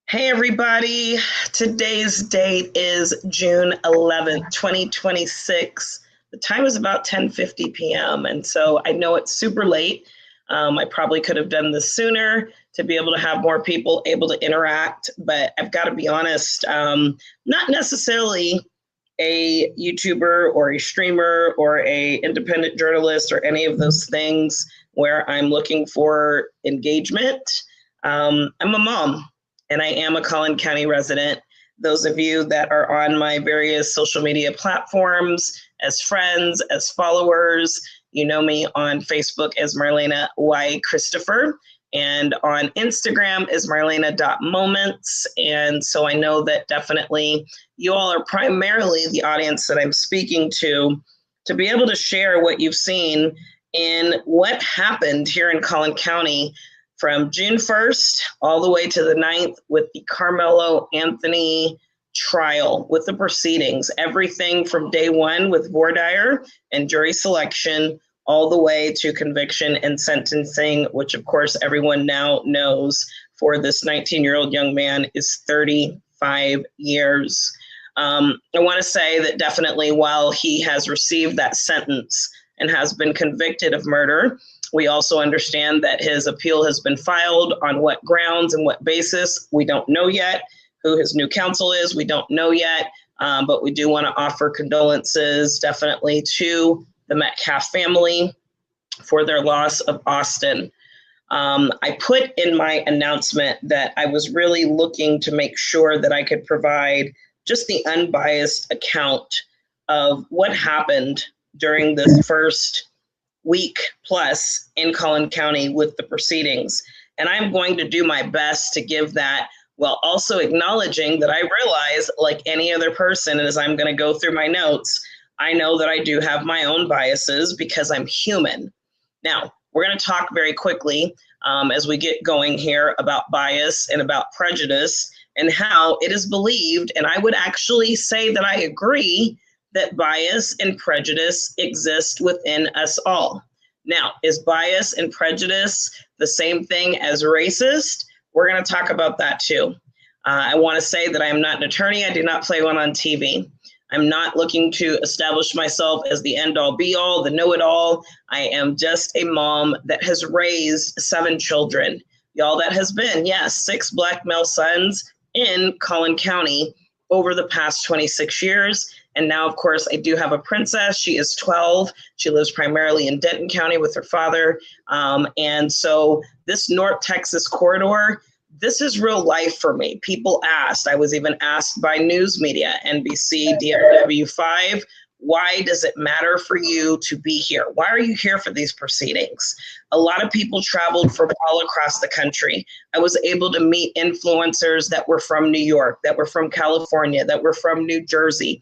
Hey everybody, today's date is June 11th, 2026. The time is about 10:50 p.m. and so I know it's super late. I probably could have done this sooner to be able to have more people able to interact, but I've got to be honest, not necessarily a YouTuber or a streamer or a independent journalist or any of those things where I'm looking for engagement. I'm a mom and I am a Collin County resident. Those of you that are on my various social media platforms as friends, as followers, you know me on Facebook as Marlena Y. Christopher and on Instagram as marlena.moments. And so I know that definitely you all are primarily the audience that I'm speaking to be able to share what you've seen in what happened here in Collin County from June 1st all the way to the 9th with the Karmelo Anthony Trial, with the proceedings, everything from day one with voir dire and jury selection all the way to conviction and sentencing, which of course everyone now knows for this 19-year-old young man is 35 years. I want to say that definitely while he has received that sentence and has been convicted of murder, we also understand that his appeal has been filed. On what grounds and what basis, we don't know yet. Who his new counsel is, we don't know yet. But we do want to offer condolences definitely to the Metcalf family for their loss of Austin. I put in my announcement that I was really looking to make sure that I could provide just the unbiased account of what happened during this first week plus in Collin County with the proceedings. And I'm going to do my best to give that, while also acknowledging that I realize, like any other person, as I'm going to go through my notes, I know that I do have my own biases because I'm human. Now, we're going to talk very quickly as we get going here about bias and about prejudice and how it is believed, and I would actually say that I agree, that bias and prejudice exist within us all. Now, is bias and prejudice the same thing as racist? We're going to talk about that too. I want to say that I am not an attorney. I do not play one on TV. I'm not looking to establish myself as the end-all be-all, the know-it-all. I am just a mom that has raised 7 children. Y'all, that has been, yes, 6 Black male sons in Collin County over the past 26 years. And now, of course, I do have a princess. She is 12. She lives primarily in Denton County with her father. And so this North Texas corridor, this is real life for me. People asked, I was even asked by news media, NBC, DFW5, why does it matter for you to be here? Why are you here for these proceedings? A lot of people traveled from all across the country. I was able to meet influencers that were from New York, that were from California, that were from New Jersey.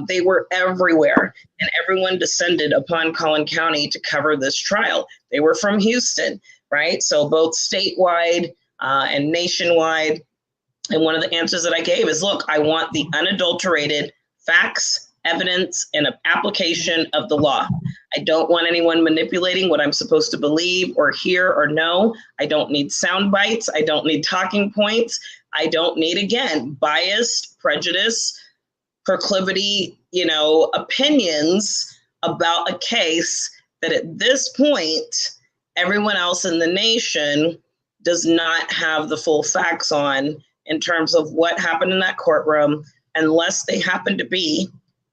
They were everywhere, and everyone descended upon Collin County to cover this trial. They were from Houston, right? So both statewide and nationwide. And one of the answers that I gave is, look, I want the unadulterated facts, evidence, and application of the law. I don't want anyone manipulating what I'm supposed to believe or hear or know. I don't need sound bites. I don't need talking points. I don't need, again, biased, prejudice, proclivity, opinions about a case that at this point, everyone else in the nation does not have the full facts on in terms of what happened in that courtroom, unless they happen to be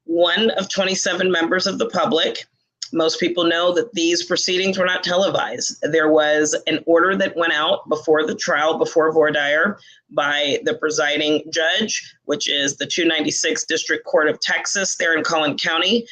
one of 27 members of the public. Most people know that these proceedings were not televised. There was an order that went out before the trial, before voir dire, by the presiding judge, which is the 296 District Court of Texas there in Collin County,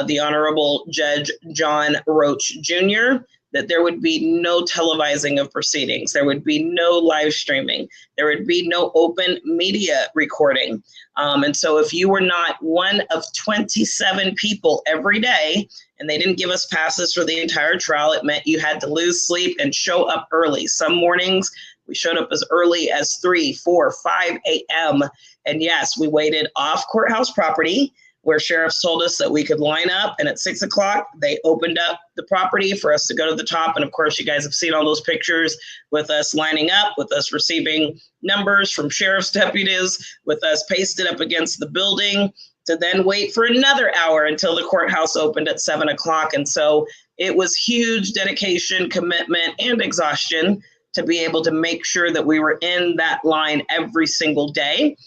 the Honorable Judge John Roach Jr., that there would be no televising of proceedings. There would be no live streaming. There would be no open media recording. And so if you were not one of 27 people every day, and they didn't give us passes for the entire trial, it meant you had to lose sleep and show up early. Some mornings we showed up as early as 3, 4, 5 a.m. And yes, we waited off courthouse property. where sheriffs told us that we could line up. And at 6 o'clock, they opened up the property for us to go to the top. And of course, you guys have seen all those pictures with us lining up, with us receiving numbers from sheriff's deputies, with us pasted up against the building, to then wait for another hour until the courthouse opened at 7 o'clock. And so it was huge dedication, commitment, and exhaustion to be able to make sure that we were in that line every single day.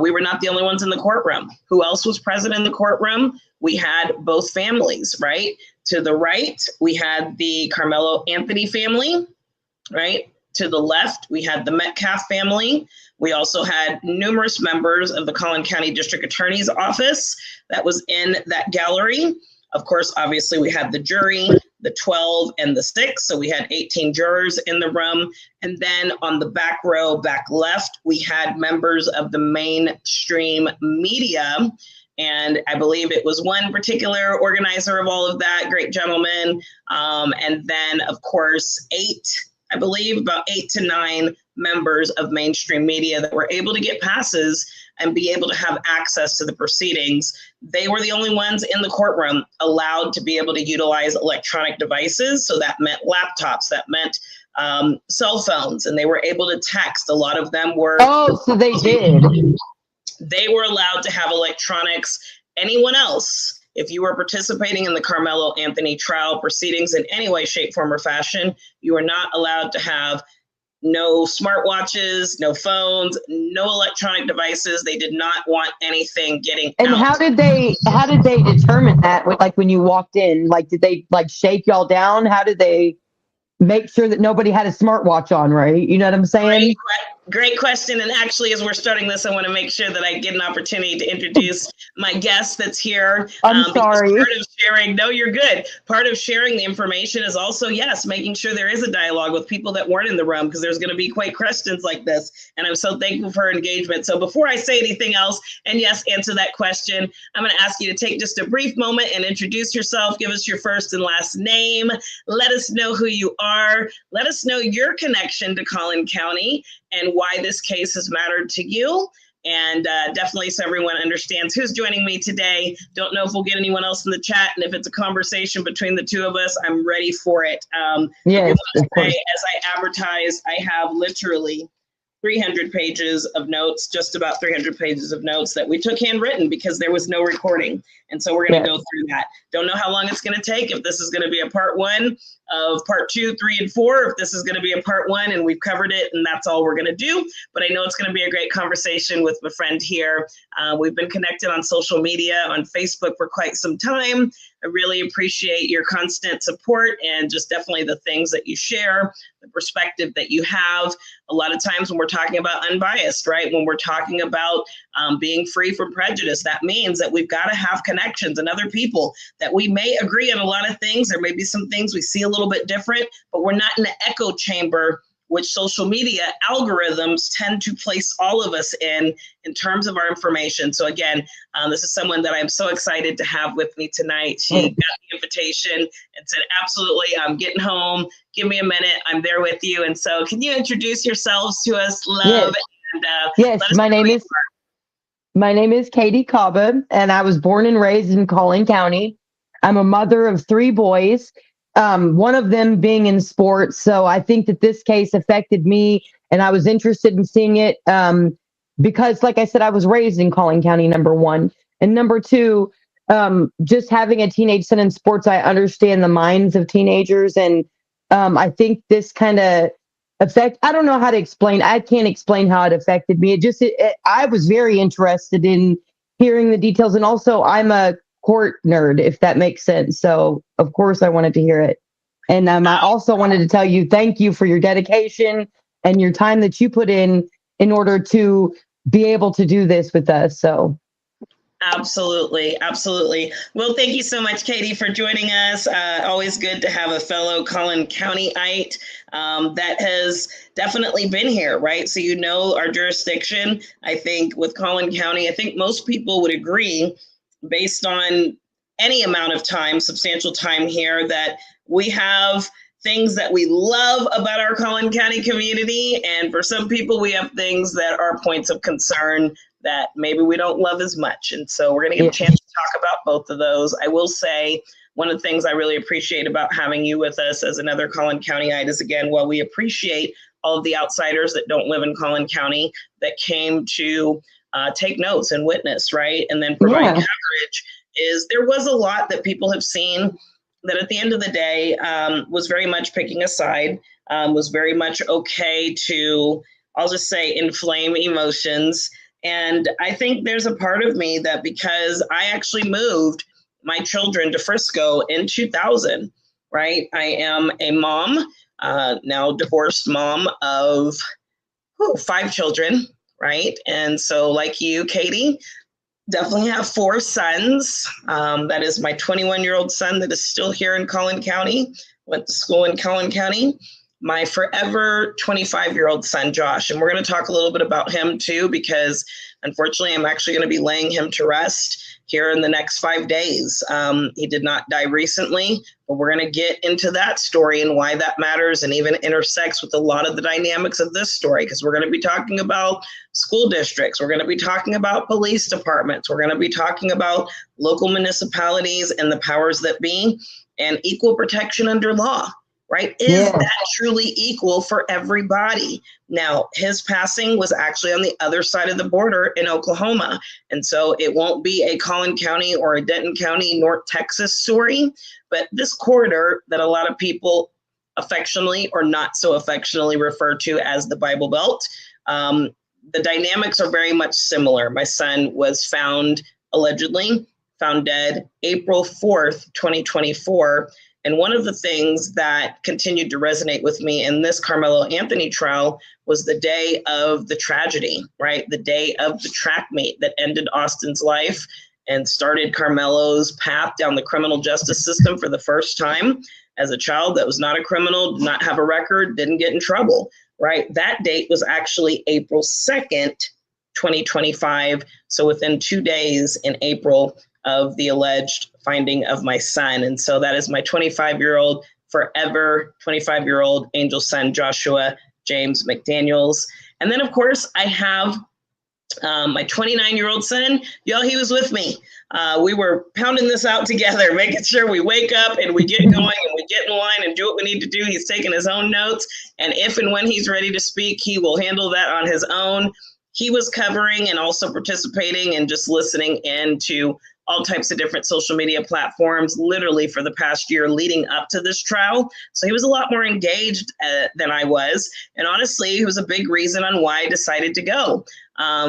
We were not the only ones in the courtroom. Who else was present in the courtroom? We had both families, right? To the right, we had the Karmelo Anthony family, right? To the left, we had the Metcalf family. We also had numerous members of the Collin County District Attorney's Office that was in that gallery. Of course, obviously, we had the jury, the 12 and the 6. So we had 18 jurors in the room. And then on the back row, back left, we had members of the mainstream media. And I believe it was one particular organizer of all of that, great gentleman. And then, of course, about 8 to 9 members of mainstream media that were able to get passes and be able to have access to the proceedings. They were the only ones in the courtroom allowed to be able to utilize electronic devices. So that meant laptops, that meant cell phones, and they were able to text. A lot of them were. Oh, so they did. They were allowed to have electronics. Anyone else, if you were participating in the Karmelo Anthony Trial proceedings in any way, shape, form, or fashion, you were not allowed to have no smartwatches, no phones, no electronic devices. They did not want anything getting And out. how did they determine that? Like when you walked in, like did they like shake y'all down? How did they make sure that nobody had a smartwatch on, right? You know what I'm saying? Great question. And actually, as we're starting this, I want to make sure that I get an opportunity to introduce my guest that's here. I'm sorry. Part of sharing, no, you're good. Part of sharing the information is also, yes, making sure there is a dialogue with people that weren't in the room, because there's going to be quite questions like this. And I'm so thankful for her engagement. So before I say anything else, and yes, answer that question, I'm going to ask you to take just a brief moment and introduce yourself. Give us your first and last name. Let us know who you are. Let us know your connection to Collin County and why this case has mattered to you. And definitely so everyone understands who's joining me today. Don't know if we'll get anyone else in the chat. And if it's a conversation between the two of us, I'm ready for it. Yes, as I advertised, I have literally 300 pages of notes, just about 300 pages of notes that we took handwritten because there was no recording. And so we're going to go through that. Don't know how long it's going to take, if this is going to be a part 1 of part 2, 3, and 4, if this is going to be a part 1 and we've covered it and that's all we're going to do. But I know it's going to be a great conversation with my friend here. We've been connected on social media, on Facebook for quite some time. I really appreciate your constant support and just definitely the things that you share, the perspective that you have. A lot of times when we're talking about unbiased, right? When we're talking about being free from prejudice, that means that we've got to have connections and other people that we may agree on a lot of things. There may be some things we see a little bit different, but we're not in an echo chamber, which social media algorithms tend to place all of us in terms of our information. So again, this is someone that I'm so excited to have with me tonight. She got the invitation and said, absolutely, I'm getting home. Give me a minute. I'm there with you. And so can you introduce yourselves to us, love? Yes, And, my name is Katie Kaba, and I was born and raised in Collin County. I'm a mother of 3 boys. One of them being in sports. So I think that this case affected me, and I was interested in seeing it because, like I said, I was raised in Collin County, number 1. And number 2, just having a teenage son in sports, I understand the minds of teenagers. And I think this kind of I don't know how to explain. I can't explain how it affected me. I was very interested in hearing the details. And also, I'm a court nerd, if that makes sense. So of course I wanted to hear it. And I also wanted to tell you, thank you for your dedication and your time that you put in order to be able to do this with us. So absolutely. Absolutely. Well, thank you so much, Katie, for joining us. Always good to have a fellow Collin Countyite that has definitely been here, right? So you know our jurisdiction. I think with Collin County, I think most people would agree, based on any amount of time, substantial time here, that we have things that we love about our Collin County community. And for some people, we have things that are points of concern that maybe we don't love as much. And so we're going to get a chance to talk about both of those. I will say one of the things I really appreciate about having you with us as another Collin Countyite is, again, while we appreciate all of the outsiders that don't live in Collin County that came to take notes and witness, right? And then provide coverage, is there was a lot that people have seen that at the end of the day was very much picking a side, was very much okay to, I'll just say, inflame emotions. And I think there's a part of me that, because I actually moved my children to Frisco in 2000, right? I am a mom, now divorced mom of 5 children, right? And so like you, Katie, definitely have 4 sons. That is my 21-year-old son that is still here in Collin County, went to school in Collin County. My forever 25-year-old son, Josh, and we're going to talk a little bit about him too, because unfortunately, I'm actually going to be laying him to rest here in the next 5 days. He did not die recently, but we're going to get into that story and why that matters, and even intersects with a lot of the dynamics of this story, because we're going to be talking about school districts. We're going to be talking about police departments. We're going to be talking about local municipalities and the powers that be, and equal protection under law. Right? Is that truly equal for everybody? Now, his passing was actually on the other side of the border in Oklahoma. And so it won't be a Collin County or a Denton County, North Texas story. But this corridor that a lot of people affectionately or not so affectionately refer to as the Bible Belt, the dynamics are very much similar. My son was allegedly found dead April 4th, 2024. And one of the things that continued to resonate with me in this Karmelo Anthony trial was the day of the tragedy, right? The day of the track meet that ended Austin's life and started Karmelo's path down the criminal justice system for the first time as a child that was not a criminal, did not have a record, didn't get in trouble, right? That date was actually April 2nd, 2025. So within 2 days in April of the alleged finding of my son. And so that is my 25-year-old, forever 25-year-old angel son, Joshua James McDaniels. And then, of course, I have my 29-year-old son. Y'all, he was with me. We were pounding this out together, making sure we wake up and we get going and we get in line and do what we need to do. He's taking his own notes. And if and when he's ready to speak, he will handle that on his own. He was covering and also participating and just listening in to all types of different social media platforms, literally for the past year leading up to this trial. So he was a lot more engaged than I was. And honestly, he was a big reason on why I decided to go.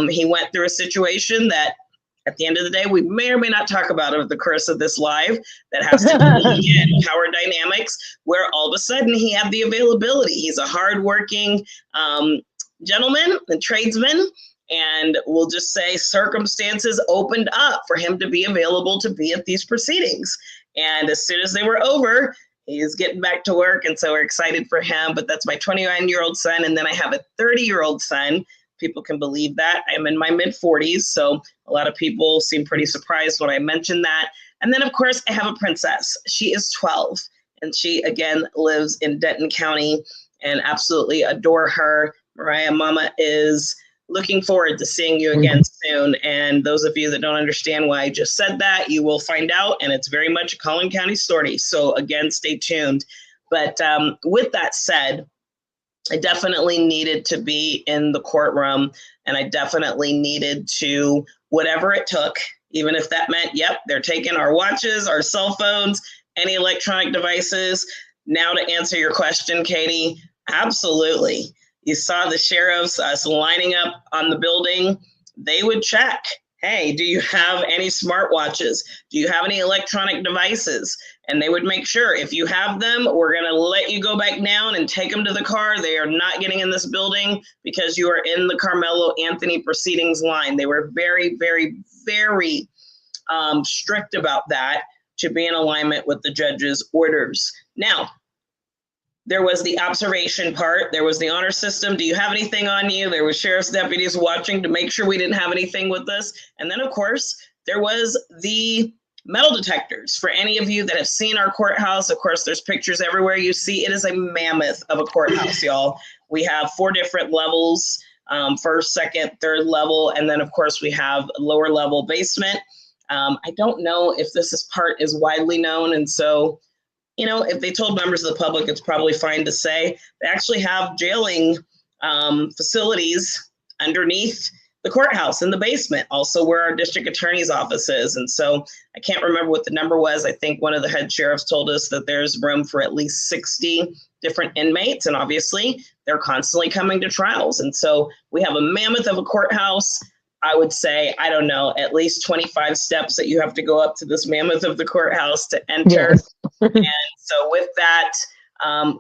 He went through a situation that at the end of the day, we may or may not talk about over the course of this live, that has to do with power dynamics, where all of a sudden he had the availability. He's a hardworking gentleman and tradesman. And we'll just say circumstances opened up for him to be available to be at these proceedings. And as soon as they were over, he's getting back to work. And so we're excited for him. But that's my 29-year-old son. And then I have a 30-year-old son. People can believe that. I'm in my mid-40s. So a lot of people seem pretty surprised when I mentioned that. And then, of course, I have a princess. She is 12. And she, again, lives in Denton County, and absolutely adore her. Mariah, Mama is looking forward to seeing you again soon. And those of you that don't understand why I just said that, you will find out. And it's very much a Collin County story. So again, stay tuned. But with that said, I definitely needed to be in the courtroom, and I definitely needed to, whatever it took, even if that meant, yep, they're taking our watches, our cell phones, any electronic devices. Now to answer your question, Katie, absolutely. You saw the sheriffs, us lining up on the building. They would check. Hey, do you have any smartwatches? Do you have any electronic devices? And they would make sure if you have them, we're going to let you go back down and take them to the car. They are not getting in this building because you are in the Karmelo Anthony proceedings line. They were very, very, very strict about that, to be in alignment with the judge's orders. Now, there was the observation part. There was the honor system. Do you have anything on you? There was sheriff's deputies watching to make sure we didn't have anything with us. And then, of course, there was the metal detectors. For any of you that have seen our courthouse, of course, there's pictures everywhere you see. It is a mammoth of a courthouse, y'all. We have 4 different levels, first, second, third level. And then, of course, we have a lower level basement. I don't know if this part is widely known. And so, if they told members of the public, it's probably fine to say they actually have jailing facilities underneath the courthouse in the basement, also where our district attorney's office is. And so I can't remember what the number was. I think one of the head sheriffs told us that there's room for at least 60 different inmates. And obviously they're constantly coming to trials. And so we have a mammoth of a courthouse. I would say, I don't know, at least 25 steps that you have to go up to this mammoth of the courthouse to enter. Yes. And so with that,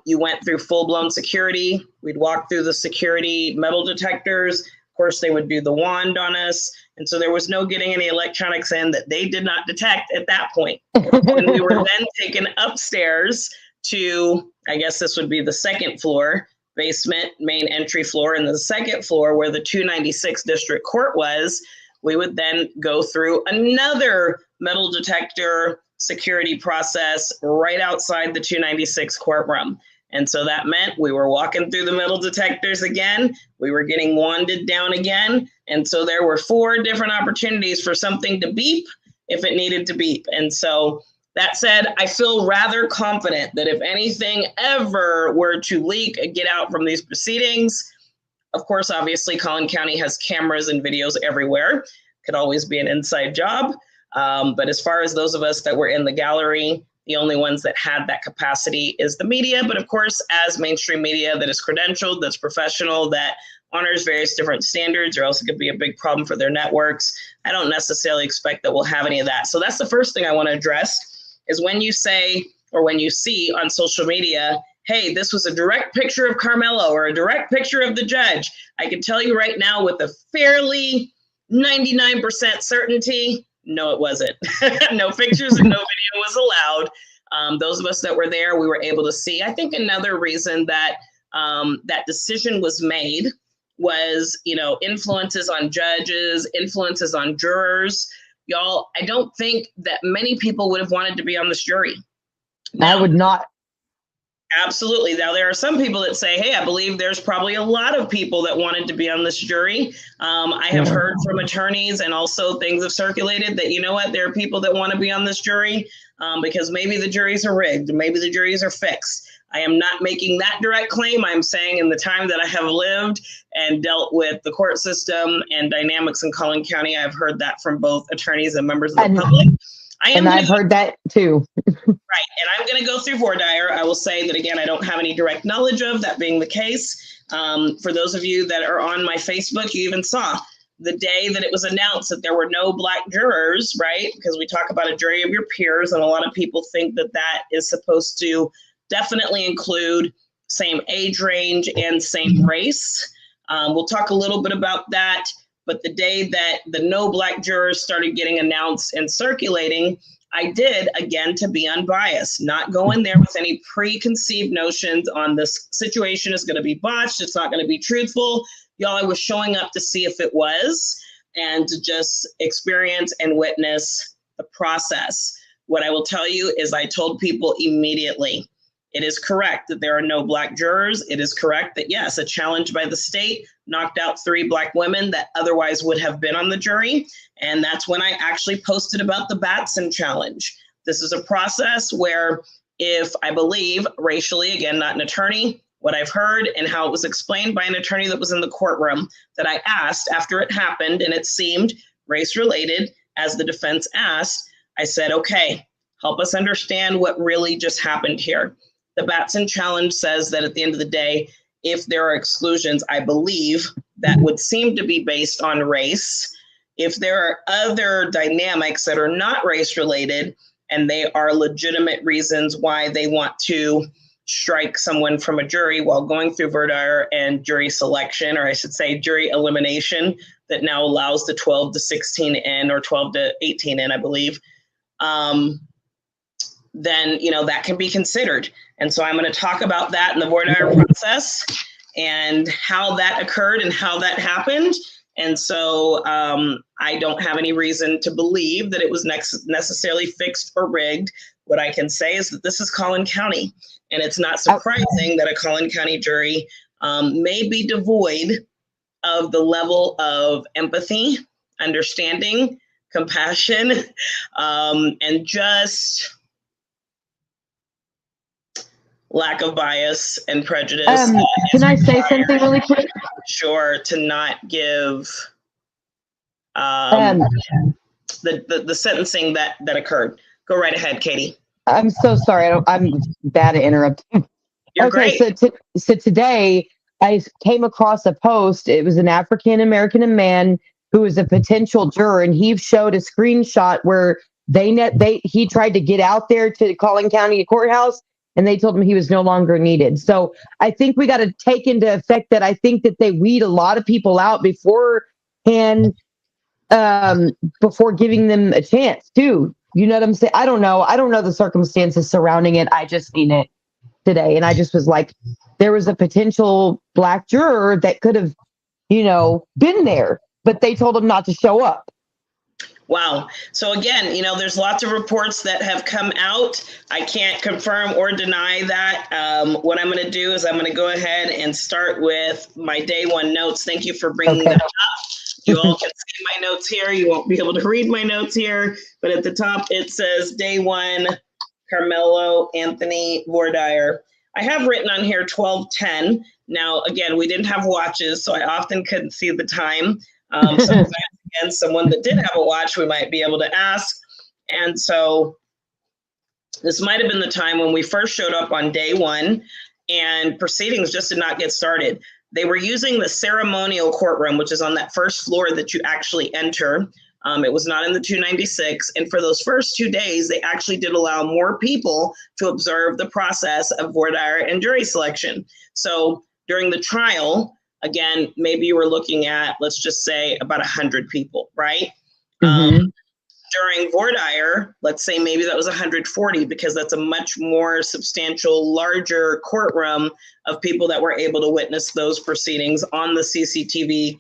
you went through full-blown security. We'd walk through the security metal detectors. Of course, they would do the wand on us. And so there was no getting any electronics in that they did not detect at that point. When we were then taken upstairs to, I guess this would be the second floor, basement, main entry floor, and the second floor where the 296 district court was, we would then go through another metal detector security process right outside the 296 courtroom. And so that meant we were walking through the metal detectors again. We were getting wanded down again. And so there were 4 different opportunities for something to beep if it needed to beep. And so that said, I feel rather confident that if anything ever were to leak, get out from these proceedings, of course, obviously, Collin County has cameras and videos everywhere. Could always be an inside job. But as far as those of us that were in the gallery, the only ones that had that capacity is the media. But of course, as mainstream media that is credentialed, that's professional, that honors various different standards, or else it could be a big problem for their networks. I don't necessarily expect that we'll have any of that. So that's the first thing I want to address is when you say, or when you see on social media, hey, this was a direct picture of Karmelo or a direct picture of the judge. I can tell you right now with a fairly 99% certainty, no, it wasn't. No pictures and no video was allowed. Those of us that were there, we were able to see. I think another reason that that decision was made was, influences on judges, influences on jurors. Y'all, I don't think that many people would have wanted to be on this jury. I would not. Absolutely. Now, there are some people that say, hey, I believe there's probably a lot of people that wanted to be on this jury. I have heard from attorneys, and also things have circulated that, you know what, there are people that want to be on this jury because maybe the juries are rigged, maybe the juries are fixed. I am not making that direct claim. I'm saying in the time that I have lived and dealt with the court system and dynamics in Collin County, I've heard that from both attorneys and members of the public. I've heard that too. Right. And I'm going to go through voir dire. I will say that, again, I don't have any direct knowledge of that being the case. For those of you that are on my Facebook, you even saw the day that it was announced that there were no Black jurors, right? Because we talk about a jury of your peers, and a lot of people think that that is supposed to definitely include same age range and same race. We'll talk a little bit about that. But the day that the no Black jurors started getting announced and circulating, I did, again, to be unbiased, not go in there with any preconceived notions on this situation is going to be botched. It's not going to be truthful. Y'all, I was showing up to see if it was and to just experience and witness the process. What I will tell you is I told people immediately, it is correct that there are no Black jurors. It is correct that, yes, a challenge by the state knocked out 3 Black women that otherwise would have been on the jury. And that's when I actually posted about the Batson challenge. This is a process where if I believe racially, again, not an attorney, what I've heard and how it was explained by an attorney that was in the courtroom that I asked after it happened, and it seemed race related, as the defense asked, I said, okay, help us understand what really just happened here. The Batson challenge says that at the end of the day, if there are exclusions, I believe that would seem to be based on race. If there are other dynamics that are not race related and they are legitimate reasons why they want to strike someone from a jury while going through voir dire and jury selection, or I should say jury elimination, that now allows the 12 to 16 in or 12 to 18 in, I believe, then, that can be considered. And so I'm going to talk about that in the voir dire process and how that occurred and how that happened. And so I don't have any reason to believe that it was necessarily fixed or rigged. What I can say is that this is Collin County, and it's not surprising that a Collin County jury may be devoid of the level of empathy, understanding, compassion, and just lack of bias and prejudice. Can I say something really quick? Sure, to not give the sentencing that occurred. Go right ahead, Katie. I'm so sorry. I'm bad at interrupting. You're great. So today I came across a post. It was an African American man who was a potential juror, and he showed a screenshot where he tried to get out there to Collin County Courthouse, and they told him he was no longer needed. So I think we got to take into effect that I think that they weed a lot of people out beforehand, before giving them a chance too. You know what I'm saying? I don't know the circumstances surrounding it. I just seen it today, and I just was like, there was a potential Black juror that could have, been there, but they told him not to show up. Wow. So again, there's lots of reports that have come out. I can't confirm or deny that. What I'm going to do is I'm going to go ahead and start with my day one notes. Thank you for bringing them up. You all can see my notes here. You won't be able to read my notes here, but at the top it says day one, Karmelo Anthony Trial. I have written on here 12:10. Now, again, we didn't have watches, so I often couldn't see the time. Sometimes, again, someone that did have a watch, we might be able to ask. And so this might have been the time when we first showed up on day one, and proceedings just did not get started. They were using the ceremonial courtroom, which is on that first floor that you actually enter. It was not in the 296. And for those first 2 days, they actually did allow more people to observe the process of voir dire and jury selection. So during the trial, again, maybe you were looking at, let's just say, about 100 people, right? During voir dire, let's say maybe that was 140, because that's a much more substantial, larger courtroom of people that were able to witness those proceedings on the CCTV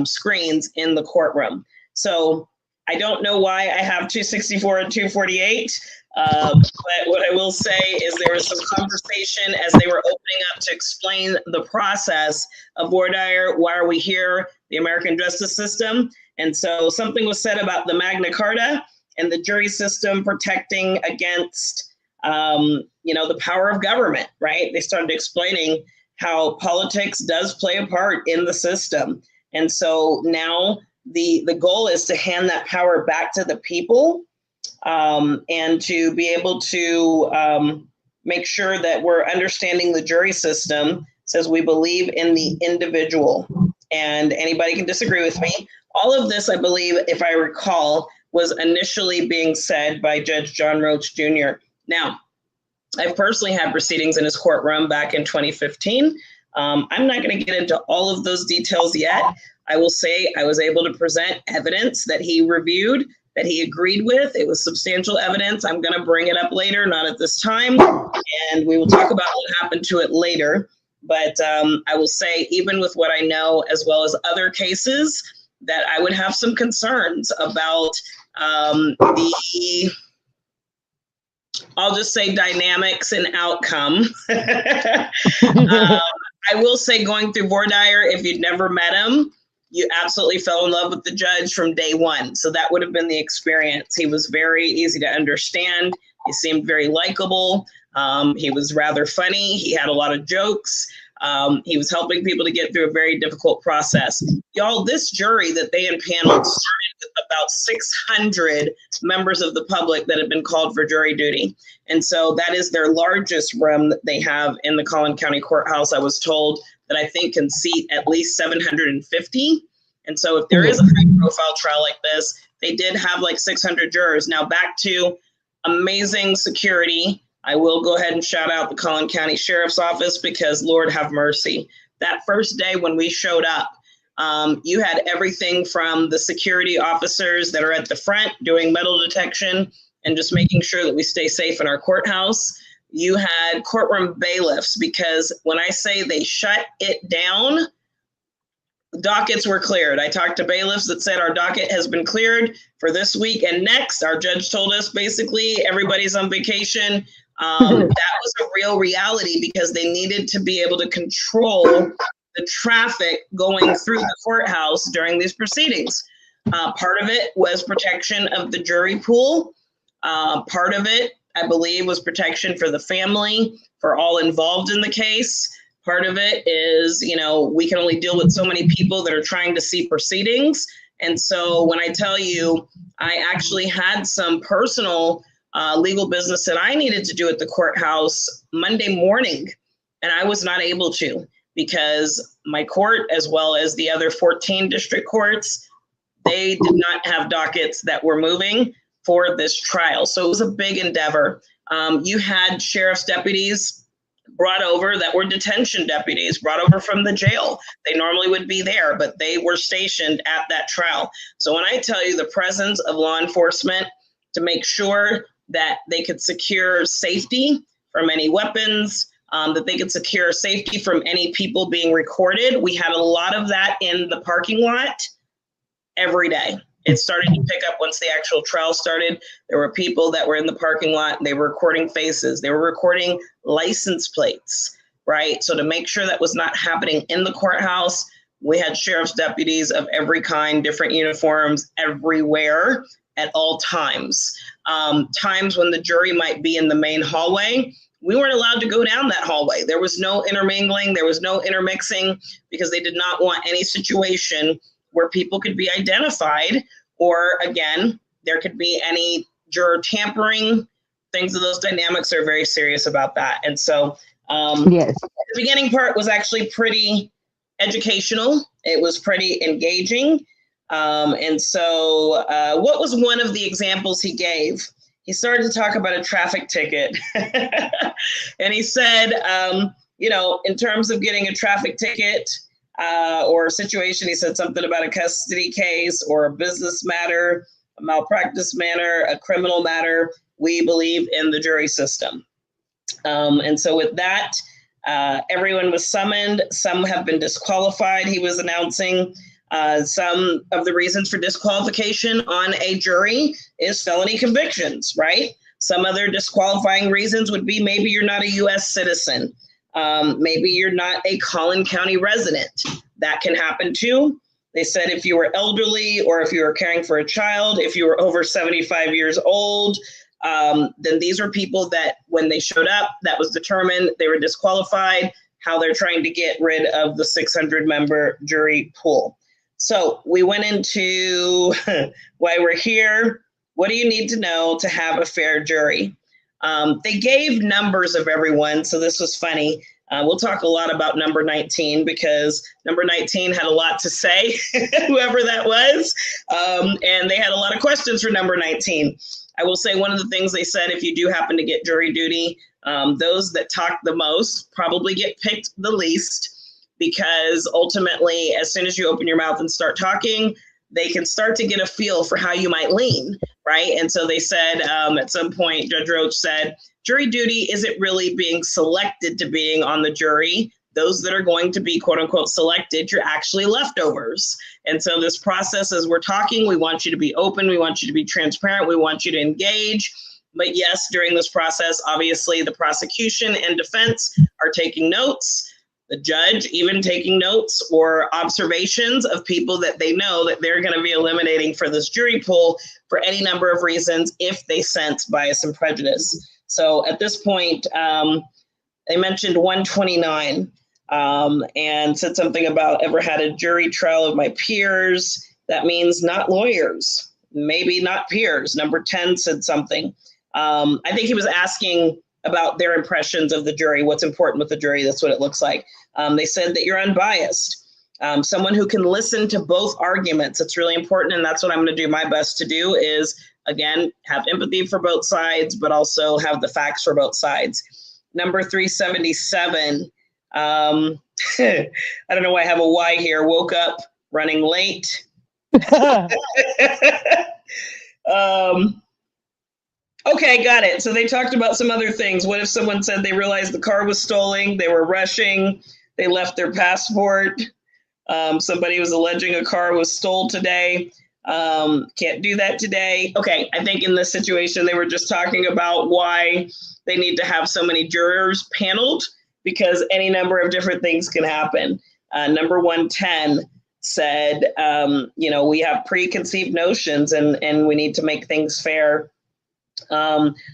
screens in the courtroom. So I don't know why I have 264 and 248, but what I will say is there was some conversation as they were opening up to explain the process of voir dire. Why are we here? The American justice system. And so something was said about the Magna Carta and the jury system protecting against, the power of government, right? They started explaining how politics does play a part in the system. And so now the goal is to hand that power back to the people, and to be able to make sure that we're understanding the jury system says we believe in the individual. And anybody can disagree with me. All of this, I believe, if I recall, was initially being said by Judge John Roach Jr. Now, I've personally had proceedings in his courtroom back in 2015. I'm not going to get into all of those details yet. I will say I was able to present evidence that he reviewed, that he agreed with. It was substantial evidence. I'm going to bring it up later, not at this time. And we will talk about what happened to it later. But I will say, even with what I know, as well as other cases, that I would have some concerns about I'll just say dynamics and outcome. I will say, going through voir dire, if you'd never met him, you absolutely fell in love with the judge from day one. So that would have been the experience. He was very easy to understand. He seemed very likable. He was rather funny. He had a lot of jokes. He was helping people to get through a very difficult process. Y'all, this jury that they impaneled started with about 600 members of the public that had been called for jury duty. And so that is their largest room that they have in the Collin County Courthouse. I was told that I think can seat at least 750. And so if there is a high profile trial like this, they did have like 600 jurors. Now back to amazing security. I will go ahead and shout out the Collin County Sheriff's Office, because Lord have mercy. That first day when we showed up, you had everything from the security officers that are at the front doing metal detection and just making sure that we stay safe in our courthouse. You had courtroom bailiffs, because when I say they shut it down, dockets were cleared. I talked to bailiffs that said our docket has been cleared for this week and next. Our judge told us basically everybody's on vacation. That was a real reality, because they needed to be able to control the traffic going through the courthouse during these proceedings. Part of it was protection of the jury pool. Part of it, I believe, was protection for the family, for all involved in the case. Part of it is, we can only deal with so many people that are trying to see proceedings. And so when I tell you, I actually had some personal legal business that I needed to do at the courthouse Monday morning, and I was not able to because my court, as well as the other 14 district courts, they did not have dockets that were moving for this trial. So it was a big endeavor. You had sheriff's deputies brought over that were detention deputies brought over from the jail. They normally would be there, but they were stationed at that trial. So when I tell you the presence of law enforcement to make sure that they could secure safety from any weapons, that they could secure safety from any people being recorded, we had a lot of that in the parking lot every day. It started to pick up once the actual trial started. There were people that were in the parking lot. They were recording faces. They were recording license plates, right? So to make sure that was not happening in the courthouse, we had sheriff's deputies of every kind, different uniforms everywhere at all times. Times when the jury might be in the main hallway, we weren't allowed to go down that hallway. There was no intermingling. There was no intermixing because they did not want any situation where people could be identified, or again, there could be any juror tampering. Things of those dynamics are very serious about that. And so Yes. the beginning part was actually pretty educational. It was pretty engaging. And so what was one of the examples he gave? He started to talk about a traffic ticket. And he said, in terms of getting a traffic ticket, or a situation, he said something about a custody case or a business matter, a malpractice matter, a criminal matter. We believe in the jury system. And so with that, everyone was summoned. Some have been disqualified. He was announcing some of the reasons for disqualification on a jury is felony convictions, right? Some other disqualifying reasons would be maybe you're not a U.S. citizen. Maybe you're not a Collin County resident. That can happen too. They said if you were elderly or if you were caring for a child, if you were over 75 years old, then these are people that when they showed up, that was determined they were disqualified, how they're trying to get rid of the 600-member jury pool. So we went into why we're here. What do you need to know to have a fair jury? They gave numbers of everyone, so this was funny. We'll talk a lot about number 19 because number 19 had a lot to say, whoever that was, and they had a lot of questions for number 19. I will say one of the things they said, if you do happen to get jury duty, those that talk the most probably get picked the least because ultimately, as soon as you open your mouth and start talking, they can start to get a feel for how you might lean, right? And so they said at some point, Judge Roach said, jury duty isn't really being selected to being on the jury. Those that are going to be quote unquote selected, you're actually leftovers. And so this process, as we're talking, we want you to be open. We want you to be transparent. We want you to engage. But yes, during this process, obviously the prosecution and defense are taking notes. The judge even taking notes or observations of people that they know that they're going to be eliminating for this jury pool for any number of reasons if they sense bias and prejudice. So at this point, they mentioned 129 and said something about ever had a jury trial of my peers. That means not lawyers, maybe not peers. Number 10 said something. I think he was asking about their impressions of the jury, what's important with the jury. That's what it looks like. They said that you're unbiased, someone who can listen to both arguments. It's really important. And that's what I'm going to do my best to do is, again, have empathy for both sides, but also have the facts for both sides. Number 377. I don't know why I have a Y here. Woke up running late. Okay, got it. So they talked about some other things. What if someone said they realized the car was stolen, they were rushing, they left their passport, somebody was alleging a car was stolen today, can't do that today. Okay, I think in this situation, they were just talking about why they need to have so many jurors paneled because any number of different things can happen. Number 110 said, we have preconceived notions and we need to make things fair.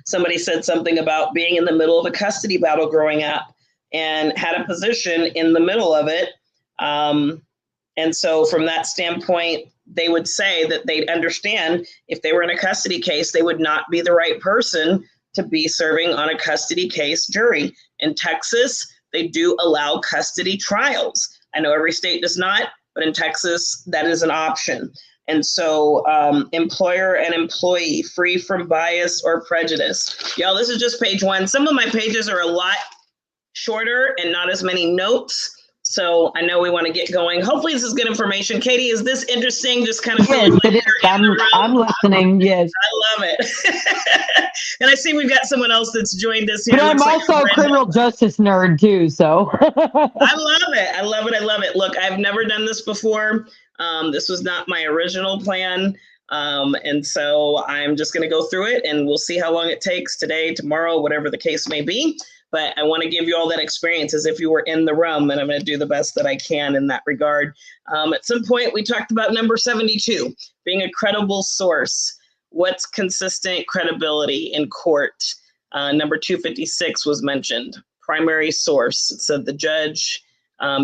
Somebody said something about being in the middle of a custody battle growing up and had a position in the middle of it. And so from that standpoint, they would say that they'd understand if they were in a custody case, they would not be the right person to be serving on a custody case jury. In Texas, they do allow custody trials. I know every state does not, but in Texas, that is an option. And so employer and employee, free from bias or prejudice. Y'all, this is just page one. Some of my pages are a lot shorter and not as many notes. So I know we want to get going. Hopefully this is good information. Katie, is this interesting? Just kind of yes, it is. I'm listening. Yes. I love it. And I see we've got someone else that's joined us here. But I'm also a criminal justice nerd too, so. I love it. I love it. I love it. Look, I've never done this before. This was not my original plan. And so I'm just going to go through it and we'll see how long it takes today, tomorrow, whatever the case may be. But I want to give you all that experience as if you were in the room, and I'm going to do the best that I can in that regard. At some point, we talked about number 72, being a credible source. What's consistent credibility in court? Number 256 was mentioned, primary source. It said the judge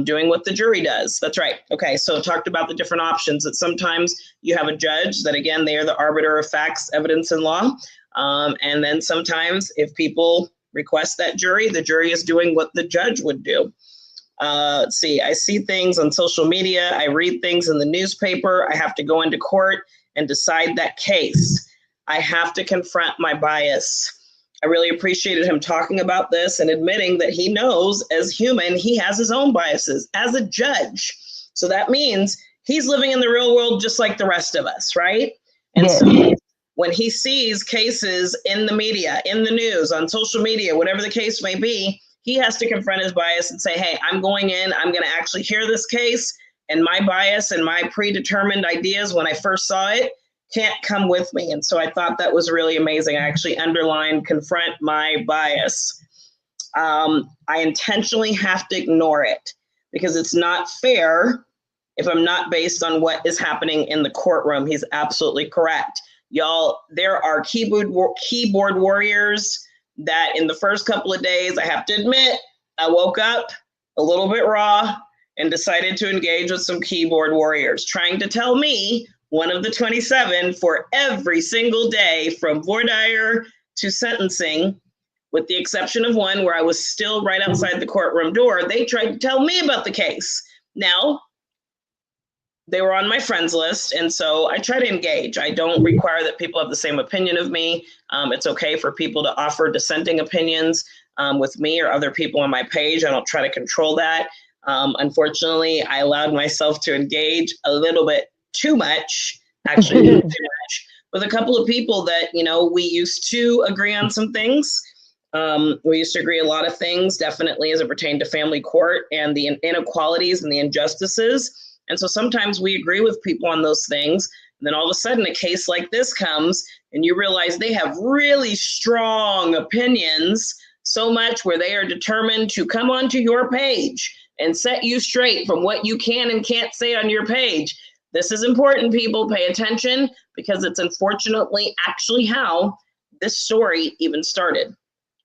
doing what the jury does. That's right. Okay, so talked about the different options that sometimes you have a judge that, again, they are the arbiter of facts, evidence, and law. And then sometimes if people request that jury, the jury is doing what the judge would do. Let's see, I see things on social media. I read things in the newspaper. I have to go into court and decide that case. I have to confront my bias. I really appreciated him talking about this and admitting that he knows as human, he has his own biases as a judge. So that means he's living in the real world just like the rest of us, right? And yeah. So when he sees cases in the media, in the news, on social media, whatever the case may be, he has to confront his bias and say, hey, I'm going in, I'm going to actually hear this case, and my bias and my predetermined ideas when I first saw it can't come with me. And so I thought that was really amazing. I actually underlined confront my bias. I intentionally have to ignore it because it's not fair if I'm not based on what is happening in the courtroom. He's absolutely correct. Y'all, there are keyboard warriors that in the first couple of days, I have to admit, I woke up a little bit raw and decided to engage with some keyboard warriors, trying to tell me one of the 27 for every single day from voir dire to sentencing, with the exception of one where I was still right outside the courtroom door. They tried to tell me about the case. Now, they were on my friends list, and so I try to engage. I don't require that people have the same opinion of me. It's okay for people to offer dissenting opinions with me or other people on my page. I don't try to control that. Unfortunately, I allowed myself to engage a little bit too much, actually too much, with a couple of people that, we used to agree on some things. We used to agree a lot of things, definitely as it pertained to family court and the inequalities and the injustices. And so sometimes we agree with people on those things. And then all of a sudden a case like this comes and you realize they have really strong opinions, so much where they are determined to come onto your page and set you straight from what you can and can't say on your page. This is important, people. Pay attention, because it's unfortunately actually how this story even started,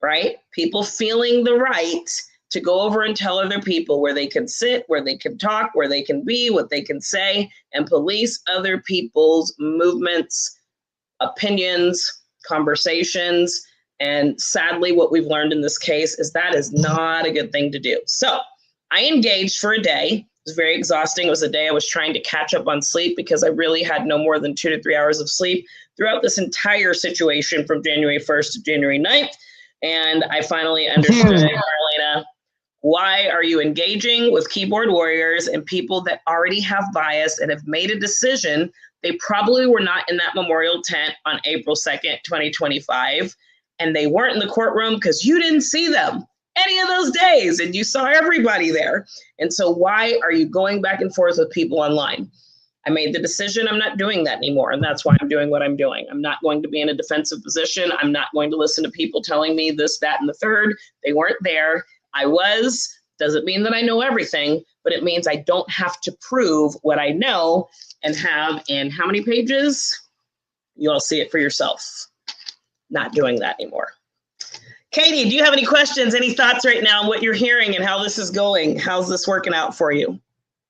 right? People feeling the right to go over and tell other people where they can sit, where they can talk, where they can be, what they can say, and police other people's movements, opinions, conversations. And sadly, what we've learned in this case is that is not a good thing to do. So I engaged for a day. It was very exhausting. It was a day I was trying to catch up on sleep because I really had no more than 2 to 3 hours of sleep throughout this entire situation from January 1st to January 9th. And I finally understood, Marlena, why are you engaging with keyboard warriors and people that already have bias and have made a decision? They probably were not in that memorial tent on April 2nd, 2025. And they weren't in the courtroom because you didn't see them any of those days and you saw everybody there. And so why are you going back and forth with people online? I made the decision I'm not doing that anymore. And that's why I'm doing what I'm doing. I'm not going to be in a defensive position. I'm not going to listen to people telling me this, that, and the third. They weren't there. I was. Doesn't mean that I know everything, but it means I don't have to prove what I know and have in how many pages? You'll see it for yourself. Not doing that anymore. Katie, do you have any questions, any thoughts right now on what you're hearing and how this is going? How's this working out for you?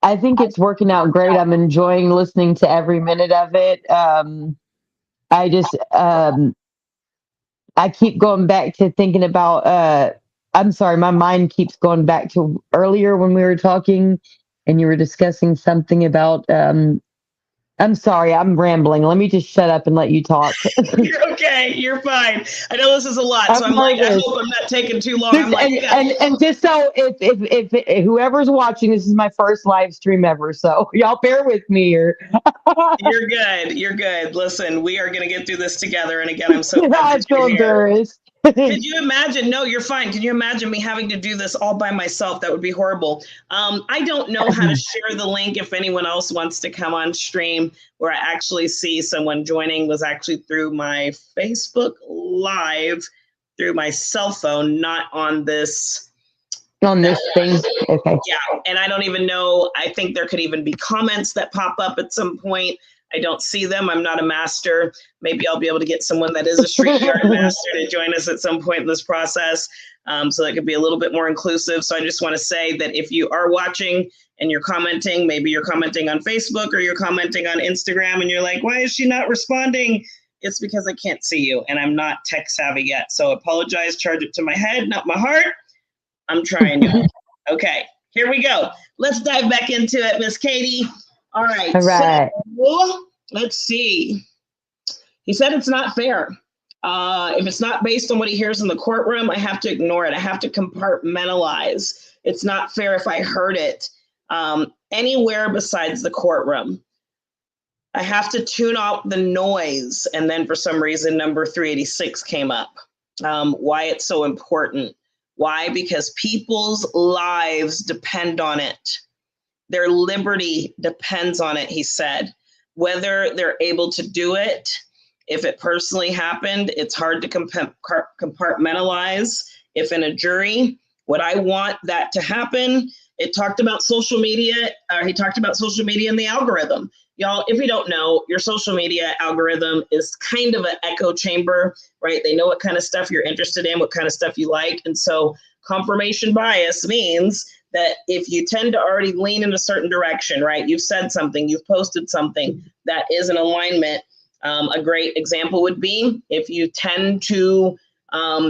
I think it's working out great. I'm enjoying listening to every minute of it. I just, I keep going back to thinking about, I'm sorry, my mind keeps going back to earlier when we were talking and you were discussing something about, I'm sorry, I'm rambling. Let me just shut up and let you talk. You're okay. You're fine. I know this is a lot, so I'm like, I hope I'm not taking too long. I'm like, and just so if whoever's watching, this is my first live stream ever, so y'all bear with me here. You're good. You're good. Listen, we are going to get through this together. And again, I'm so glad I that feel you're here. embarrassed. Could you imagine? No, you're fine. Can you imagine me having to do this all by myself? That would be horrible. I don't know how to share the link if anyone else wants to come on stream where I actually see someone joining was actually through my Facebook Live, through my cell phone, not on this. On this thing. Okay. Yeah. And I don't even know. I think there could even be comments that pop up at some point. I don't see them. I'm not a master. Maybe I'll be able to get someone that is a StreamYard master to join us at some point in this process. So that could be a little bit more inclusive. So I just want to say that if you are watching and you're commenting, maybe you're commenting on Facebook or you're commenting on Instagram and you're like, why is she not responding? It's because I can't see you and I'm not tech savvy yet. So apologize, charge it to my head, not my heart. I'm trying to. Okay, here we go. Let's dive back into it, Miss Katie. All right. All right. So, let's see. He said it's not fair. If it's not based on what he hears in the courtroom, I have to ignore it. I have to compartmentalize. It's not fair if I heard it anywhere besides the courtroom. I have to tune out the noise. And then for some reason, number 386 came up. Why it's so important. Why? Because people's lives depend on it. Their liberty depends on it, he said. Whether they're able to do it, if it personally happened, it's hard to compartmentalize. If in a jury, would I want that to happen? It talked about social media. He talked about social media and the algorithm. Y'all, if you don't know, your social media algorithm is kind of an echo chamber, right? They know what kind of stuff you're interested in, what kind of stuff you like. And so confirmation bias means that if you tend to already lean in a certain direction, right? You've said something, you've posted something that is in alignment. A great example would be if you tend to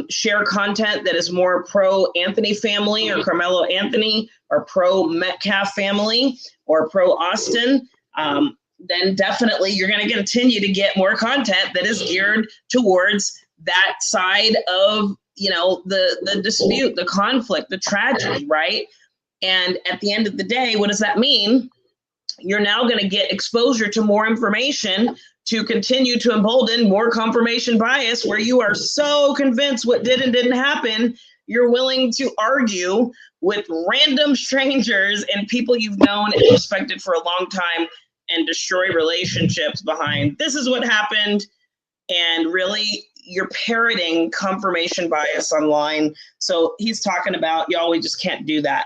share content that is more pro Anthony family or Karmelo Anthony or pro Metcalf family or pro Austin, then definitely you're going to continue to get more content that is geared towards that side of, you know, the dispute, the conflict, the tragedy, right? And at the end of the day, what does that mean? You're now going to get exposure to more information to continue to embolden more confirmation bias, where you are so convinced what did and didn't happen, you're willing to argue with random strangers and people you've known and respected for a long time and destroy relationships behind this is what happened. And really, you're parroting confirmation bias online. So he's talking about, y'all, we just can't do that.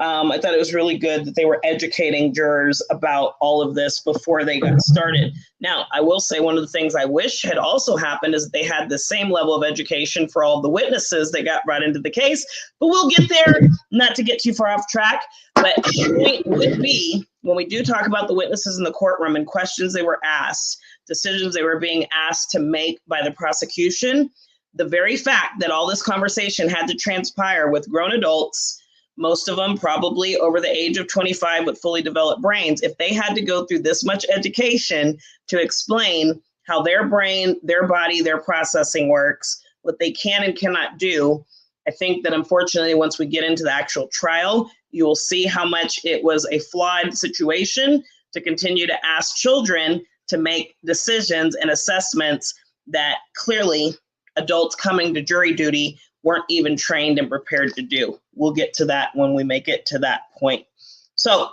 I thought it was really good that they were educating jurors about all of this before they got started. Now, I will say one of the things I wish had also happened is that they had the same level of education for all the witnesses that got brought into the case, but we'll get there, not to get too far off track. But the point would be, when we do talk about the witnesses in the courtroom and questions they were asked, decisions they were being asked to make by the prosecution, the very fact that all this conversation had to transpire with grown adults, most of them probably over the age of 25 with fully developed brains, if they had to go through this much education to explain how their brain, their body, their processing works, what they can and cannot do, I think that unfortunately, once we get into the actual trial, you will see how much it was a flawed situation to continue to ask children to make decisions and assessments that clearly adults coming to jury duty weren't even trained and prepared to do. We'll get to that when we make it to that point. So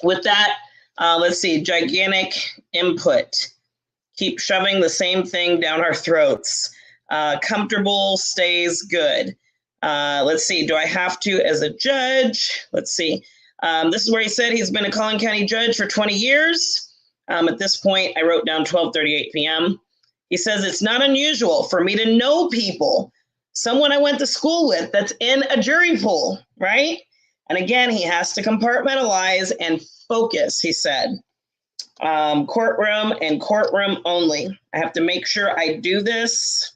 with that, let's see, gigantic input. Keep shoving the same thing down our throats. Comfortable stays good. Let's see, do I have to as a judge? Let's see. This is where he said he's been a Collin County judge for 20 years. At this point, I wrote down 12:38 p.m. He says, it's not unusual for me to know people, someone I went to school with that's in a jury pool, right? And again, he has to compartmentalize and focus, he said. Courtroom and courtroom only. I have to make sure I do this,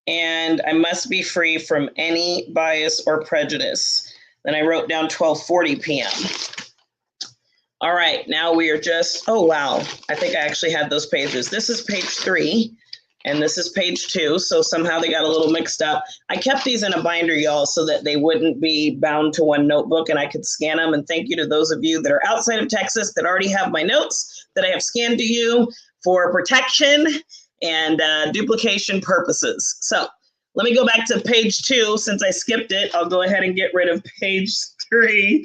and I must be free from any bias or prejudice. Then I wrote down 12:40 p.m. All right, now we are just, oh, wow. I think I actually had those pages. This is page 3, and this is page 2, so somehow they got a little mixed up. I kept these in a binder, y'all, so that they wouldn't be bound to one notebook and I could scan them. And thank you to those of you that are outside of Texas that already have my notes that I have scanned to you for protection and duplication purposes. So let me go back to page 2. Since I skipped it, I'll go ahead and get rid of page 3.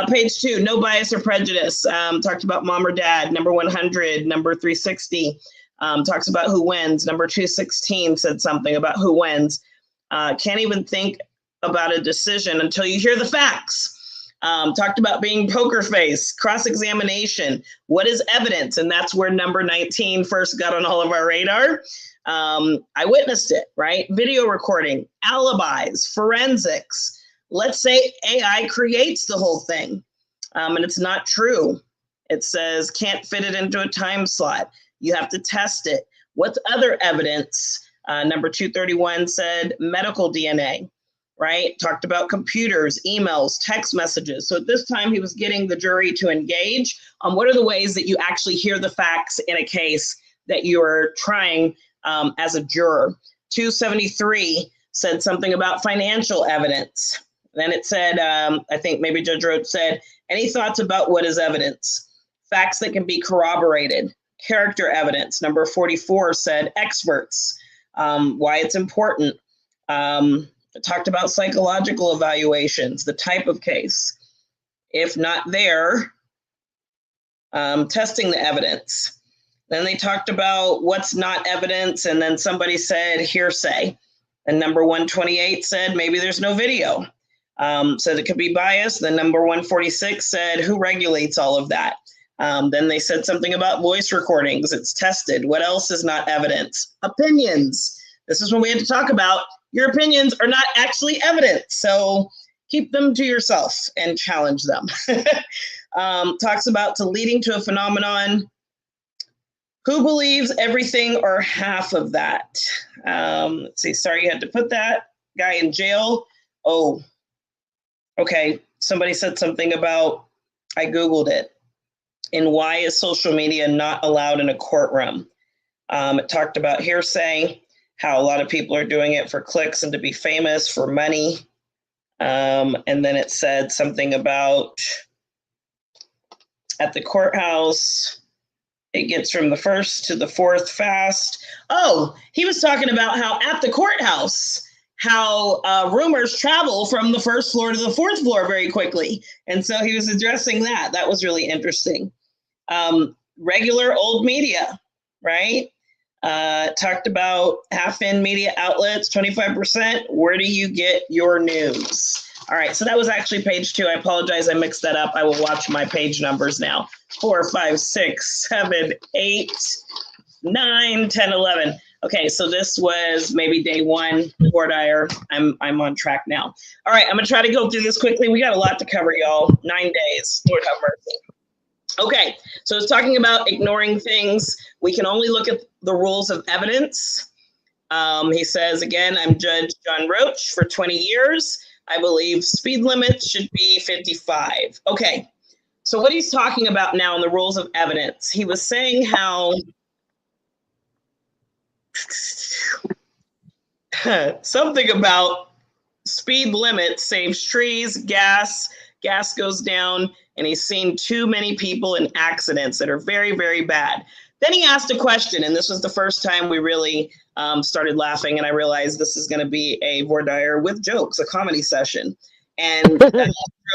Page 2, no bias or prejudice. Talked about mom or dad. Number 100, number 360. Talks about who wins. Number 216 said something about who wins. Can't even think about a decision until you hear the facts. Talked about being poker face, cross-examination. What is evidence? And that's where number 19 first got on all of our radar. I witnessed it, right? Video recording, alibis, forensics. Let's say AI creates the whole thing, and it's not true. It says can't fit it into a time slot. You have to test it. What's other evidence? Number 231 said medical DNA, right? Talked about computers, emails, text messages. So at this time, he was getting the jury to engage on what are the ways that you actually hear the facts in a case that you're trying as a juror. 273 said something about financial evidence. Then it said, I think maybe Judge Roach said, any thoughts about what is evidence? Facts that can be corroborated. Character evidence. Number 44 said experts, why it's important. It talked about psychological evaluations, the type of case. If not there, testing the evidence. Then they talked about what's not evidence, and then somebody said hearsay. And number 128 said maybe there's no video. Said it could be biased. Then number 146 said who regulates all of that. Then they said something about voice recordings. It's tested. What else is not evidence? Opinions. This is when we had to talk about your opinions are not actually evidence. So keep them to yourself and challenge them. Talks about to leading to a phenomenon. Who believes everything or half of that? Let's see. Sorry, you had to put that guy in jail. Oh, okay. Somebody said something about, I Googled it. And why is social media not allowed in a courtroom? It talked about hearsay, how a lot of people are doing it for clicks and to be famous, for money. And then it said something about at the courthouse, it gets from the first to the fourth fast. Oh, he was talking about how at the courthouse, how rumors travel from the first floor to the fourth floor very quickly. And so he was addressing that. That was really interesting. Regular old media, right? Talked about half-in media outlets, 25%. Where do you get your news? All right, so that was actually page 2. I apologize, I mixed that up. I will watch my page numbers now. 4, 5, 6, 7, 8, 9, 10, 11. Okay, so this was maybe day 1, voir dire. I'm on track now. All right, I'm gonna try to go through this quickly. We got a lot to cover, y'all. 9 days, Lord have mercy. Okay, so it's talking about ignoring things. We can only look at the rules of evidence. He says, again, I'm Judge John Roach for 20 years. I believe speed limits should be 55. Okay, so what he's talking about now in the rules of evidence, he was saying how something about speed limit saves trees, gas goes down, and he's seen too many people in accidents that are very, very bad. Then he asked a question, and this was the first time we really started laughing, and I realized this is going to be a voir dire with jokes, a comedy session. And Roach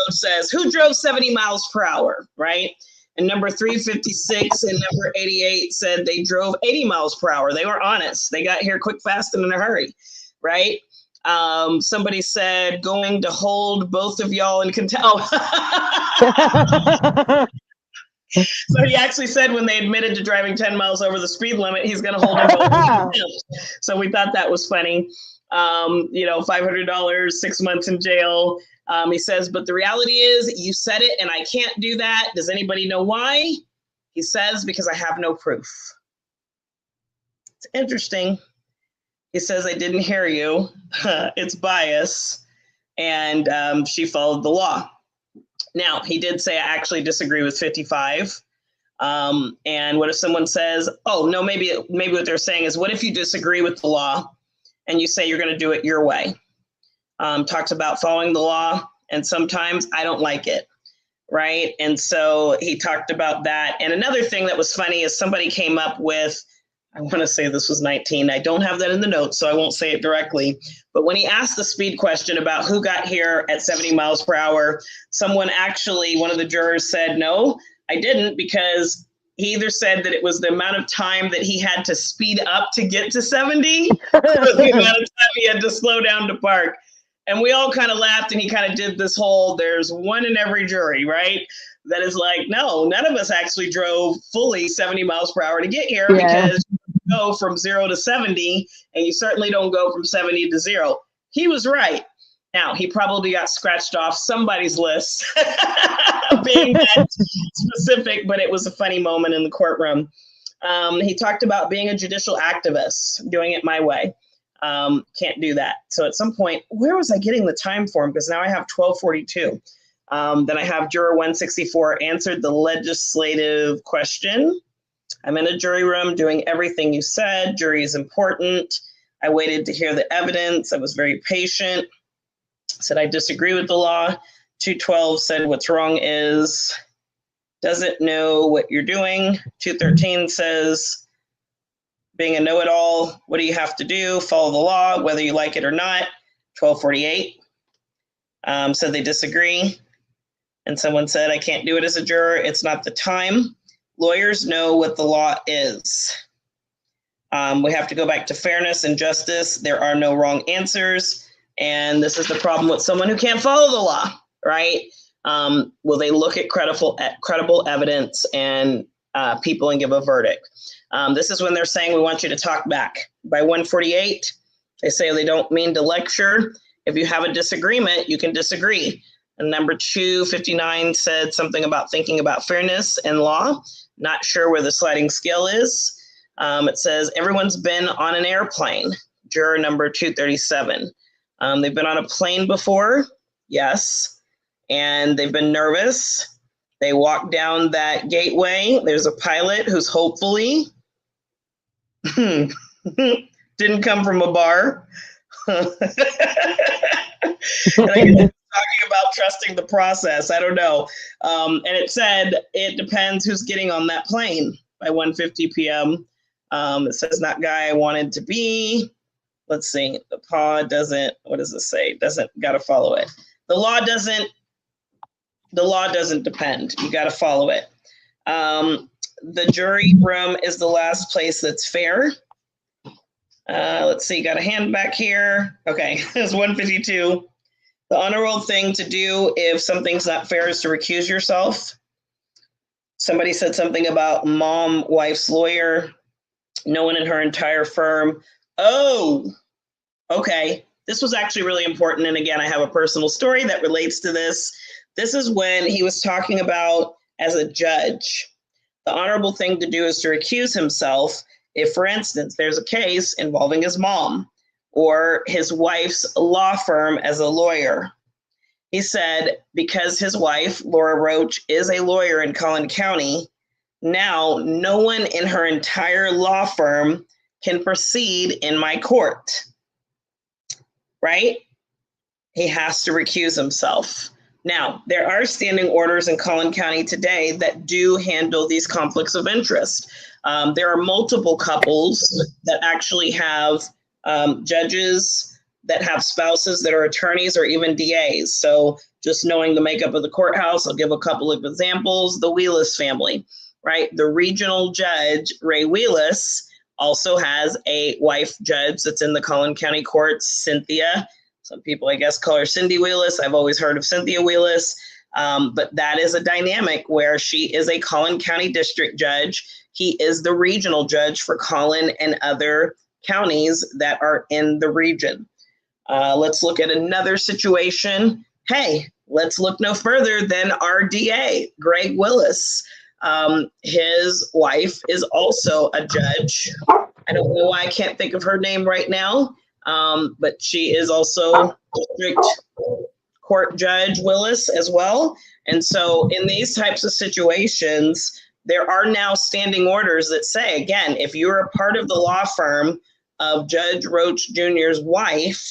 says, who drove 70 miles per hour, right? And number 356 and number 88 said they drove 80 miles per hour. They were honest. They got here quick, fast, and in a hurry, right? Somebody said going to hold both of y'all in contempt. Oh. So he actually said when they admitted to driving 10 miles over the speed limit, he's going to hold them both in contempt. So we thought that was funny. $500, 6 months in jail. He says, but the reality is you said it and I can't do that. Does anybody know why? He says, because I have no proof. It's interesting. He says, I didn't hear you. It's bias. And she followed the law. Now, he did say, I actually disagree with 55. And what if someone says, oh, no, maybe what they're saying is, what if you disagree with the law and you say you're going to do it your way? Talks about following the law. And sometimes I don't like it. Right. And so he talked about that. And another thing that was funny is somebody came up with, I want to say this was 19. I don't have that in the notes, so I won't say it directly. But when he asked the speed question about who got here at 70 miles per hour, one of the jurors said, no, I didn't, because he either said that it was the amount of time that he had to speed up to get to 70, or the amount of time he had to slow down to park. And we all kind of laughed, and he kind of did this whole, there's one in every jury, right? That is like, no, none of us actually drove fully 70 miles per hour to get here, because you go from 0 to 70, and you certainly don't go from 70 to 0. He was right. Now, he probably got scratched off somebody's list being that specific, but it was a funny moment in the courtroom. He talked about being a judicial activist, doing it my way. Can't do that. So at some point, where was I getting the time for him? Because now I have 12:42. Then I have juror 164 answered the legislative question. I'm in a jury room doing everything you said. Jury is important. I waited to hear the evidence. I was very patient. Said I disagree with the law. 212 said what's wrong is doesn't know what you're doing. 213 says being a know-it-all, what do you have to do? Follow the law, whether you like it or not. 1248 said they disagree. And someone said, I can't do it as a juror. It's not the time. Lawyers know what the law is. We have to go back to fairness and justice. There are no wrong answers. And this is the problem with someone who can't follow the law, right? Will they look at credible evidence and people and give a verdict? This is when they're saying, we want you to talk back. By 148, they say they don't mean to lecture. If you have a disagreement, you can disagree. And number 259 said something about thinking about fairness and law. Not sure where the sliding scale is. It says everyone's been on an airplane. Juror number 237. They've been on a plane before. Yes. And they've been nervous. They walk down that gateway. There's a pilot who's hopefully didn't come from a bar. And I guess talking about trusting the process. I don't know. And it said it depends who's getting on that plane by 1:50 p.m. It says not guy I wanted to be. Let's see. The paw doesn't. What does it say? Doesn't. Got to follow it. The law doesn't depend. You got to follow it. The jury room is the last place that's fair. Let's see. Got a hand back here. Okay. It's 1:52. The honorable thing to do if something's not fair is to recuse yourself. Somebody said something about mom, wife's lawyer. No one in her entire firm. Oh, okay. This was actually really important. And again, I have a personal story that relates to this. This is when he was talking about as a judge. The honorable thing to do is to recuse himself if, for instance, there's a case involving his mom or his wife's law firm as a lawyer. He said, because his wife, Laura Roach, is a lawyer in Collin County, now no one in her entire law firm can proceed in my court, right? He has to recuse himself. Now, there are standing orders in Collin County today that do handle these conflicts of interest. There are multiple couples that actually have judges that have spouses that are attorneys or even DAs. So just knowing the makeup of the courthouse, I'll give a couple of examples. The Wheelis family, right? The regional judge, Ray Wheelis, also has a wife judge that's in the Collin County courts, Cynthia. Some people, I guess, call her Cindy Wheelis. I've always heard of Cynthia Wheelis. But that is a dynamic where she is a Collin County district judge. He is the regional judge for Collin and other counties that are in the region. Let's look at another situation. Hey, let's look no further than our DA, Greg Willis. His wife is also a judge. I don't know why I can't think of her name right now, but she is also district court judge Willis as well. And so in these types of situations, there are now standing orders that say, again, if you're a part of the law firm of Judge Roach Jr.'s wife,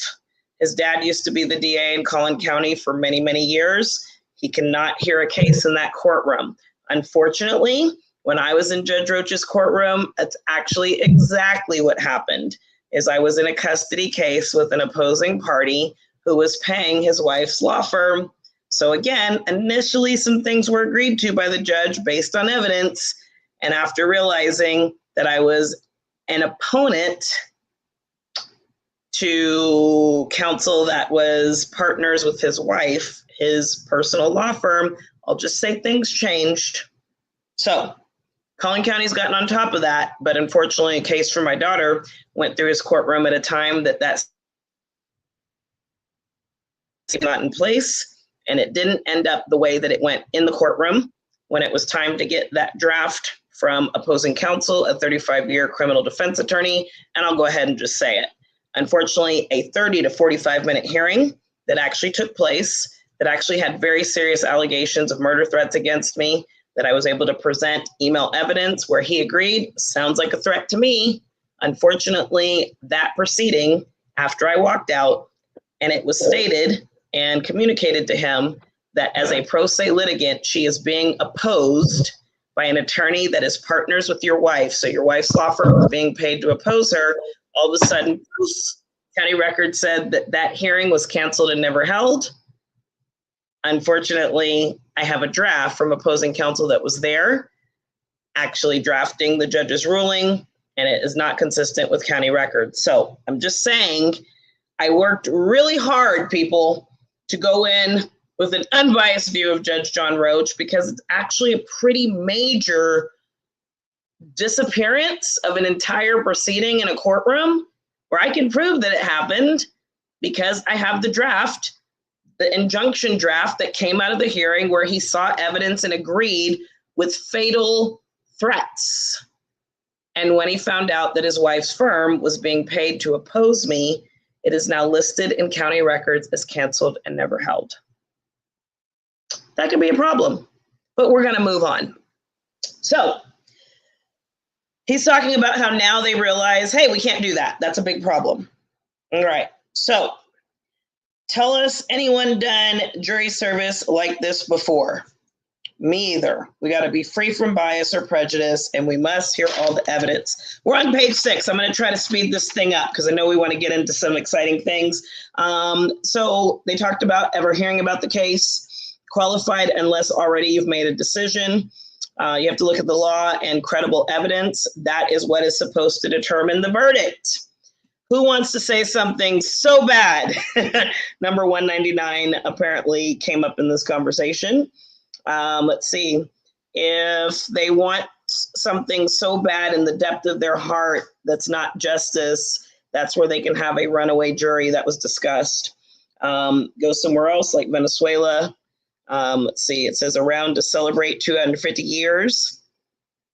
his dad used to be the DA in Collin County for many, many years, he cannot hear a case in that courtroom. Unfortunately, when I was in Judge Roach's courtroom, that's actually exactly what happened. Is I was in a custody case with an opposing party who was paying his wife's law firm. So again, initially some things were agreed to by the judge based on evidence. And after realizing that I was an opponent to counsel that was partners with his wife, his personal law firm, I'll just say things changed. So Collin County's gotten on top of that, but unfortunately a case for my daughter went through his courtroom at a time that's not in place, and it didn't end up the way that it went in the courtroom when it was time to get that draft from opposing counsel, a 35-year criminal defense attorney, and I'll go ahead and just say it. Unfortunately, a 30 to 45-minute hearing that actually took place, that actually had very serious allegations of murder threats against me, that I was able to present email evidence where he agreed, sounds like a threat to me. Unfortunately, that proceeding, after I walked out, and it was stated and communicated to him that as a pro se litigant, she is being opposed by an attorney that is partners with your wife. So your wife's law firm is being paid to oppose her. All of a sudden, county record said that that hearing was canceled and never held. Unfortunately, I have a draft from opposing counsel that was there, actually drafting the judge's ruling, and it is not consistent with county records. So I'm just saying, I worked really hard, people, to go in with an unbiased view of Judge John Roach, because it's actually a pretty major disappearance of an entire proceeding in a courtroom where I can prove that it happened because I have the draft, the injunction draft that came out of the hearing where he saw evidence and agreed with fatal threats. And when he found out that his wife's firm was being paid to oppose me, it is now listed in county records as canceled and never held. That could be a problem, but we're going to move on. So he's talking about how now they realize, hey, we can't do that. That's a big problem. All right. So tell us, anyone done jury service like this before? Me either. We got to be free from bias or prejudice, and we must hear all the evidence. We're on page 6. I'm going to try to speed this thing up because I know we want to get into some exciting things. So they talked about ever hearing about the case, qualified unless already you've made a decision. You have to look at the law and credible evidence. That is what is supposed to determine the verdict. Who wants to say something so bad? Number 199 apparently came up in this conversation. Let's see. If they want something so bad in the depth of their heart that's not justice, that's where they can have a runaway jury that was discussed. Go somewhere else like Venezuela. Let's see. It says around to celebrate 250 years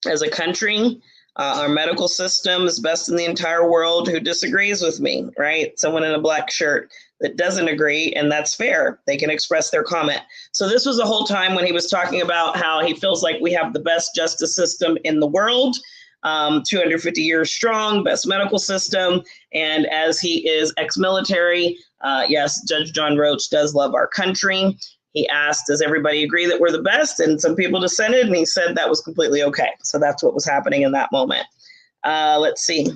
as a country. Our medical system is best in the entire world. Who disagrees with me, right? Someone in a black shirt that doesn't agree, and that's fair. They can express their comment. So this was the whole time when he was talking about how he feels like we have the best justice system in the world, 250 years strong, best medical system. And as he is ex-military, yes, Judge John Roach does love our country. He asked, does everybody agree that we're the best? And some people dissented, and he said that was completely okay. So that's what was happening in that moment. Let's see.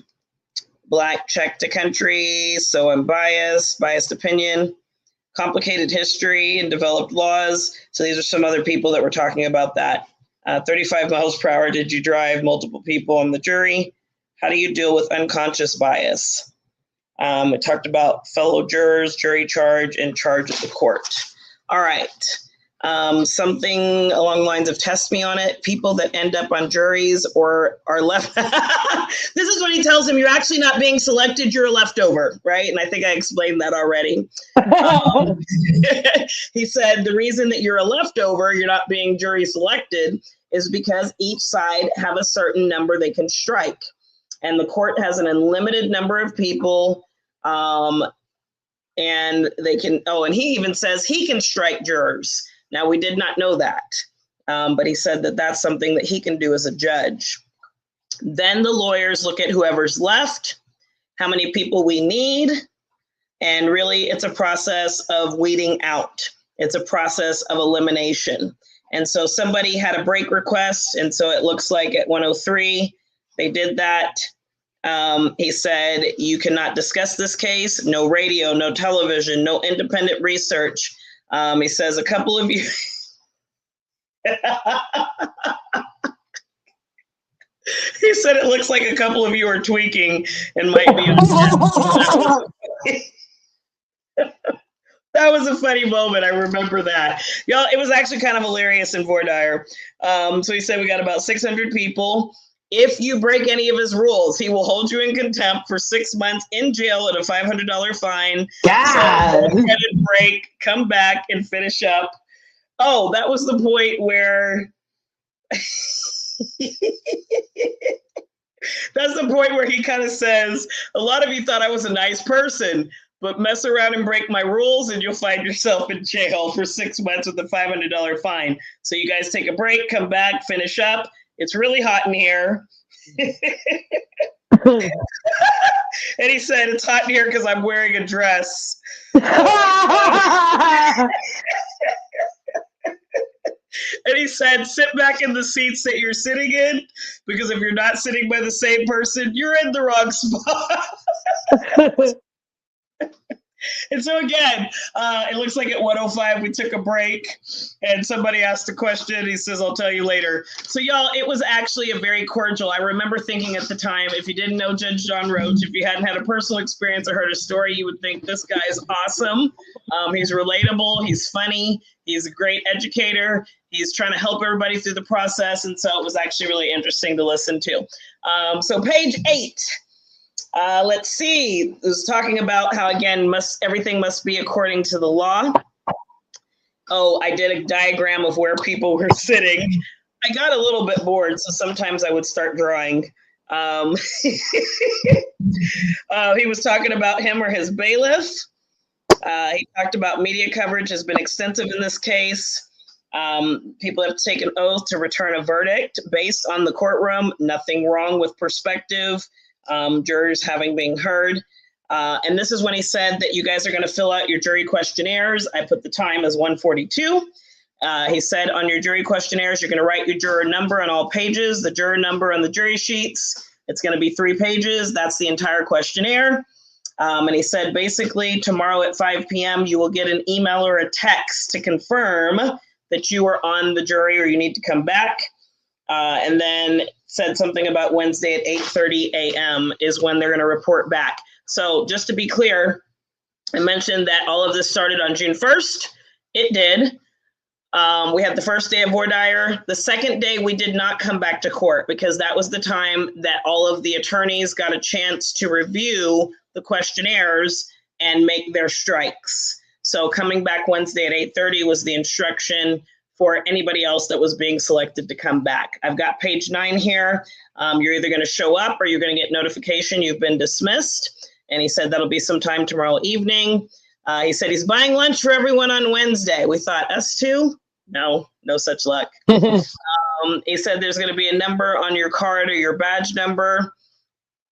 Black check to country, so unbiased, biased opinion, complicated history and developed laws. So these are some other people that were talking about that. 35 miles per hour, did you drive? Multiple people on the jury. How do you deal with unconscious bias? It talked about fellow jurors, jury charge, and charge of the court. All right. Something along the lines of test me on it. People that end up on juries or are left. This is what he tells him. You're actually not being selected. You're a leftover, right? And I think I explained that already. He said the reason that you're a leftover, you're not being jury selected, is because each side have a certain number they can strike. And the court has an unlimited number of people. And they can, and he even says he can strike jurors. Now, we did not know that, but he said that that's something that he can do as a judge. Then the lawyers look at whoever's left, how many people we need, and really it's a process of weeding out. It's a process of elimination. And so somebody had a break request, and so it looks like at 1:03, they did that. He said, you cannot discuss this case, no radio, no television, no independent research. He says a couple of you. He said it looks like a couple of you are tweaking and might be. That was a funny moment. I remember that. Y'all, it was actually kind of hilarious in voir dire. So he said we got about 600 people. If you break any of his rules, he will hold you in contempt for 6 months in jail and a $500 fine. God. So go ahead and break, come back and finish up. Oh, that was the point where that's the point where he kind of says, a lot of you thought I was a nice person, but mess around and break my rules and you'll find yourself in jail for 6 months with a $500 fine. So you guys take a break, come back, finish up. It's really hot in here. And he said, it's hot in here because I'm wearing a dress. And he said, sit back in the seats that you're sitting in, because if you're not sitting by the same person, you're in the wrong spot. And so again, it looks like at 1:05 we took a break and somebody asked a question. He says, I'll tell you later. So y'all, it was actually a very cordial. I remember thinking at the time, if you didn't know Judge John Roach, if you hadn't had a personal experience or heard a story, you would think this guy is awesome. He's relatable. He's funny. He's a great educator. He's trying to help everybody through the process. And so it was actually really interesting to listen to. So page 8. Let's see. It was talking about how, again, everything must be according to the law. Oh, I did a diagram of where people were sitting. I got a little bit bored, so sometimes I would start drawing. He was talking about him or his bailiff. He talked about media coverage has been extensive in this case. People have taken oath to return a verdict based on the courtroom. Nothing wrong with perspective. Jurors having been heard. And this is when he said that you guys are going to fill out your jury questionnaires. I put the time as 1:42. He said on your jury questionnaires, you're going to write your juror number on all pages, the juror number on the jury sheets. It's going to be 3 pages. That's the entire questionnaire. And he said, basically, tomorrow at 5 p.m., you will get an email or a text to confirm that you are on the jury or you need to come back. And then said something about Wednesday at 8:30 a.m. is when they're going to report back. So just to be clear, I mentioned that all of this started on June 1st. It did. We had the first day of voir dire. The second day, we did not come back to court because that was the time that all of the attorneys got a chance to review the questionnaires and make their strikes. So coming back Wednesday at 8:30 was the instruction for anybody else that was being selected to come back. I've got page 9 here. You're either going to show up or you're going to get notification you've been dismissed. And he said that'll be sometime tomorrow evening. He said he's buying lunch for everyone on Wednesday. We thought, us too? No such luck. He said there's going to be a number on your card or your badge number.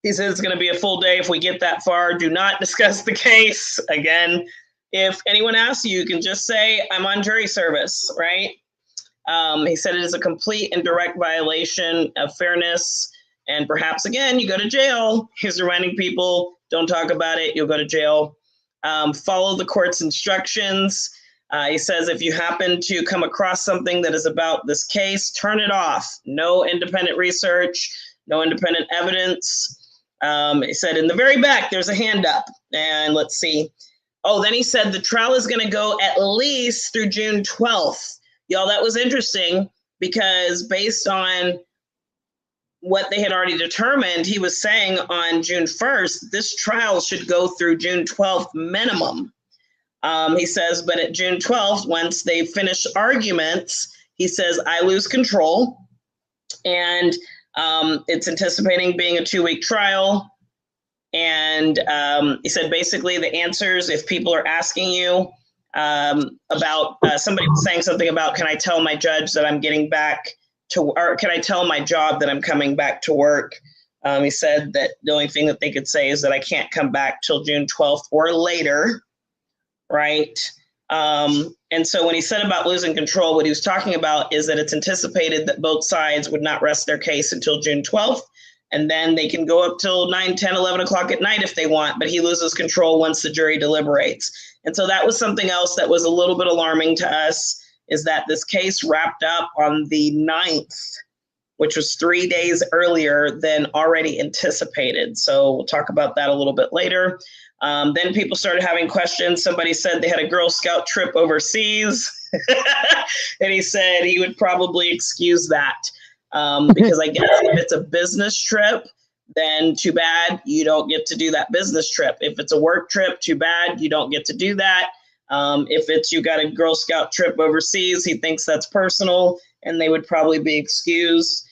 He said it's going to be a full day if we get that far. Do not discuss the case. Again, if anyone asks you, you can just say, I'm on jury service, right? He said it is a complete and direct violation of fairness. And perhaps, again, you go to jail. He's reminding people, don't talk about it. You'll go to jail. Follow the court's instructions. He says if you happen to come across something that is about this case, turn it off. No independent research, no independent evidence. He said in the very back, there's a hand up. And let's see. Oh, then he said the trial is going to go at least through June 12th. Y'all, that was interesting because based on what they had already determined, he was saying on June 1st, this trial should go through June 12th minimum. He says, but at June 12th, once they finish arguments, he says, I lose control. And it's anticipating being a 2-week trial. And he said, basically, the answers, if people are asking you about somebody saying something about, can I tell my judge that I'm getting back to, or can I tell my job that I'm coming back to work? He said that the only thing that they could say is that I can't come back till June 12th or later, right? And so when he said about losing control, what he was talking about is that it's anticipated that both sides would not rest their case until June 12th. And then they can go up till 9, 10, 11 o'clock at night if they want, but he loses control once the jury deliberates. And so that was something else that was a little bit alarming to us, is that this case wrapped up on the 9th, which was 3 days earlier than already anticipated. So we'll talk about that a little bit later. Then people started having questions. Somebody said they had a Girl Scout trip overseas. And he said he would probably excuse that. Because I guess if it's a business trip, then too bad, you don't get to do that business trip. If it's a work trip, too bad, you don't get to do that. If it's you got a Girl Scout trip overseas, he thinks that's personal and they would probably be excused.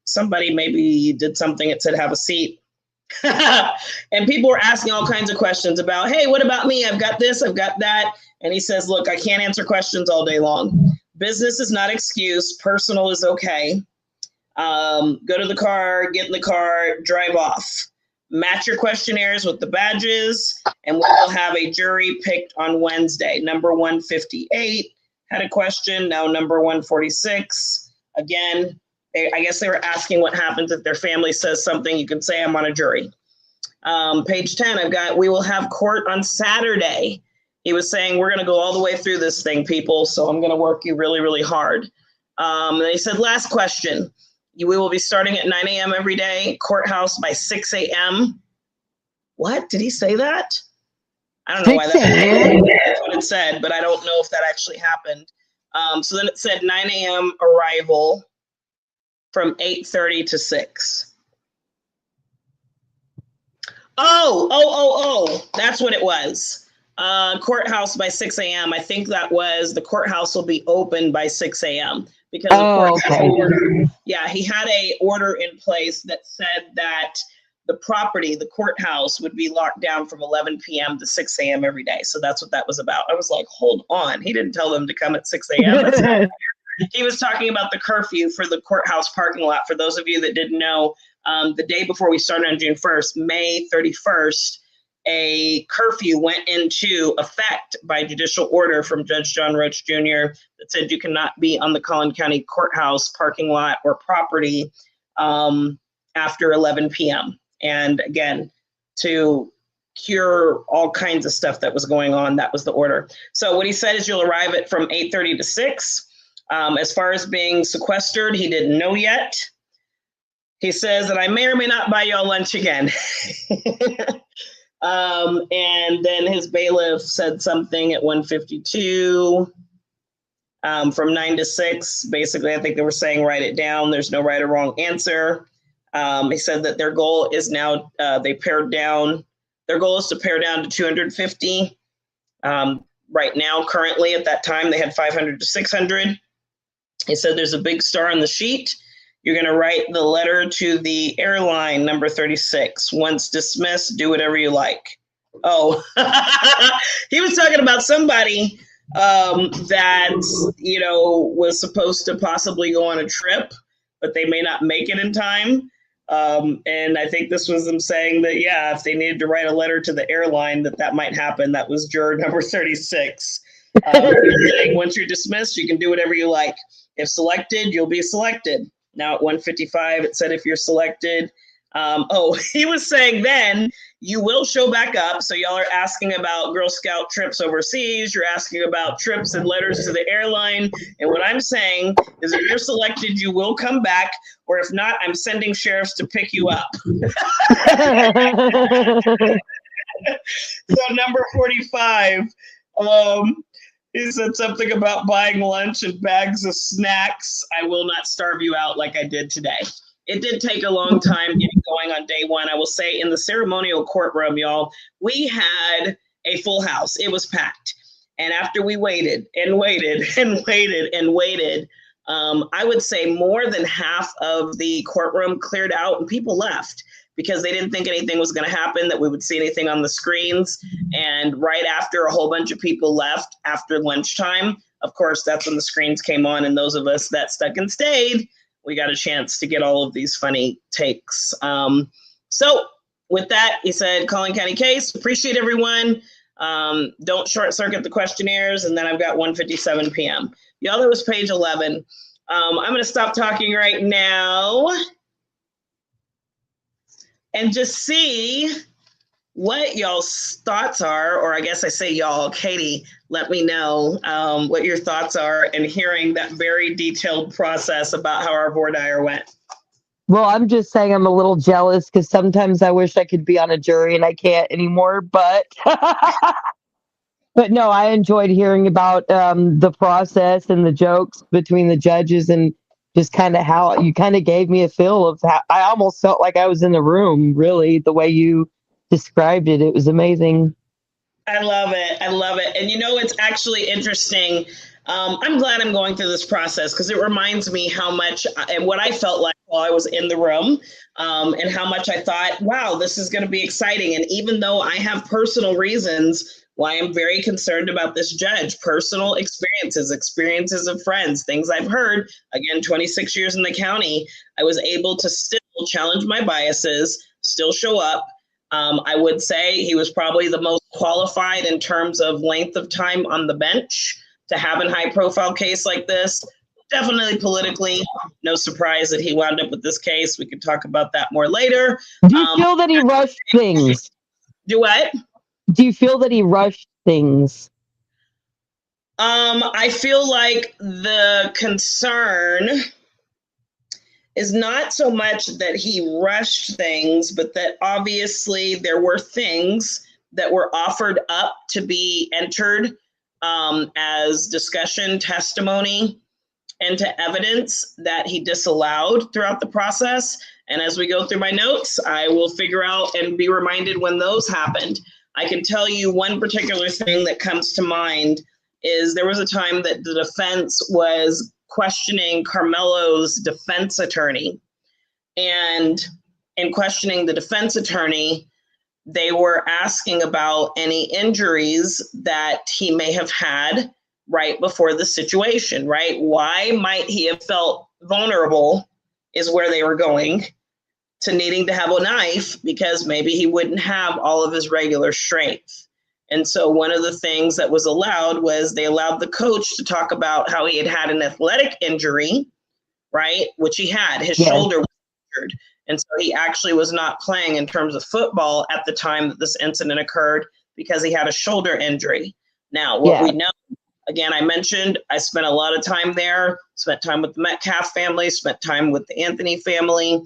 Somebody maybe did something that said have a seat. And people were asking all kinds of questions about, hey, what about me? I've got this, I've got that. And he says, look, I can't answer questions all day long. Business is not excuse. Personal is okay. Go to the car, get in the car, drive off. Match your questionnaires with the badges, and we will have a jury picked on Wednesday. Number 158 had a question. Now number 146. Again, I guess they were asking what happens if their family says something. You can say I'm on a jury. Page 10, I've got, we will have court on Saturday. He was saying, we're going to go all the way through this thing, people, so I'm going to work you really, really hard. And he said, last question. We will be starting at 9 a.m. every day, courthouse by 6 a.m. What? Did he say that? I don't know why that's what it said, but I don't know if that actually happened. So then it said 9 a.m. arrival from 8:30 to 6. Oh, that's what it was. Courthouse by 6 a.m. I think that was the courthouse will be open by 6 a.m. because he had a order in place that said that the property, the courthouse, would be locked down from 11 p.m. to 6 a.m. every day. So that's what that was about. I was like, hold on. He didn't tell them to come at 6 a.m. He was talking about the curfew for the courthouse parking lot. For those of you that didn't know, the day before we started on June 1st, May 31st, a curfew went into effect by judicial order from Judge John Roach Jr. that said you cannot be on the Collin County Courthouse parking lot or property after 11 p.m. And again, to cure all kinds of stuff that was going on, that was the order. So what he said is you'll arrive at from 8:30 to 6. As far as being sequestered, he didn't know yet. He says that I may or may not buy y'all lunch again. And then his bailiff said something at 1:52 from 9 to 6. Basically, I think they were saying write it down. There's no right or wrong answer. He said that their goal is now their goal is to pare down to 250. Right now, currently at that time, they had 500 to 600. He said there's a big star on the sheet. You're going to write the letter to the airline, number 36. Once dismissed, do whatever you like. Oh, he was talking about somebody that, was supposed to possibly go on a trip, but they may not make it in time. And I think this was them saying that, if they needed to write a letter to the airline, that might happen. That was juror number 36. Saying once you're dismissed, you can do whatever you like. If selected, you'll be selected. Now at 1:55, it said if you're selected, He was saying then you will show back up. So y'all are asking about Girl Scout trips overseas. You're asking about trips and letters to the airline. And what I'm saying is if you're selected, you will come back. Or if not, I'm sending sheriffs to pick you up. So number 45, he said something about buying lunch and bags of snacks. I will not starve you out like I did today. It did take a long time getting going on day one. I will say in the ceremonial courtroom, y'all, we had a full house. It was packed. And after we waited and waited and waited and waited, I would say more than half of the courtroom cleared out and people left because they didn't think anything was going to happen, that we would see anything on the screens. And right after a whole bunch of people left after lunchtime, of course, that's when the screens came on. And those of us that stuck and stayed, we got a chance to get all of these funny takes. So with that, he said, Collin County case, appreciate everyone. Don't short circuit the questionnaires. And then I've got 1:57 p.m. Y'all, that was page 11. I'm going to stop talking right now and just see what y'all's thoughts are, or I guess I say y'all, Katie, let me know what your thoughts are in hearing that very detailed process about how our voir dire went. Well, I'm just saying I'm a little jealous because sometimes I wish I could be on a jury and I can't anymore, but but no, I enjoyed hearing about the process and the jokes between the judges and just kind of how you kind of gave me a feel of how I almost felt like I was in the room, really, the way you described it. It was amazing. I love it. I love it. And it's actually interesting. I'm glad I'm going through this process because it reminds me how much and what I felt like while I was in the room and how much I thought, wow, this is going to be exciting. And even though I have personal reasons why I'm very concerned about this judge, personal experiences of friends, things I've heard, again, 26 years in the county, I was able to still challenge my biases, still show up. I would say he was probably the most qualified in terms of length of time on the bench to have a high profile case like this. Definitely politically, no surprise that he wound up with this case. We could talk about that more later. Do you feel that he rushed things? Do what? Do you feel that he rushed things? I feel like the concern is not so much that he rushed things, but that obviously there were things that were offered up to be entered as discussion, testimony, into evidence that he disallowed throughout the process. And as we go through my notes, I will figure out and be reminded when those happened. I can tell you one particular thing that comes to mind is there was a time that the defense was questioning Karmelo's defense attorney. And in questioning the defense attorney, they were asking about any injuries that he may have had right before the situation, right? Why might he have felt vulnerable is where they were going, to needing to have a knife because maybe he wouldn't have all of his regular strength. And so one of the things that was allowed was they allowed the coach to talk about how he had had an athletic injury, right? Which he had, his shoulder was injured. And so he actually was not playing in terms of football at the time that this incident occurred because he had a shoulder injury. Now, what we know, again, I mentioned, I spent a lot of time there, spent time with the Metcalf family, spent time with the Anthony family,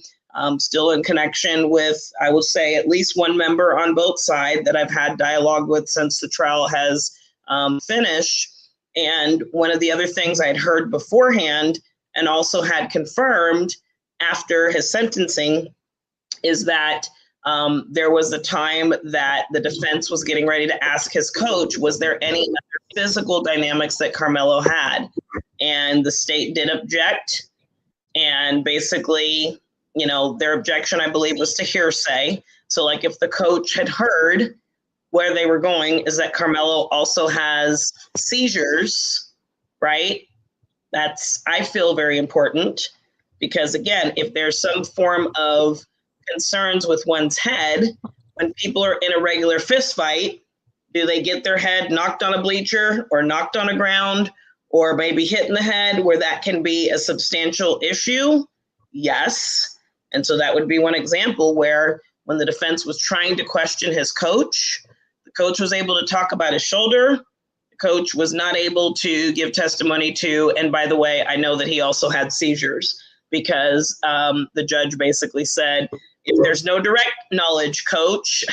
still in connection with, I will say, at least one member on both sides that I've had dialogue with since the trial has finished. And one of the other things I'd heard beforehand and also had confirmed after his sentencing is that there was a time that the defense was getting ready to ask his coach, was there any other physical dynamics that Karmelo had? And the state did object. And basically, their objection, I believe, was to hearsay. So like if the coach had heard where they were going is that Karmelo also has seizures, right? That's, I feel, very important because, again, if there's some form of concerns with one's head, when people are in a regular fist fight, do they get their head knocked on a bleacher or knocked on a ground or maybe hit in the head where that can be a substantial issue? Yes. And so that would be one example where when the defense was trying to question his coach, the coach was able to talk about his shoulder. The coach was not able to give testimony to, and by the way, I know that he also had seizures because the judge basically said, if there's no direct knowledge, coach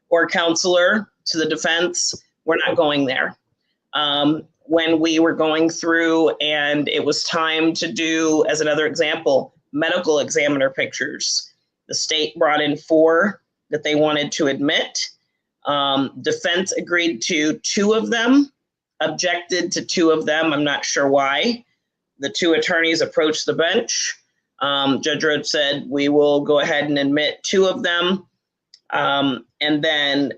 or counselor to the defense, we're not going there. When we were going through and it was time to do, as another example, medical examiner pictures, the state brought in 4 that they wanted to admit. Defense agreed to 2 of them, objected to 2 of them. I'm not sure why. The 2 attorneys approached the bench. Judge Rhodes said, we will go ahead and admit 2 of them. And then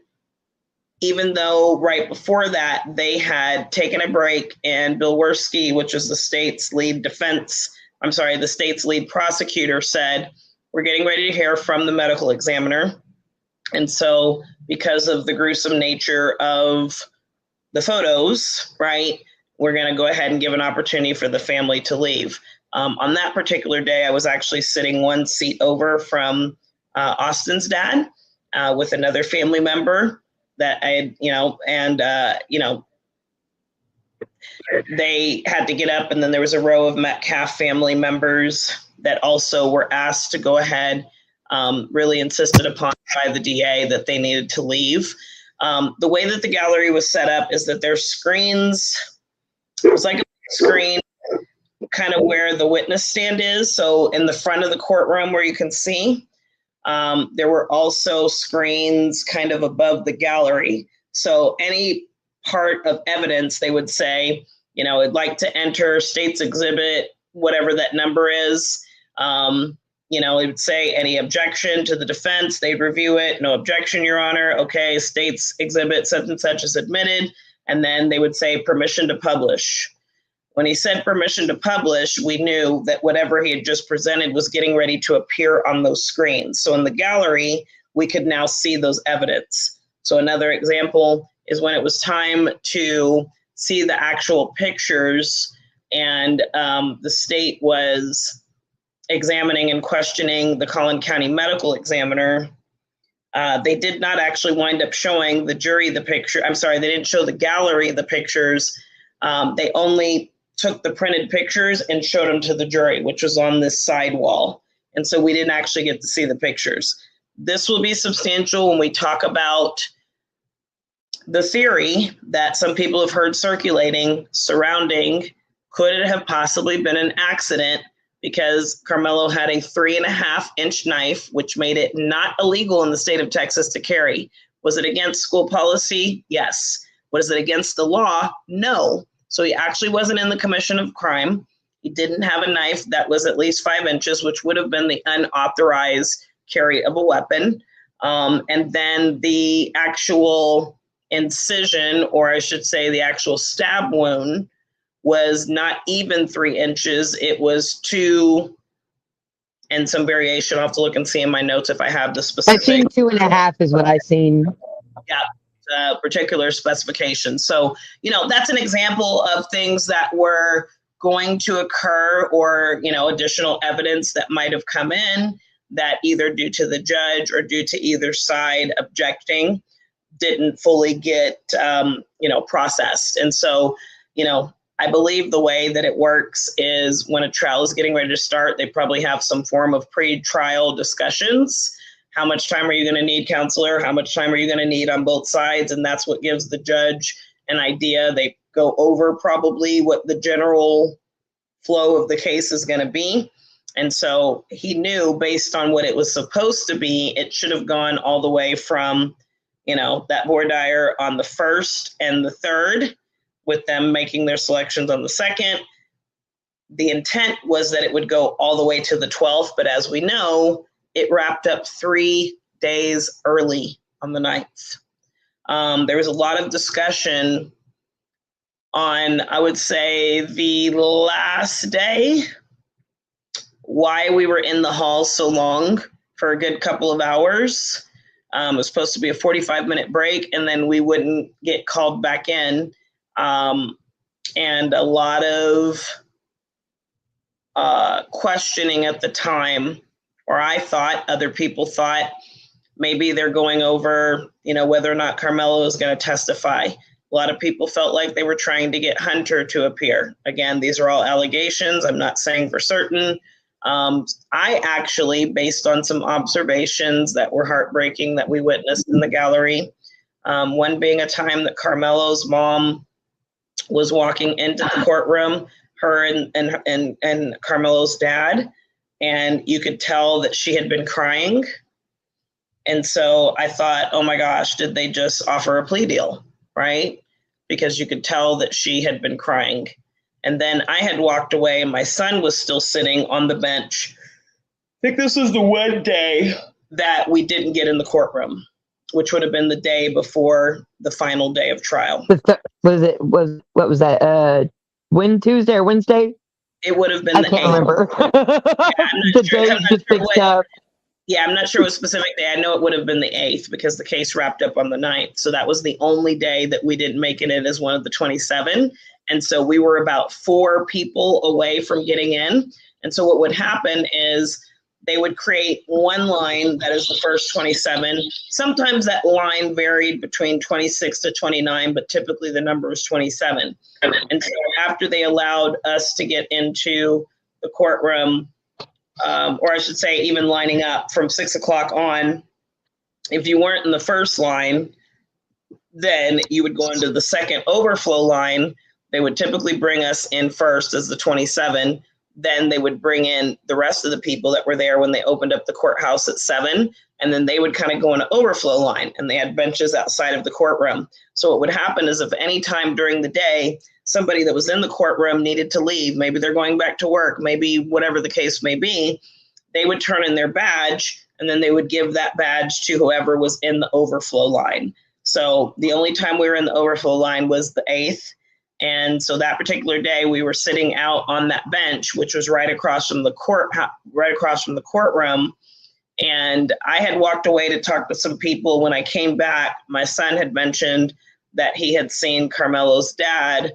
even though right before that, they had taken a break and Bill Werski, which is the state's lead the state's lead prosecutor, said, we're getting ready to hear from the medical examiner. And so because of the gruesome nature of the photos, right, we're going to go ahead and give an opportunity for the family to leave. On that particular day, I was actually sitting 1 seat over from Austin's dad with another family member that I had, they had to get up, and then there was a row of Metcalf family members that also were asked to go ahead, really insisted upon by the DA that they needed to leave. The way that the gallery was set up is that there's screens. It was like a screen kind of where the witness stand is. So in the front of the courtroom where you can see, there were also screens kind of above the gallery. So any part of evidence, they would say, I'd like to enter state's exhibit, whatever that number is. It would say any objection to the defense, they'd review it. No objection, Your Honor. Okay, state's exhibit such and such is admitted. And then they would say permission to publish. When he said permission to publish, we knew that whatever he had just presented was getting ready to appear on those screens. So in the gallery, we could now see those evidence. So another example is when it was time to see the actual pictures and the state was examining and questioning the Collin County medical examiner. They did not actually wind up showing the jury the picture. I'm sorry, they didn't show the gallery the pictures. They only took the printed pictures and showed them to the jury, which was on this side wall. And so we didn't actually get to see the pictures. This will be substantial when we talk about the theory that some people have heard circulating surrounding, could it have possibly been an accident because Karmelo had a 3.5-inch knife, which made it not illegal in the state of Texas to carry. Was it against school policy? Yes. Was it against the law? No. So he actually wasn't in the commission of crime. He didn't have a knife that was at least 5 inches, which would have been the unauthorized carry of a weapon. And then the actual incision, or I should say the actual stab wound, was not even 3 inches. It was 2 and some variation. I'll have to look and see in my notes if I have the specific. I've seen 2.5 is what I've seen. Yeah, particular specifications. So, that's an example of things that were going to occur or, additional evidence that might have come in that either due to the judge or due to either side objecting didn't fully get, processed. And so, I believe the way that it works is when a trial is getting ready to start, they probably have some form of pre-trial discussions. How much time are you going to need, counselor? How much time are you going to need on both sides? And that's what gives the judge an idea. They go over probably what the general flow of the case is going to be. And so he knew based on what it was supposed to be, it should have gone all the way from, that voir dire on the 1st and the 3rd, with them making their selections on the 2nd. The intent was that it would go all the way to the 12th, but as we know, it wrapped up 3 days early on the 9th. There was a lot of discussion on, I would say, the last day, why we were in the hall so long for a good couple of hours. It was supposed to be a 45-minute break, and then we wouldn't get called back in. And a lot of questioning at the time, or I thought, other people thought maybe they're going over, whether or not Karmelo is going to testify. A lot of people felt like they were trying to get Hunter to appear. Again, these are all allegations. I'm not saying for certain. I actually, based on some observations that were heartbreaking that we witnessed in the gallery, one being a time that Karmelo's mom was walking into the courtroom, her and Karmelo's dad, and you could tell that she had been crying. And so I thought, oh my gosh, did they just offer a plea deal, right? Because you could tell that she had been crying. And then I had walked away and my son was still sitting on the bench. I think this was the one day that we didn't get in the courtroom, which would have been the day before the final day of trial. What was that? Tuesday or Wednesday? It would have been I the can't 8th. remember. I'm not sure what specific day. I know it would have been the 8th because the case wrapped up on the 9th. So that was the only day that we didn't make it in as one of the 27. And so we were about 4 people away from getting in. And so what would happen is they would create one line that is the first 27. Sometimes that line varied between 26 to 29, but typically the number was 27. And so after they allowed us to get into the courtroom, or I should say even lining up from 6 o'clock on, if you weren't in the first line, then you would go into the second overflow line. They would typically bring us in first as the 27. Then they would bring in the rest of the people that were there when they opened up the courthouse at 7. And then they would kind of go in an overflow line, and they had benches outside of the courtroom. So what would happen is if any time during the day, somebody that was in the courtroom needed to leave, maybe they're going back to work, maybe whatever the case may be, they would turn in their badge, and then they would give that badge to whoever was in the overflow line. So the only time we were in the overflow line was the 8th. And so that particular day we were sitting out on that bench, which was right across from the courtroom. And I had walked away to talk to some people. When I came back, my son had mentioned that he had seen Karmelo's dad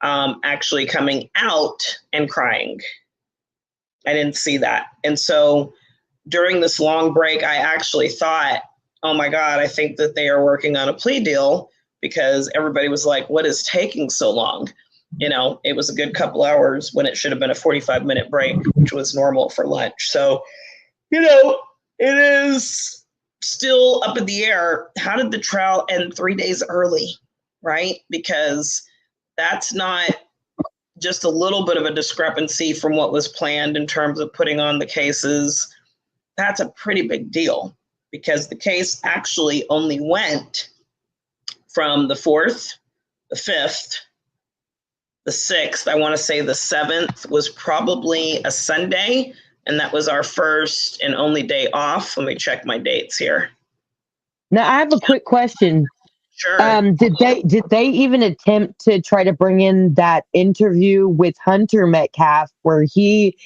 actually coming out and crying. I didn't see that. And so during this long break, I actually thought, oh my God, I think that they are working on a plea deal, because everybody was like, what is taking so long? It was a good couple hours when it should have been a 45-minute break, which was normal for lunch. So, it is still up in the air. How did the trial end 3 days early, right? Because that's not just a little bit of a discrepancy from what was planned in terms of putting on the cases. That's a pretty big deal, because the case actually only went from the 4th, the 5th, the 6th. I want to say the 7th was probably a Sunday, and that was our first and only day off. Let me check my dates here. Now, I have a quick question. Sure. Did they even attempt to try to bring in that interview with Hunter Metcalf, where he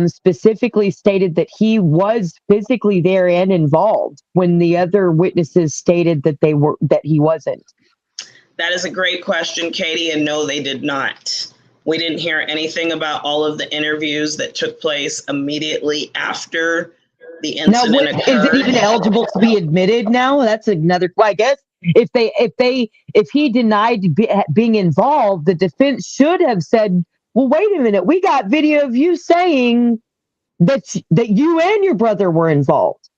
specifically stated that he was physically there and involved, when the other witnesses stated that he wasn't? That is a great question, Katie, and no, they did not. We didn't hear anything about all of the interviews that took place immediately after the incident occurred. Is it even eligible to be admitted now? That's another. Well, I guess if he denied being involved, the defense should have said, well, wait a minute, we got video of you saying that you and your brother were involved.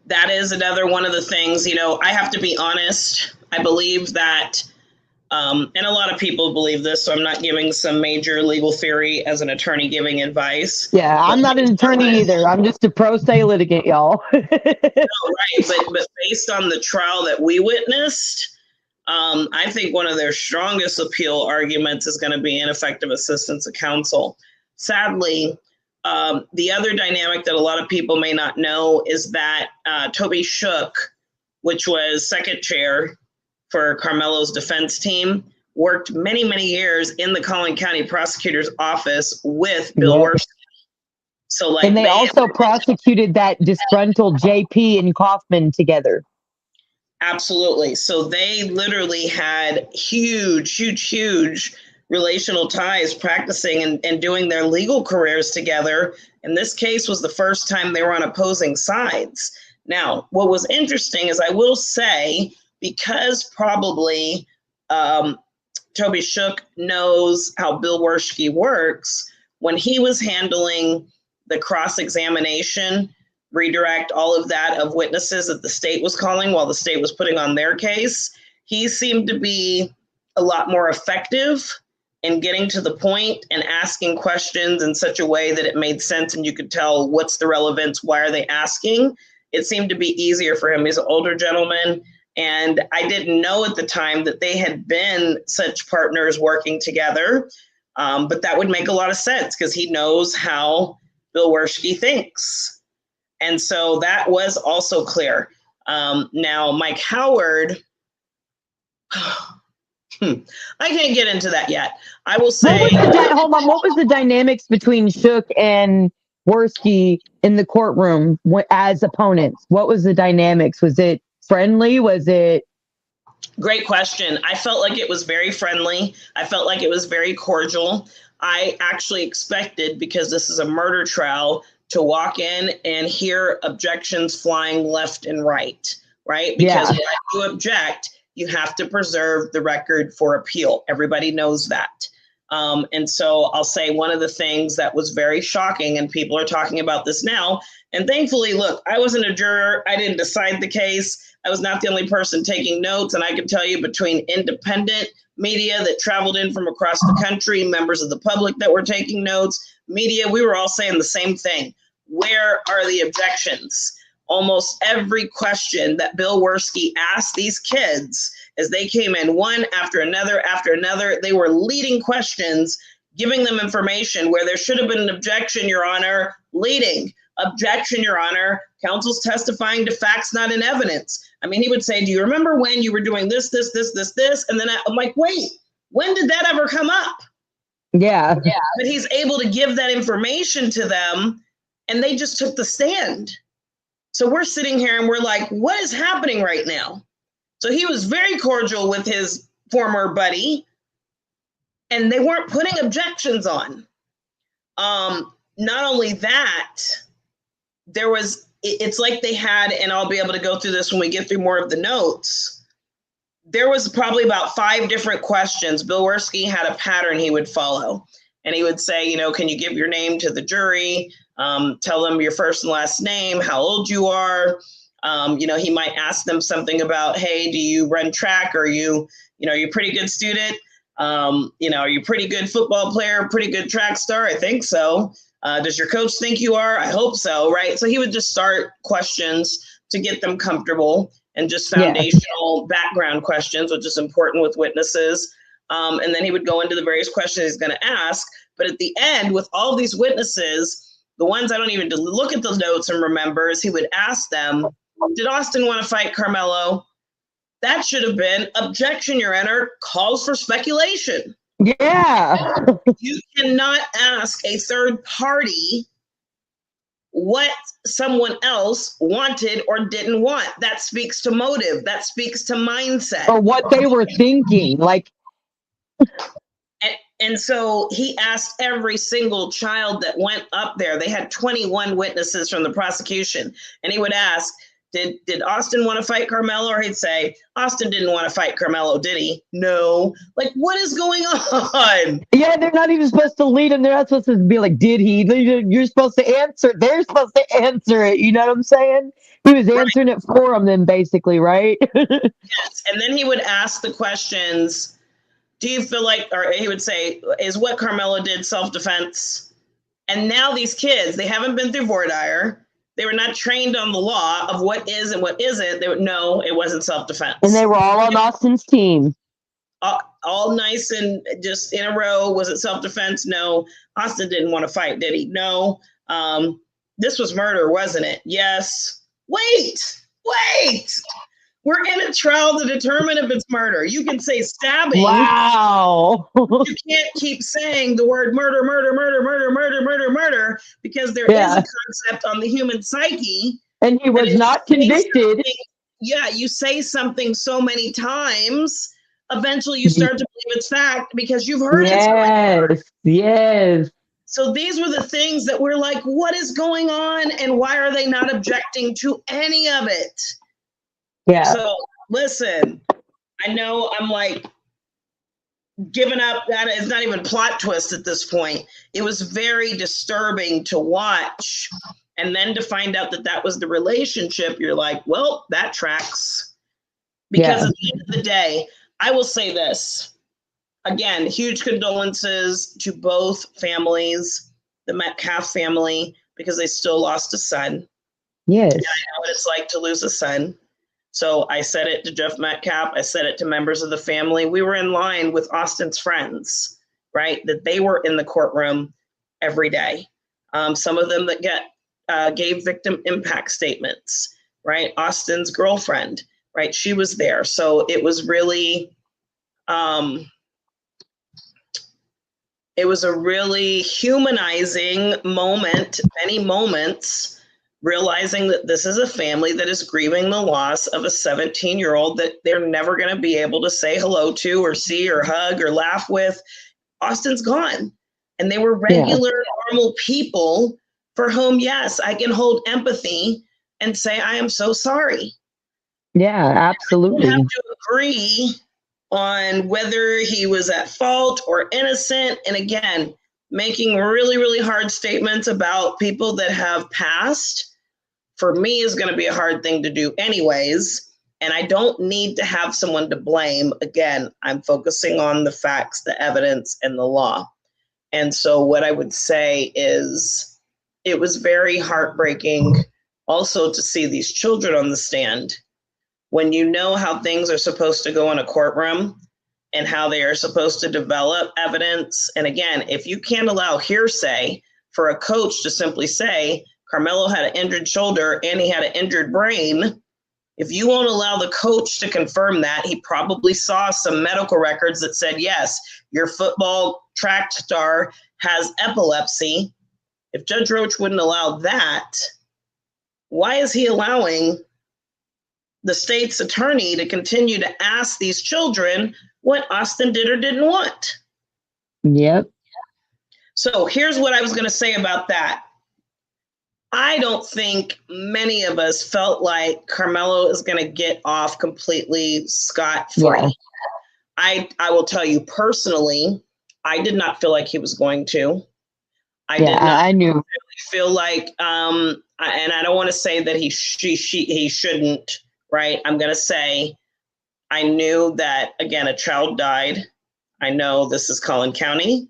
That is another one of the things, I have to be honest. I believe that, and a lot of people believe this, so I'm not giving some major legal theory as an attorney giving advice. Yeah, I'm not an attorney either. I'm just a pro se litigant, y'all. No, right, but based on the trial that we witnessed, I think one of their strongest appeal arguments is going to be ineffective assistance of counsel. Sadly, the other dynamic that a lot of people may not know is that Toby Shook, which was second chair for Karmelo's defense team, worked many, many years in the Collin County prosecutor's office with Bill Worth. So, and they also prosecuted that disgruntled JP and Kaufman together. Absolutely. So they literally had huge relational ties, practicing and doing their legal careers together. And this case was the first time they were on opposing sides. Now, what was interesting is, I will say, because probably Toby Shook knows how Bill Werschke works, when he was handling the cross-examination, redirect, all of that of witnesses that the state was calling while the state was putting on their case, he seemed to be a lot more effective in getting to the point and asking questions in such a way that it made sense and you could tell what's the relevance, why are they asking. It seemed to be easier for him. He's an older gentleman, and I didn't know at the time that they had been such partners working together, but that would make a lot of sense because he knows how Bill Werschke thinks. And so that was also clear. Now, Mike Howard, I can't get into that yet. I will say. Hold on. What was the dynamics between Shook and Werschke in the courtroom as opponents? What was the dynamics? Was it friendly? Was it? Great question. I felt like it was very friendly. I felt like it was very cordial. I actually expected, because this is a murder trial, to walk in and hear objections flying left and right? Because when you object, you have to preserve the record for appeal. Everybody knows that. And so I'll say one of the things that was very shocking, and people are talking about this now, and thankfully, look, I wasn't a juror. I didn't decide the case. I was not the only person taking notes. And I can tell you, between independent media that traveled in from across the country, members of the public that were taking notes, media, we were all saying the same thing. Where are the objections? Almost every question that Bill Werschke asked these kids as they came in, one after another, they were leading questions, giving them information where there should have been an objection, Your Honor, leading. Objection, Your Honor, counsel's testifying to facts not in evidence. I mean, he would say, do you remember when you were doing this? And then I'm like, wait, when did that ever come up? Yeah. But he's able to give that information to them, and they just took the stand. So we're sitting here and we're like, what is happening right now? So he was very cordial with his former buddy, and they weren't putting objections on. Not only that, it's like they had, and I'll be able to go through this when we get through more of the notes. There was probably about 5 different questions. Bill Werschke had a pattern he would follow, and he would say, can you give your name to the jury? Tell them your first and last name, how old you are. He might ask them something about, hey, do you run track? Are you a pretty good student? Are you a pretty good football player, pretty good track star? I think so. Does your coach think you are? I hope so, right? So he would just start questions to get them comfortable, and just foundational background questions, which is important with witnesses. And then he would go into the various questions he's going to ask. But at the end, with all these witnesses, the ones I don't even look at the notes and remember, is he would ask them, did Austin want to fight Karmelo? That should have been objection, Your Honor, calls for speculation. Yeah. You cannot ask a third party what someone else wanted or didn't want. That speaks to motive. That speaks to mindset. Or what they were thinking. And so he asked every single child that went up there. They had 21 witnesses from the prosecution. And he would ask, did Austin want to fight Karmelo? Or he'd say, Austin didn't want to fight Karmelo, did he? No. Like, what is going on? Yeah, they're not even supposed to lead him. They're not supposed to be like, did he? You're supposed to answer. They're supposed to answer it. You know what I'm saying? He was answering it for them then, basically, right? Yes. And then he would ask the questions, do you feel like, or he would say, is what Karmelo did self-defense? And now these kids, they haven't been through voir dire. They were not trained on the law of what is and what isn't. They would know it wasn't self-defense. And they were all on Austin's team. All nice and just in a row. Was it self-defense? No. Austin didn't want to fight, did he? No. This was murder, wasn't it? Yes. Wait. We're in a trial to determine if it's murder. You can say stabbing. Wow. You can't keep saying the word murder, because there is a concept on the human psyche. And he was not convicted. Yeah, you say something so many times, eventually you start to believe it's fact because you've heard it. Yes. So these were the things that we're like, what is going on? And why are they not objecting to any of it? Yeah. So listen, I know I'm like giving up. That is not even plot twist at this point. It was very disturbing to watch. And then to find out that that was the relationship, you're like, well, that tracks. Because at the end of the day, I will say this. Again, huge condolences to both families, the Metcalf family, because they still lost a son. Yes. And I know what it's like to lose a son. So I said it to Jeff Metcalf. I said it to members of the family. We were in line with Austin's friends, right? That they were in the courtroom every day. Some of them that gave victim impact statements, right? Austin's girlfriend, right? She was there. So it was really... it was a really humanizing moment, many moments, realizing that this is a family that is grieving the loss of a 17-year-old that they're never going to be able to say hello to or see or hug or laugh with. Austin's gone. And they were regular, normal people for whom, yes, I can hold empathy and say, I am so sorry. Yeah, absolutely. I have to agree on whether he was at fault or innocent. And again, making really, really hard statements about people that have passed, for me, is going to be a hard thing to do anyways. And I don't need to have someone to blame. Again, I'm focusing on the facts, the evidence, and the law. And so what I would say is it was very heartbreaking also to see these children on the stand. When you know how things are supposed to go in a courtroom and how they are supposed to develop evidence. And again, if you can't allow hearsay for a coach to simply say, Karmelo had an injured shoulder and he had an injured brain, if you won't allow the coach to confirm that, he probably saw some medical records that said, yes, your football track star has epilepsy. If Judge Roach wouldn't allow that, why is he allowing the state's attorney to continue to ask these children what Austin did or didn't want? Yep. So here's what I was going to say about that. I don't think many of us felt like Karmelo is going to get off completely scot-free. Yeah. I will tell you personally, I did not feel like he was going to. I knew. Really feel like, and I don't want to say that he shouldn't. Right. I'm going to say I knew that, again, a child died. I know this is Collin County.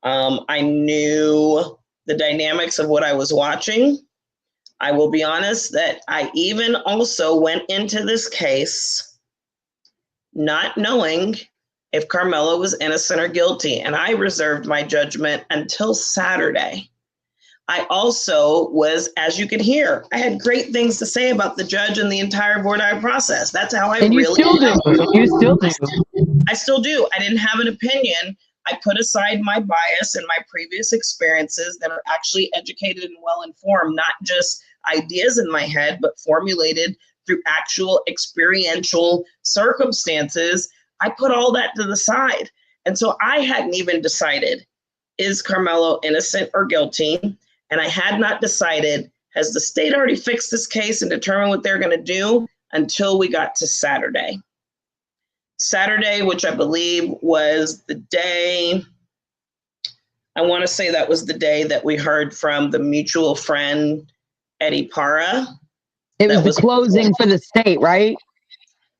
I knew the dynamics of what I was watching. I will be honest that I even also went into this case not knowing if Karmelo was innocent or guilty. And I reserved my judgment until Saturday. I also was, as you can hear, I had great things to say about the judge and the entire voir dire process. That's how I really. You still do. I still do. I didn't have an opinion. I put aside my bias and my previous experiences that are actually educated and well-informed, not just ideas in my head, but formulated through actual experiential circumstances. I put all that to the side. And so I hadn't even decided, is Karmelo innocent or guilty? And I had not decided, has the state already fixed this case and determined what they're going to do, until we got to Saturday. Saturday, which I believe was the day, I want to say that was the day that we heard from the mutual friend, Eddie Parra. It was the closing for the state, right?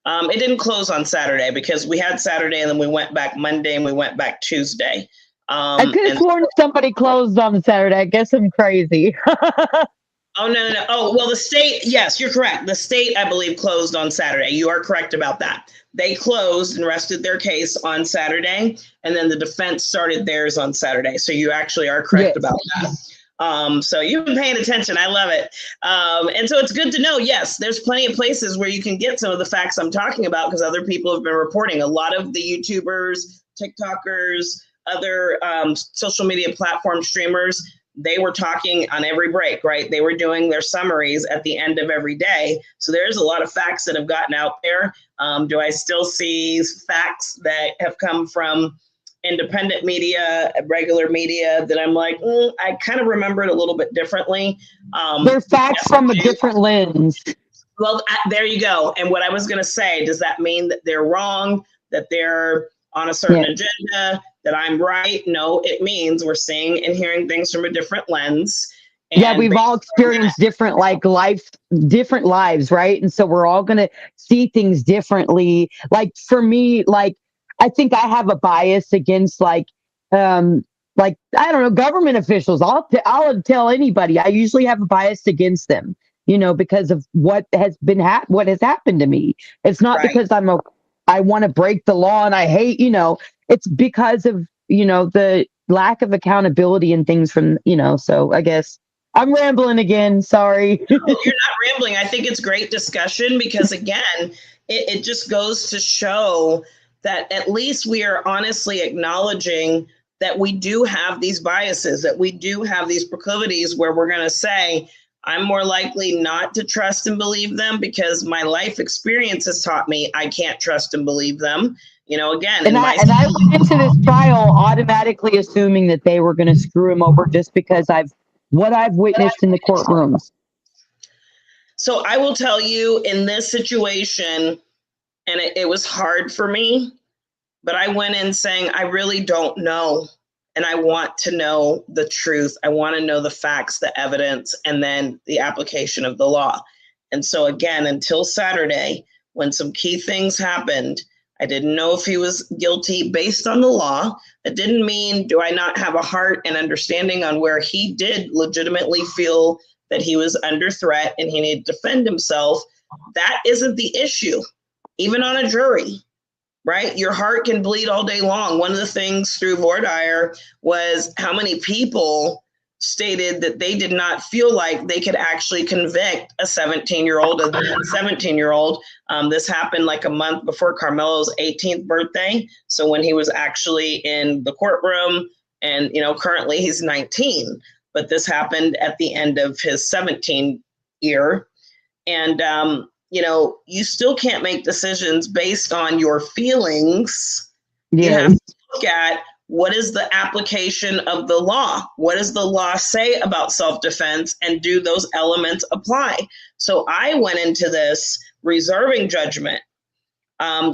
It didn't close on Saturday because we had Saturday and then we went back Monday and we went back Tuesday. I could have sworn somebody closed on Saturday. I guess I'm crazy. Oh, no. Oh, well, the state, yes, you're correct. The state, I believe, closed on Saturday. You are correct about that. They closed and rested their case on Saturday, and then the defense started theirs on Saturday. So you actually are correct about that. So you've been paying attention. I love it. And so it's good to know, yes, there's plenty of places where you can get some of the facts I'm talking about because other people have been reporting. A lot of the YouTubers, TikTokers, other social media platform streamers, they were talking on every break, right? They were doing their summaries at the end of every day. So there's a lot of facts that have gotten out there. Do I still see facts that have come from independent media, regular media, that I'm like, I kind of remember it a little bit differently. They're facts from a different lens. Well, there you go. And what I was going to say, does that mean that they're wrong, that they're on a certain agenda, that I'm right? No, it means we're seeing and hearing things from a different lens. And we've all experienced different different lives, right? And so we're all going to see things differently. Like for me, like I think I have a bias against like I don't know, government officials. I'll tell anybody. I usually have a bias against them, because of what has been what has happened to me. It's not because I want to break the law and I hate, it's because of, the lack of accountability and things from, so I guess I'm rambling again. Sorry. No, you're not rambling. I think it's great discussion because, again, it just goes to show that at least we are honestly acknowledging that we do have these biases, that we do have these proclivities where we're going to say, I'm more likely not to trust and believe them because my life experience has taught me I can't trust and believe them. Again. And I went into this trial automatically assuming that they were going to screw him over just because what I've witnessed in the courtrooms. So I will tell you, in this situation, and it was hard for me, but I went in saying, I really don't know. And I want to know the truth. I want to know the facts, the evidence, and then the application of the law. And so again, until Saturday, when some key things happened, I didn't know if he was guilty based on the law. That didn't mean do I not have a heart and understanding on where he did legitimately feel that he was under threat and he needed to defend himself. That isn't the issue, even on a jury. Right? Your heart can bleed all day long. One of the things through voir dire was how many people stated that they did not feel like they could actually convict a 17-year-old, a 17-year-old. This happened like a month before Karmelo's 18th birthday. So when he was actually in the courtroom and, currently he's 19, but this happened at the end of his 17 year. And, you still can't make decisions based on your feelings. You have to look at what is the application of the law? What does the law say about self-defense, and do those elements apply? So I went into this reserving judgment.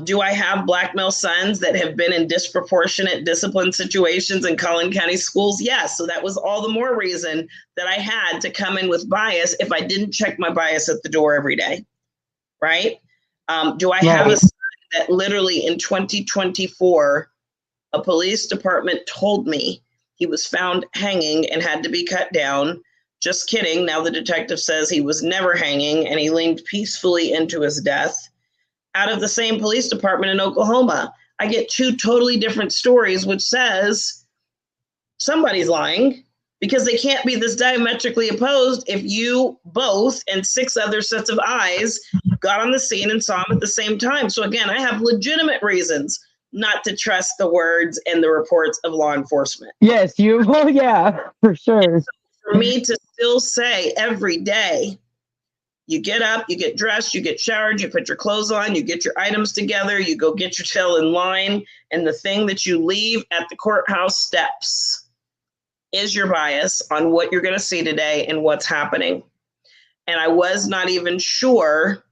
Do I have black male sons that have been in disproportionate discipline situations in Collin County schools? Yes. So that was all the more reason that I had to come in with bias if I didn't check my bias at the door every day. Right? Do I have a son that literally in 2024, a police department told me he was found hanging and had to be cut down? Just kidding. Now the detective says he was never hanging and he leaned peacefully into his death. Out of the same police department in Oklahoma, I get two totally different stories, which says somebody's lying, because they can't be this diametrically opposed if you both and 6 other sets of eyes got on the scene and saw him at the same time. So again, I have legitimate reasons not to trust the words and the reports of law enforcement. Yes, for sure. So for me to still say every day, you get up, you get dressed, you get showered, you put your clothes on, you get your items together, you go get your tail in line, and the thing that you leave at the courthouse steps is your bias on what you're going to see today and what's happening. And I was not even sure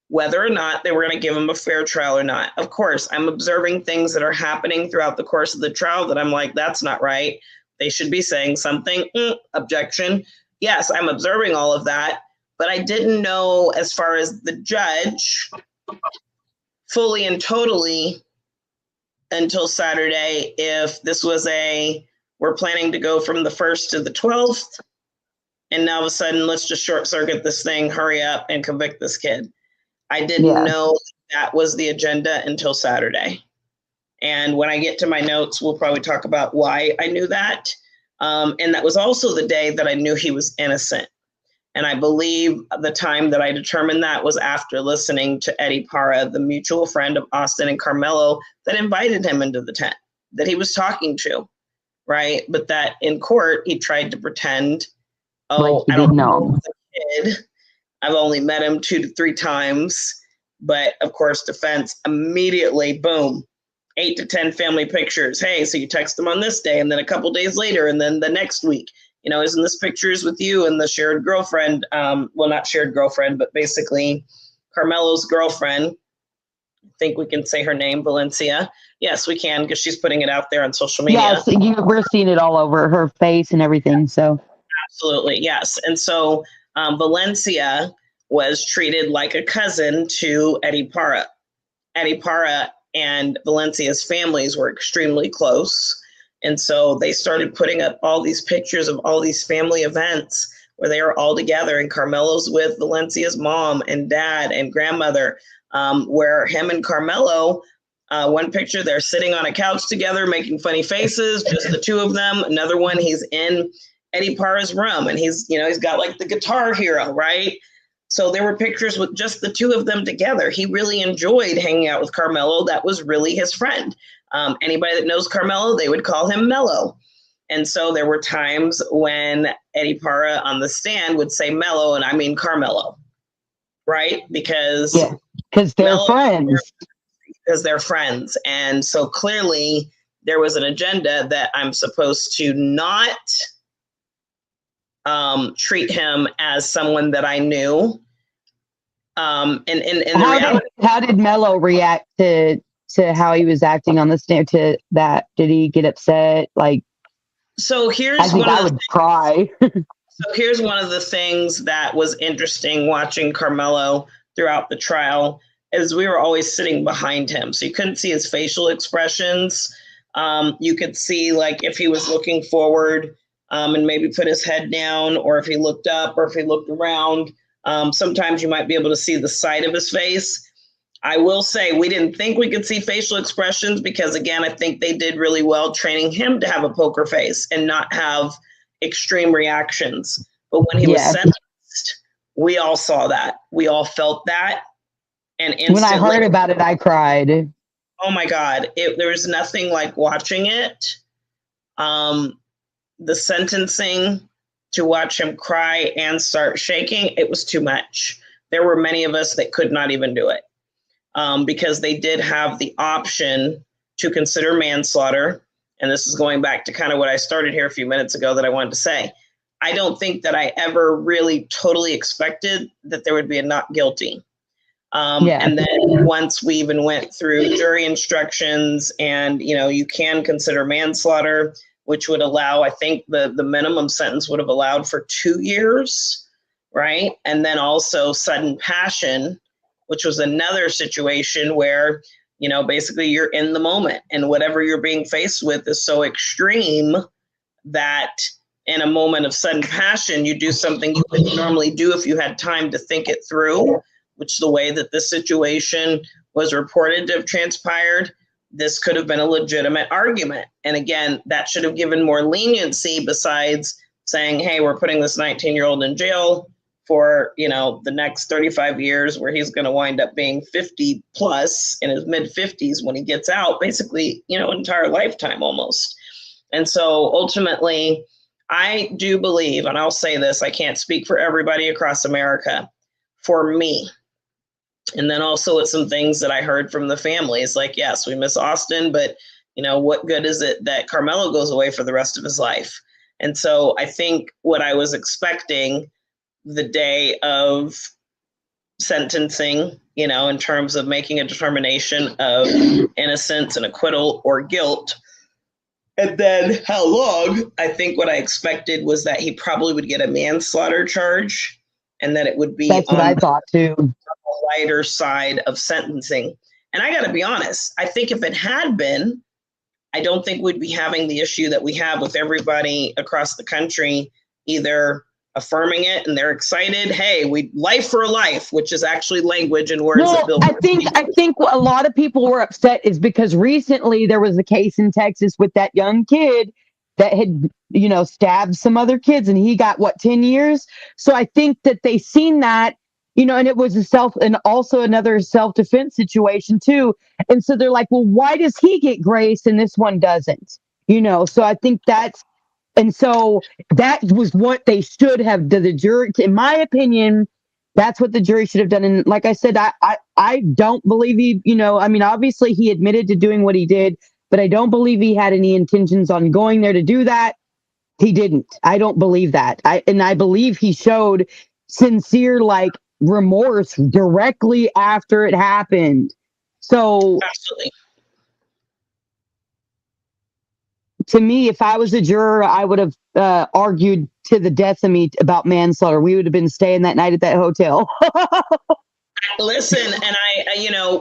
whether or not they were going to give him a fair trial or not. Of course, I'm observing things that are happening throughout the course of the trial that I'm like, that's not right. They should be saying something. Objection. Yes, I'm observing all of that, but I didn't know, as far as the judge, fully and totally until Saturday, if this was we're planning to go from the 1st to the 12th, and now all of a sudden, let's just short circuit this thing, hurry up and convict this kid. I didn't know that was the agenda until Saturday. And when I get to my notes, we'll probably talk about why I knew that. And that was also the day that I knew he was innocent. And I believe the time that I determined that was after listening to Eddie Parra, the mutual friend of Austin and Karmelo, that invited him into the tent, that he was talking to. right? But that in court, he tried to pretend, Like oh, he I don't didn't know know. the kid. I've only met him 2 to 3 times. But of course, defense immediately, boom, 8 to 10 family pictures. Hey, so you text them on this day, and then a couple days later, and then the next week, you know, isn't this pictures with you and the shared girlfriend? Well, not shared girlfriend, but basically Karmelo's girlfriend. I think we can say her name, Valencia. Yes, we can, because she's putting it out there on social media. Yes, we're seeing it all over her face and everything. So Absolutely, yes. And so Valencia was treated like a cousin to Eddie Parra. Eddie Parra and Valencia's families were extremely close. And so they started putting up all these pictures of all these family events where they were all together, and Karmelo's with Valencia's mom and dad and grandmother, where him and Karmelo, one picture, they're sitting on a couch together making funny faces, just the two of them. Another one, he's in Eddie Parra's room, and he's got like the Guitar Hero, right? So there were pictures with just the two of them together. He really enjoyed hanging out with Karmelo. That was really his friend. Anybody that knows Karmelo, they would call him Mello. And so there were times when Eddie Parra on the stand would say Mello, and I mean Karmelo, right? Because they're friends. Because they're friends. And so clearly there was an agenda that I'm supposed to not treat him as someone that I knew. And how did Mello react to how he was acting on the stand? To that, did he get upset? Like, so here's I think I would cry. So here's one of the things that was interesting watching Karmelo throughout the trial is we were always sitting behind him, so you couldn't see his facial expressions. You could see like if he was looking forward and maybe put his head down, or if he looked up, or if he looked around. Sometimes you might be able to see the side of his face. I will say we didn't think we could see facial expressions because, again, I think they did really well training him to have a poker face and not have extreme reactions. But when he was sentenced, we all saw that. We all felt that. And when I heard about it, I cried. Oh, my God. There was nothing like watching it. The sentencing, to watch him cry and start shaking, it was too much. There were many of us that could not even do it because they did have the option to consider manslaughter. And this is going back to kind of what I started here a few minutes ago that I wanted to say. I don't think that I ever really totally expected that there would be a not guilty. And then once we even went through jury instructions and, you can consider manslaughter, which would allow, I think the minimum sentence would have allowed for 2 years, right? And then also sudden passion, which was another situation where, basically you're in the moment and whatever you're being faced with is so extreme that in a moment of sudden passion, you do something you wouldn't normally do if you had time to think it through, which the way that this situation was reported to have transpired, this could have been a legitimate argument. And again, that should have given more leniency besides saying, hey, we're putting this 19-year-old in jail for, the next 35 years where he's going to wind up being 50 plus in his mid 50s when he gets out, basically, entire lifetime almost. And so ultimately, I do believe, and I'll say this, I can't speak for everybody across America, for me, and then also with some things that I heard from the families, like, yes, we miss Austin, but, what good is it that Karmelo goes away for the rest of his life? And so I think what I was expecting the day of sentencing, in terms of making a determination of innocence and acquittal or guilt, and then how long, I think what I expected was that he probably would get a manslaughter charge and that it would be That's what I thought too. Lighter side of sentencing. And I got to be honest, I think if it had been, I don't think we'd be having the issue that we have with everybody across the country either affirming it and they're excited, hey, we life for life, which is actually language and words that Bill. I think a lot of people were upset is because recently there was a case in Texas with that young kid that had, stabbed some other kids and he got 10 years. So I think that they seen that, and it was and also another self-defense situation too. And so they're like, well, why does he get grace and this one doesn't? So I think and so that was what they should have done. The jury, in my opinion, that's what the jury should have done. And like I said, I don't believe obviously he admitted to doing what he did, but I don't believe he had any intentions on going there to do that. He didn't. I don't believe that. I believe he showed sincere remorse directly after it happened. So Absolutely. to me, if I was a juror, I would have argued to the death of me about manslaughter. We would have been staying that night at that hotel. Listen, and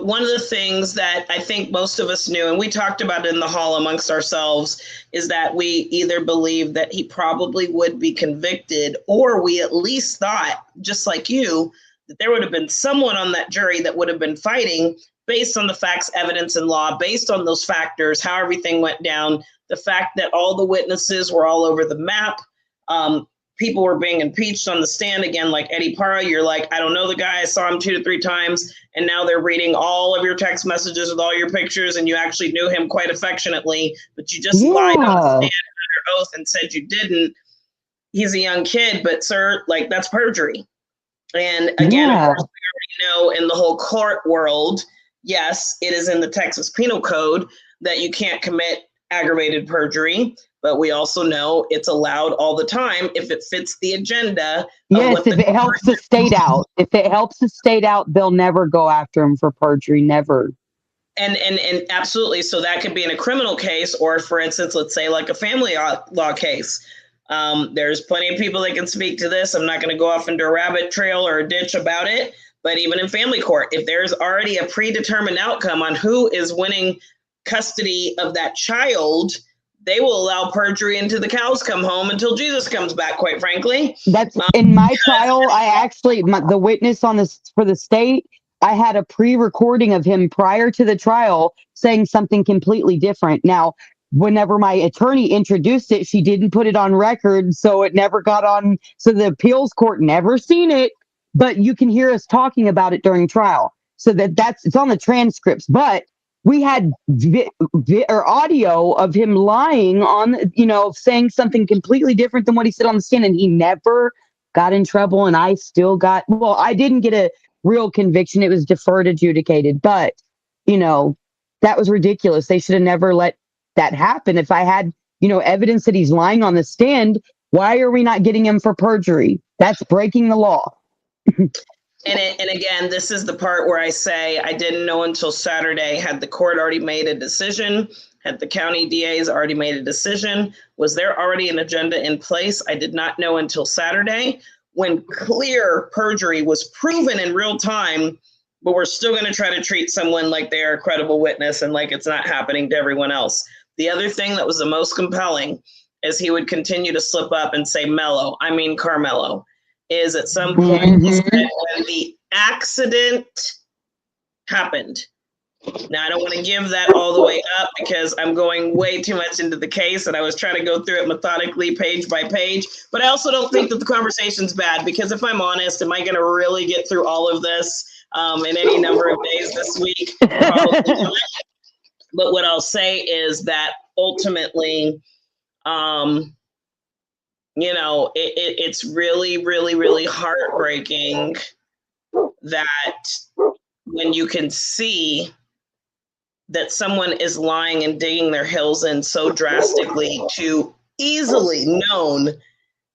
one of the things that I think most of us knew, and we talked about it in the hall amongst ourselves, is that we either believed that he probably would be convicted, or we at least thought, just like you, that there would have been someone on that jury that would have been fighting based on the facts, evidence, and law, based on those factors, how everything went down, the fact that all the witnesses were all over the map. People were being impeached on the stand again, like Eddie Parra. You're like, I don't know the guy. I saw him 2 to 3 times. And now they're reading all of your text messages with all your pictures. And you actually knew him quite affectionately, but you just lied on the stand under oath and said you didn't. He's a young kid, but sir, that's perjury. And again, of course, we already know in the whole court world, yes, it is in the Texas Penal Code that you can't commit aggravated perjury. But we also know it's allowed all the time if it fits the agenda. Yes, if it helps the state out. If it helps the state out, they'll never go after him for perjury. Never. And absolutely. So that could be in a criminal case, or for instance, let's say like a family law case. There's plenty of people that can speak to this. I'm not going to go off into a rabbit trail or a ditch about it. But even in family court, if there's already a predetermined outcome on who is winning custody of that child, they will allow perjury until the cows come home, until Jesus comes back, quite frankly. That's in my trial. I actually, the witness on this for the state, I had a pre-recording of him prior to the trial saying something completely different. Now, whenever my attorney introduced it, she didn't put it on record, so it never got on. So the appeals court never seen it, but you can hear us talking about it during trial. So it's on the transcripts, but we had audio of him lying on, saying something completely different than what he said on the stand, and he never got in trouble. And I didn't get a real conviction. It was deferred adjudicated, but that was ridiculous. They should have never let that happen. If I had, evidence that he's lying on the stand, why are we not getting him for perjury? That's breaking the law. And again, this is the part where I say I didn't know until Saturday. Had the court already made a decision? Had the county DAs already made a decision? Was there already an agenda in place? I did not know until Saturday, when clear perjury was proven in real time, but we're still going to try to treat someone like they are a credible witness and like it's not happening to everyone else. The other thing that was the most compelling is he would continue to slip up and say Karmelo. Is at some point he said when the accident happened. Now, I don't want to give that all the way up because I'm going way too much into the case, and I was trying to go through it methodically, page by page. But I also don't think that the conversation's bad, because if I'm honest, am I going to really get through all of this in any number of days this week? Probably not. But what I'll say is that ultimately, it's really, really, really heartbreaking that when you can see that someone is lying and digging their heels in so drastically to easily known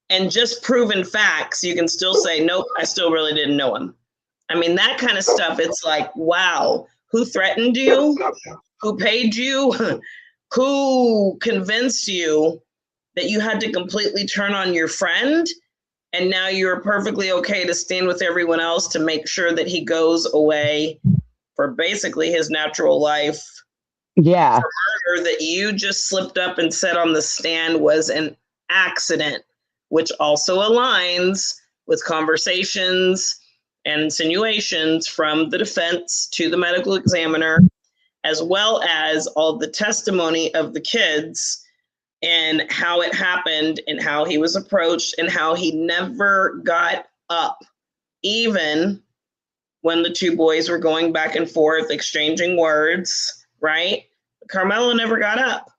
and just proven facts, you can still say, nope, I still really didn't know him. I mean, that kind of stuff, it's like, wow, who threatened you? Who paid you? Who convinced you that you had to completely turn on your friend, and now you're perfectly okay to stand with everyone else to make sure that he goes away for basically his natural life? Yeah. For murder that you just slipped up and said on the stand was an accident, which also aligns with conversations and insinuations from the defense to the medical examiner, as well as all the testimony of the kids and how it happened and how he was approached and how he never got up, even when the two boys were going back and forth, exchanging words, right? Karmelo never got up.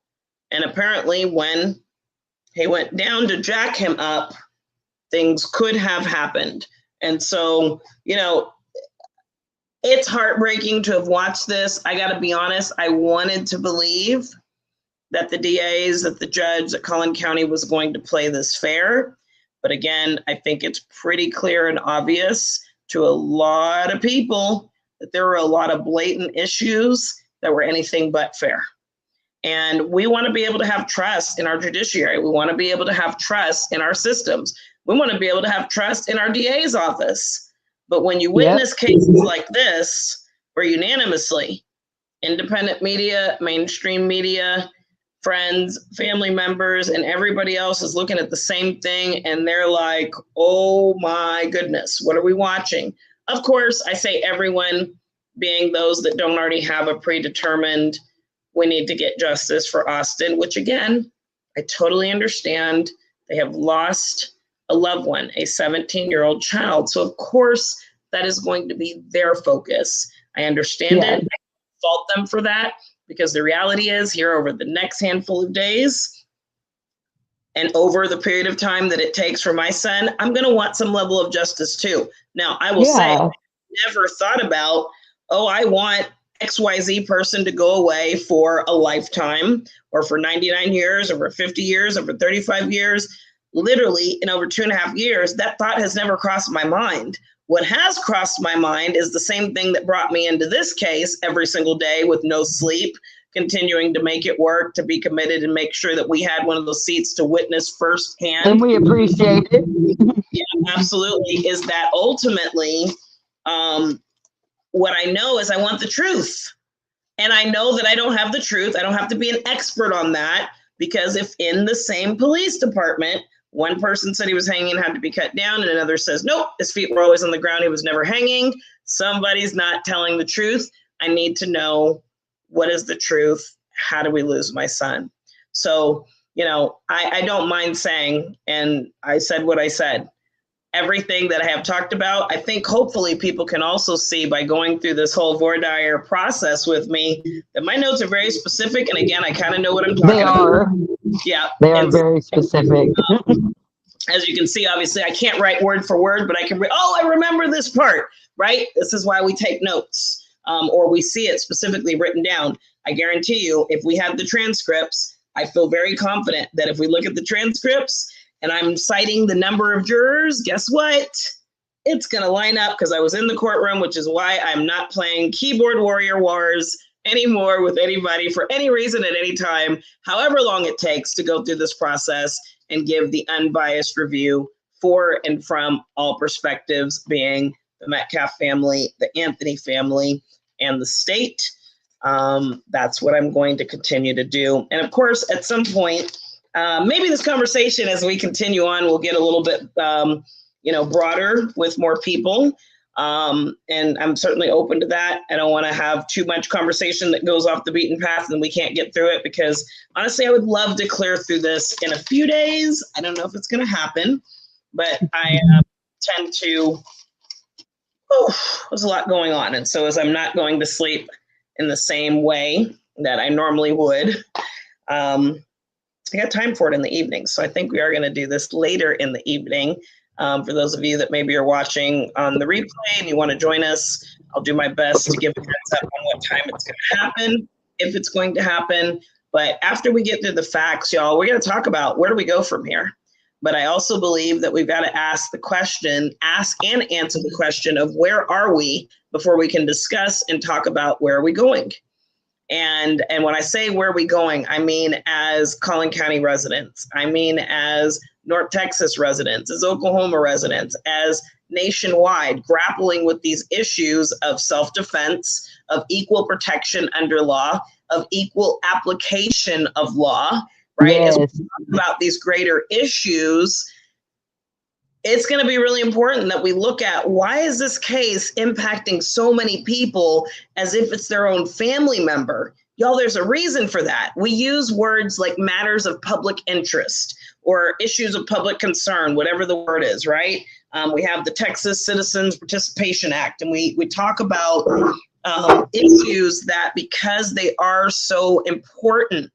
And apparently when he went down to jack him up, things could have happened. And so, you know, it's heartbreaking to have watched this. I got to be honest, I wanted to believe that the DAs, that the judge, that Collin County was going to play this fair. But again, I think it's pretty clear and obvious to a lot of people that there were a lot of blatant issues that were anything but fair. And we want to be able to have trust in our judiciary. We want to be able to have trust in our systems. We want to be able to have trust in our DA's office. But when you witness cases like this, where unanimously independent media, mainstream media, friends, family members, and everybody else is looking at the same thing, and they're like, oh my goodness, what are we watching? Of course, I say everyone, being those that don't already have a predetermined, we need to get justice for Austin, which again, I totally understand. They have lost a loved one, a 17-year-old child. So of course, that is going to be their focus. I understand it. I fault them for that, because the reality is here over the next handful of days and over the period of time that it takes for my son, I'm going to want some level of justice too. Now, I will say, I never thought about, oh, I want XYZ person to go away for a lifetime or for 99 years or for 50 years or for 35 years. Literally in over 2.5 years, that thought has never crossed my mind. What has crossed my mind is the same thing that brought me into this case every single day with no sleep, continuing to make it work, to be committed and make sure that we had one of those seats to witness firsthand. And we appreciate it. Yeah, absolutely. Is that ultimately what I know is I want the truth. And I know that I don't have the truth. I don't have to be an expert on that, because if in the same police department, one person said he was hanging and had to be cut down, and another says, nope, his feet were always on the ground, he was never hanging, somebody's not telling the truth. I need to know, what is the truth? How do we lose my son? So, you know, I don't mind saying, and I said what I said, everything that I have talked about, I think hopefully people can also see by going through this whole voir dire process with me that my notes are very specific. And again, I kind of know what I'm talking about. Yeah. They are very specific. As you can see, obviously, I can't write word for word, but I can, I remember this part, right? This is why we take notes, or we see it specifically written down. I guarantee you, if we had the transcripts, I feel very confident that if we look at the transcripts and I'm citing the number of jurors, guess what? It's going to line up, because I was in the courtroom, which is why I'm not playing keyboard warrior wars anymore with anybody for any reason at any time, however long it takes to go through this process and give the unbiased review for and from all perspectives, being the Metcalf family, the Anthony family, and the state. That's what I'm going to continue to do. And of course, at some point, maybe this conversation as we continue on will get a little bit, broader with more people. And I'm certainly open to that. I don't want to have too much conversation that goes off the beaten path and we can't get through it, because honestly, I would love to clear through this in a few days. I don't know if it's going to happen, but I tend to, there's a lot going on. And so as I'm not going to sleep in the same way that I normally would, I got time for it in the evening. So I think we are going to do this later in the evening. For those of you that maybe are watching on the replay and you want to join us, I'll do my best to give a heads up on what time it's going to happen, if it's going to happen. But after we get through the facts, y'all, we're going to talk about where do we go from here. But I also believe that we've got to ask and answer the question of where are we before we can discuss and talk about where are we going. And when I say where are we going, I mean as Collin County residents, I mean as North Texas residents, as Oklahoma residents, as nationwide, grappling with these issues of self-defense, of equal protection under law, of equal application of law, right? Yes. As we talk about these greater issues, it's going to be really important that we look at, why is this case impacting so many people as if it's their own family member? Y'all, there's a reason for that. We use words like matters of public interest or issues of public concern, whatever the word is, right? We have the Texas Citizens Participation Act, and we talk about issues that, because they are so important,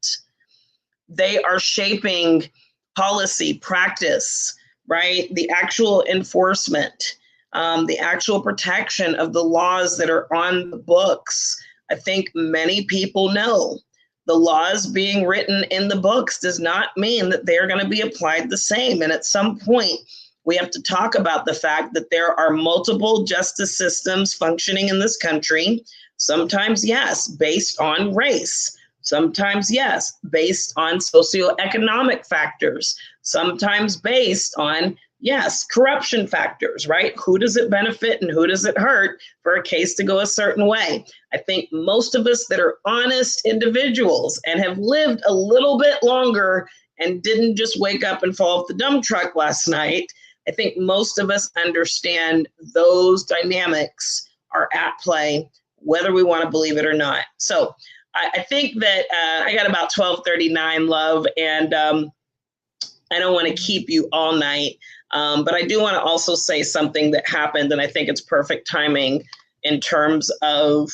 They are shaping policy, practice, right? The actual enforcement, the actual protection of the laws that are on the books. I think many people know the laws being written in the books does not mean that they're going to be applied the same. And at some point, we have to talk about the fact that there are multiple justice systems functioning in this country. Sometimes, yes, based on race. Sometimes, yes, based on socioeconomic factors. Sometimes based on, yes, corruption factors, right? Who does it benefit and who does it hurt for a case to go a certain way? I think most of us that are honest individuals and have lived a little bit longer and didn't just wake up and fall off the dump truck last night, I think most of us understand those dynamics are at play, whether we want to believe it or not. So I think that I got about 12:39, love, and I don't want to keep you all night, but I do want to also say something that happened, and I think it's perfect timing in terms of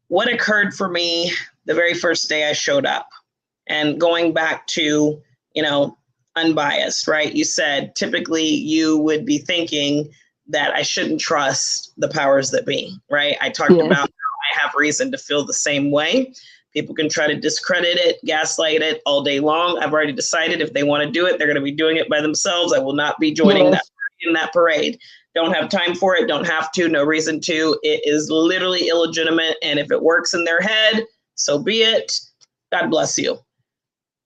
what occurred for me the very first day I showed up. And going back to, Unbiased, right? You said typically you would be thinking that I shouldn't trust the powers that be, right? I talked about how I have reason to feel the same way. People can try to discredit it, gaslight it all day long. I've already decided if they want to do it, they're going to be doing it by themselves. I will not be joining in that parade. Don't have time for it. Don't have to. No reason to. It is literally illegitimate. And if it works in their head, so be it. God bless you.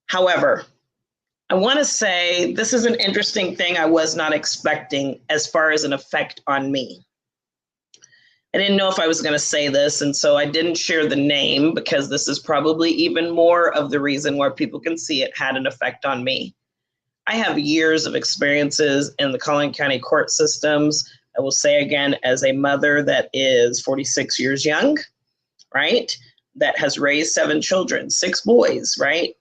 However, I want to say this is an interesting thing I was not expecting as far as an effect on me. I didn't know if I was going to say this, and so I didn't share the name because this is probably even more of the reason where people can see it had an effect on me. I have years of experiences in the Collin County court systems. I will say again, as a mother that is 46 years young, right, that has raised 7 children, 6 boys, right?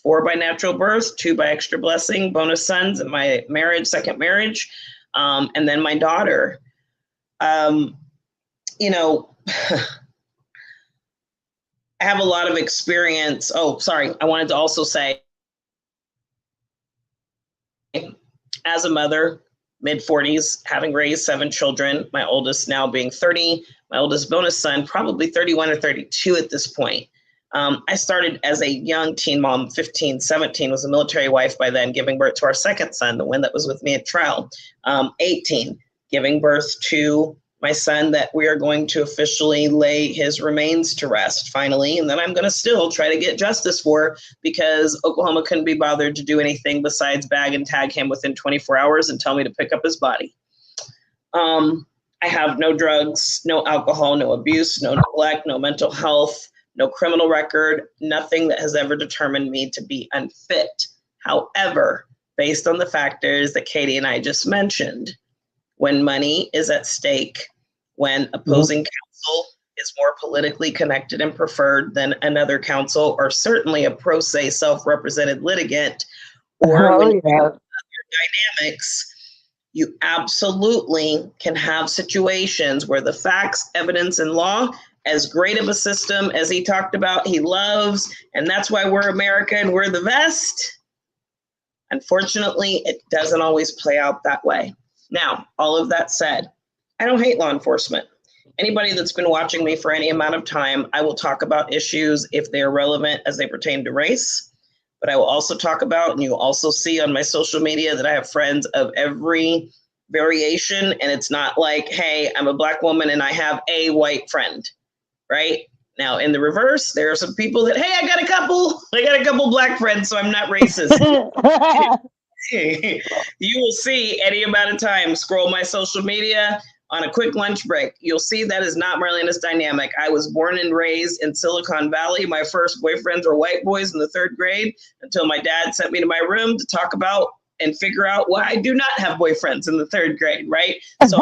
4 by natural birth, 2 by extra blessing, bonus sons in my marriage, second marriage, and then my daughter. I have a lot of experience. Oh, sorry. I wanted to also say, as a mother, mid-40s, having raised 7 children, my oldest now being 30, my oldest bonus son, probably 31 or 32 at this point. I started as a young teen mom, 15, 17, was a military wife by then, giving birth to our second son, the one that was with me at trial, 18, giving birth to my son that we are going to officially lay his remains to rest finally. And then I'm going to still try to get justice for, because Oklahoma couldn't be bothered to do anything besides bag and tag him within 24 hours and tell me to pick up his body. I have no drugs, no alcohol, no abuse, no neglect, no mental health, no criminal record, nothing that has ever determined me to be unfit. However, based on the factors that Katie and I just mentioned, when money is at stake, when opposing counsel is more politically connected and preferred than another counsel, or certainly a pro se self-represented litigant, or when you have other dynamics, you absolutely can have situations where the facts, evidence, and law, as great of a system as he talked about, he loves, and that's why we're America and we're the best. Unfortunately, it doesn't always play out that way. Now, all of that said, I don't hate law enforcement. Anybody that's been watching me for any amount of time, I will talk about issues if they are relevant as they pertain to race. But I will also talk about, and you'll also see on my social media that I have friends of every variation. And it's not like, hey, I'm a Black woman and I have a white friend, right? Now, in the reverse, there are some people that, hey, I got a couple Black friends, so I'm not racist. You will see any amount of time, scroll my social media on a quick lunch break. You'll see that is not Marlena's dynamic. I was born and raised in Silicon Valley. My first boyfriends were white boys in the 3rd grade until my dad sent me to my room to talk about and figure out why I do not have boyfriends in the 3rd grade, right? So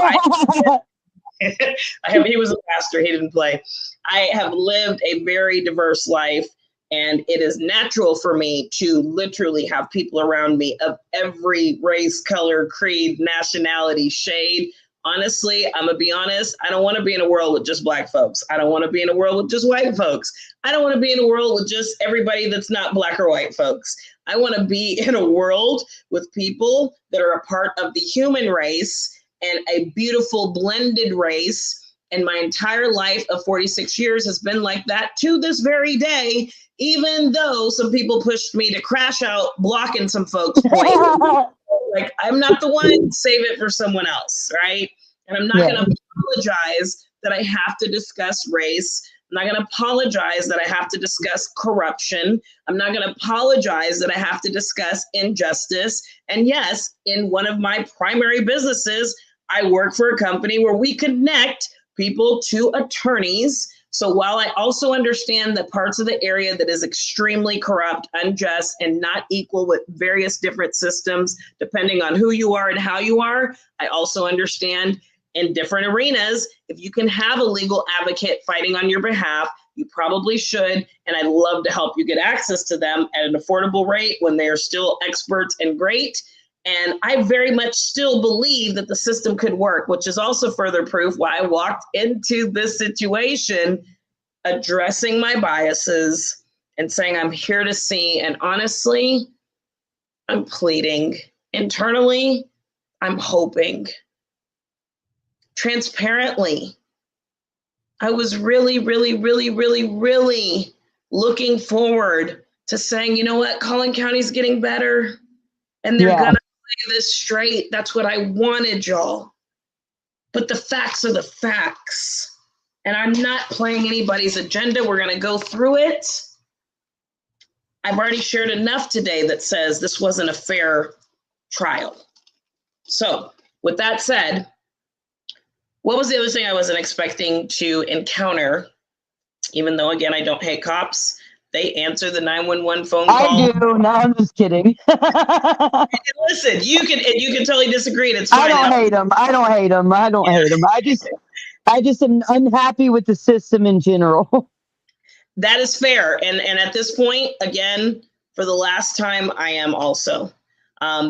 he was a pastor, he didn't play. I have lived a very diverse life, and it is natural for me to literally have people around me of every race, color, creed, nationality, shade, honestly, I'm gonna be honest, I don't want to be in a world with just Black folks. I don't want to be in a world with just white folks. I don't want to be in a world with just everybody that's not Black or white folks. I want to be in a world with people that are a part of the human race and a beautiful blended race. And my entire life of 46 years has been like that to this very day, even though some people pushed me to crash out blocking some folks' point. Like, I'm not the one, save it for someone else, right? And I'm not going to apologize that I have to discuss race. I'm not going to apologize that I have to discuss corruption. I'm not going to apologize that I have to discuss injustice. And yes, in one of my primary businesses, I work for a company where we connect people to attorneys. So while I also understand the parts of the area that is extremely corrupt, unjust, and not equal with various different systems, depending on who you are and how you are, I also understand in different arenas, if you can have a legal advocate fighting on your behalf, you probably should. And I'd love to help you get access to them at an affordable rate when they are still experts and great. And I very much still believe that the system could work, which is also further proof why I walked into this situation addressing my biases and saying, I'm here to see. And honestly, I'm pleading. Internally, I'm hoping. Transparently, I was really, really, really, really, really looking forward to saying, you know what, Collin County's getting better. And they're going to play this straight. That's what I wanted, y'all. But the facts are the facts. And I'm not playing anybody's agenda. We're going to go through it. I've already shared enough today that says this wasn't a fair trial. So with that said, what was the other thing I wasn't expecting to encounter? Even though, again, I don't hate cops. They answer the 911 phone call. I do. No, I'm just kidding. Listen, you can totally disagree. And it's fine. I don't hate them. I just am unhappy with the system in general. That is fair. And at this point, again, for the last time, I am also.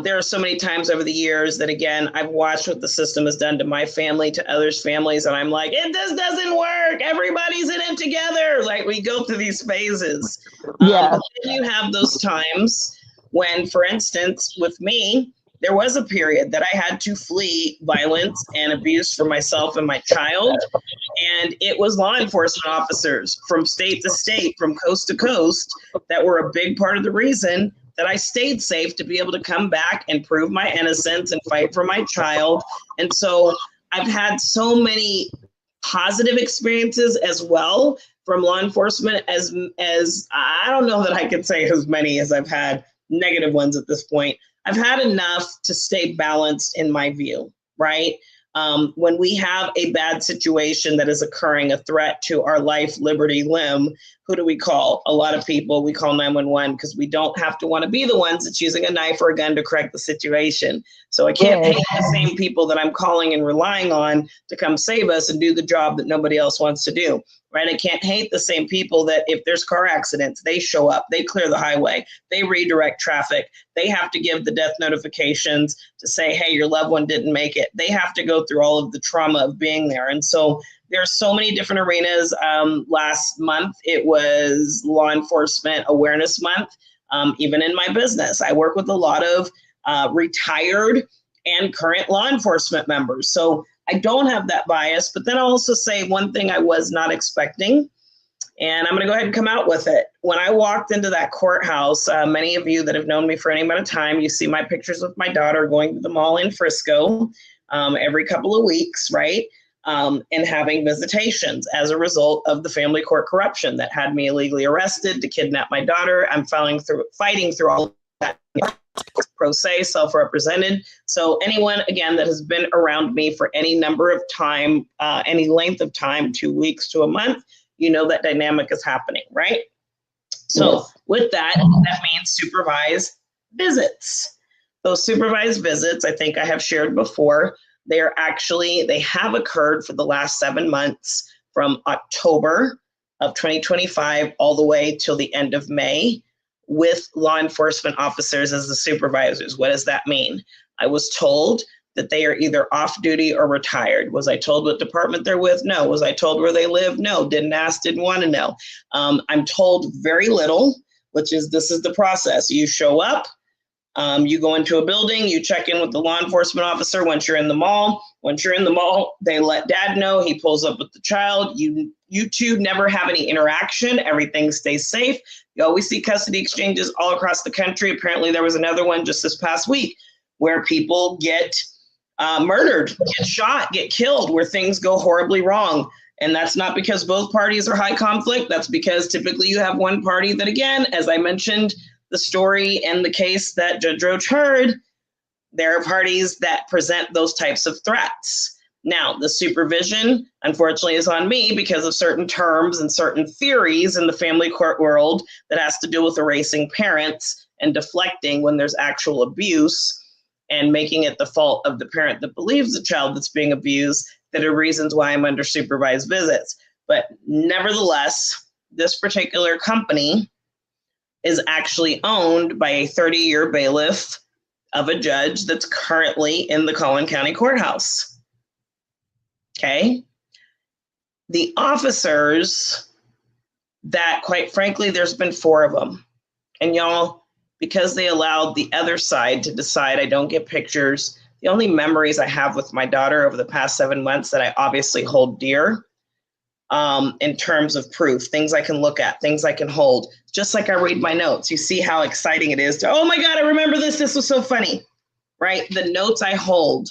There are so many times over the years that, again, I've watched what the system has done to my family, to others' families, and I'm like, this doesn't work. Everybody's in it together. Like, we go through these phases. But then you have those times when, for instance, with me, there was a period that I had to flee violence and abuse for myself and my child. And it was law enforcement officers from state to state, from coast to coast, that were a big part of the reason that I stayed safe to be able to come back and prove my innocence and fight for my child. And so I've had so many positive experiences as well from law enforcement as I don't know that I could say as many as I've had negative ones at this point. I've had enough to stay balanced in my view, right? When we have a bad situation that is occurring, a threat to our life, liberty, limb, who do we call? A lot of people, we call 911 because we don't have to want to be the ones that's using a knife or a gun to correct the situation. So I can't pay the same people that I'm calling and relying on to come save us and do the job that nobody else wants to do, right? I can't hate the same people that if there's car accidents, they show up, they clear the highway, they redirect traffic, they have to give the death notifications to say, hey, your loved one didn't make it. They have to go through all of the trauma of being there. And so there's so many different arenas. Last month, it was Law Enforcement Awareness Month. Even in my business, I work with a lot of retired and current law enforcement members. So I don't have that bias, but then I'll also say one thing I was not expecting, and I'm going to go ahead and come out with it. When I walked into that courthouse, many of you that have known me for any amount of time, you see my pictures with my daughter going to the mall in Frisco every couple of weeks, right? And having visitations as a result of the family court corruption that had me illegally arrested to kidnap my daughter. I'm fighting through all of that. Pro se, self-represented. So anyone, again, that has been around me for any number of time, any length of time, 2 weeks to a month, you know that dynamic is happening, right? So with that means supervised visits. Those supervised visits, I think I have shared before, they have occurred for the last 7 months from October of 2025 all the way till the end of May, with law enforcement officers as the supervisors. What does that mean? I was told that they are either off duty or retired. Was I told what department they're with? No. Was I told where they live? No. Didn't ask, didn't want to know. I'm told very little, which is this is the process. You show up, you go into a building, you check in with the law enforcement officer once you're in the mall. Once you're in the mall, they let dad know. He pulls up with the child. You two never have any interaction. Everything stays safe. You always see custody exchanges all across the country. Apparently, there was another one just this past week where people get murdered, get shot, get killed, where things go horribly wrong. And that's not because both parties are high conflict. That's because typically you have one party that, again, as I mentioned, the story and the case that Judge Roach heard, there are parties that present those types of threats. Now, the supervision, unfortunately, is on me because of certain terms and certain theories in the family court world that has to do with erasing parents and deflecting when there's actual abuse and making it the fault of the parent that believes the child that's being abused that are reasons why I'm under supervised visits. But nevertheless, this particular company is actually owned by a 30-year bailiff of a judge that's currently in the Collin County Courthouse. Okay? The officers that, quite frankly, there's been 4 of them. And y'all, because they allowed the other side to decide I don't get pictures, the only memories I have with my daughter over the past 7 months that I obviously hold dear in terms of proof, things I can look at, things I can hold, just like I read my notes. You see how exciting it is to, oh my God, I remember this. This was so funny, right? The notes I hold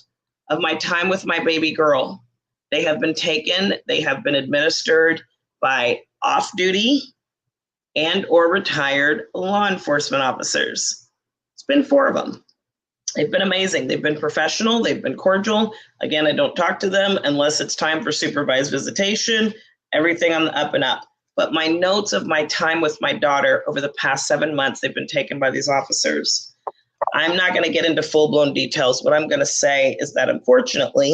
of my time with my baby girl, they have been taken, they have been administered by off-duty and or retired law enforcement officers. It's been 4 of them. They've been amazing. They've been professional. They've been cordial. Again, I don't talk to them unless it's time for supervised visitation, everything on the up and up. But my notes of my time with my daughter over the past 7 months, they've been taken by these officers. I'm not going to get into full-blown details. What I'm going to say is that unfortunately,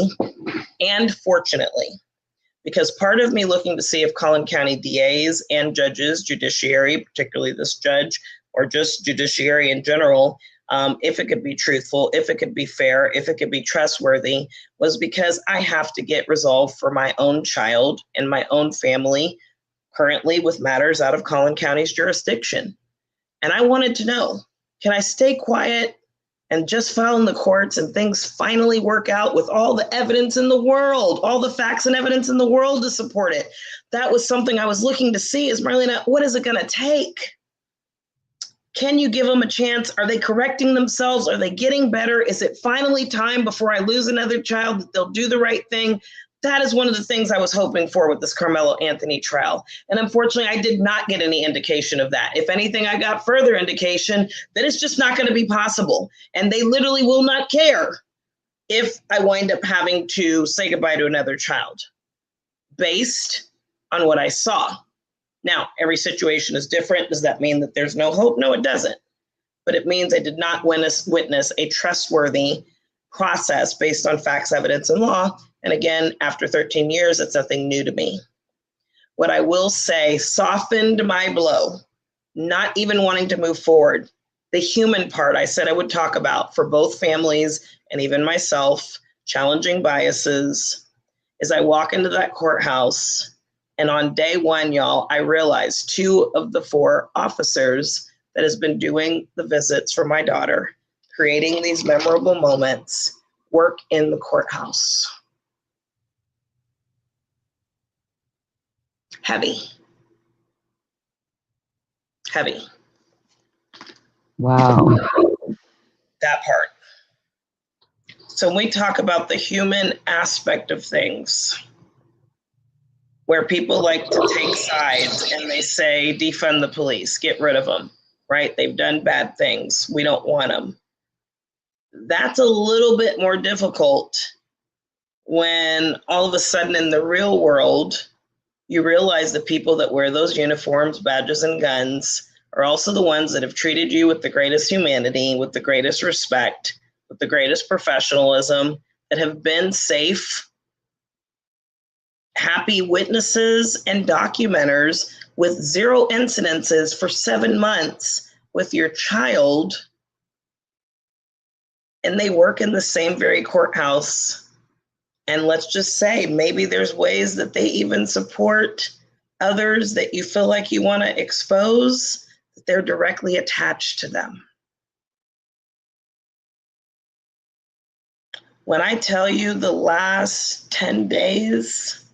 and fortunately, because part of me looking to see if Collin County DAs and judges, judiciary, particularly this judge, or just judiciary in general, if it could be truthful, if it could be fair, if it could be trustworthy, was because I have to get resolved for my own child and my own family currently with matters out of Collin County's jurisdiction. And I wanted to know, can I stay quiet and just file in the courts and things finally work out with all the evidence in the world, all the facts and evidence in the world to support it? That was something I was looking to see is, Marlena, what is it going to take? Can you give them a chance? Are they correcting themselves? Are they getting better? Is it finally time before I lose another child that they'll do the right thing? That is one of the things I was hoping for with this Karmelo Anthony trial. And unfortunately, I did not get any indication of that. If anything, I got further indication that it's just not going to be possible. And they literally will not care if I wind up having to say goodbye to another child based on what I saw. Now, every situation is different. Does that mean that there's no hope? No, it doesn't. But it means I did not witness a trustworthy process based on facts, evidence, and law. And again, after 13 years, it's nothing new to me. What I will say softened my blow, not even wanting to move forward. The human part I said I would talk about for both families and even myself, challenging biases, is I walk into that courthouse. And on day 1, y'all, I realized 2 of the 4 officers that has been doing the visits for my daughter, creating these memorable moments, work in the courthouse. Heavy. Heavy. Wow. That part. So when we talk about the human aspect of things, where people like to take sides and they say, defund the police, get rid of them, right? They've done bad things. We don't want them. That's a little bit more difficult when all of a sudden in the real world, you realize the people that wear those uniforms, badges, and guns are also the ones that have treated you with the greatest humanity, with the greatest respect, with the greatest professionalism, that have been safe, happy witnesses and documenters with 0 incidences for 7 months with your child and they work in the same very courthouse. And let's just say maybe there's ways that they even support others that you feel like you want to expose, that they're directly attached to them. When I tell you the last 10 days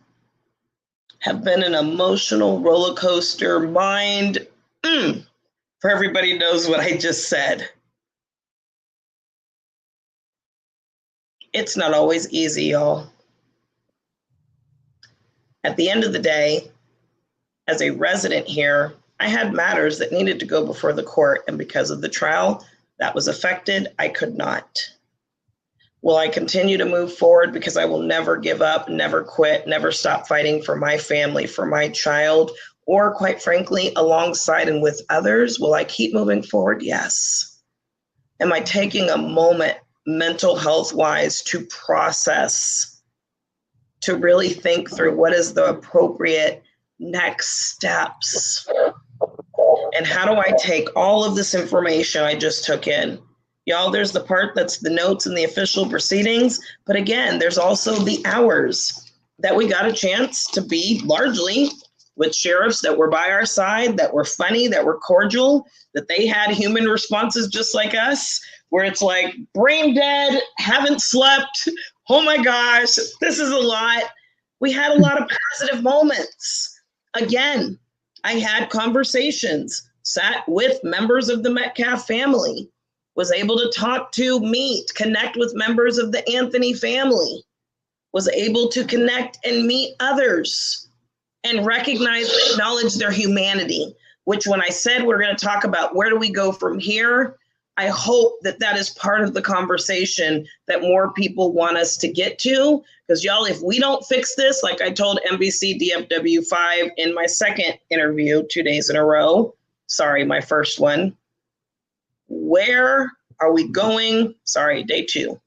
have been an emotional roller coaster, mind, for everybody knows what I just said. It's not always easy, y'all. At the end of the day, as a resident here, I had matters that needed to go before the court, and because of the trial that was affected, I could not. Will I continue to move forward? Because I will never give up, never quit, never stop fighting for my family, for my child, or quite frankly, alongside and with others. Will I keep moving forward? Yes. Am I taking a moment mental health wise to process, to really think through what is the appropriate next steps? And how do I take all of this information I just took in? Y'all, there's the part that's the notes and the official proceedings, but again, there's also the hours that we got a chance to be largely with sheriffs that were by our side, that were funny, that were cordial, that they had human responses just like us, where it's like, brain dead, haven't slept, oh my gosh, this is a lot. We had a lot of positive moments. Again, I had conversations, sat with members of the Metcalf family, was able to talk to, meet, connect with members of the Anthony family, was able to connect and meet others and recognize and acknowledge their humanity, which when I said we're going to talk about where do we go from here, I hope that that is part of the conversation that more people want us to get to. Because y'all, if we don't fix this, like I told NBC DFW5 in my second interview 2 days in a row, sorry, my first one, where are we going? Sorry, day 2.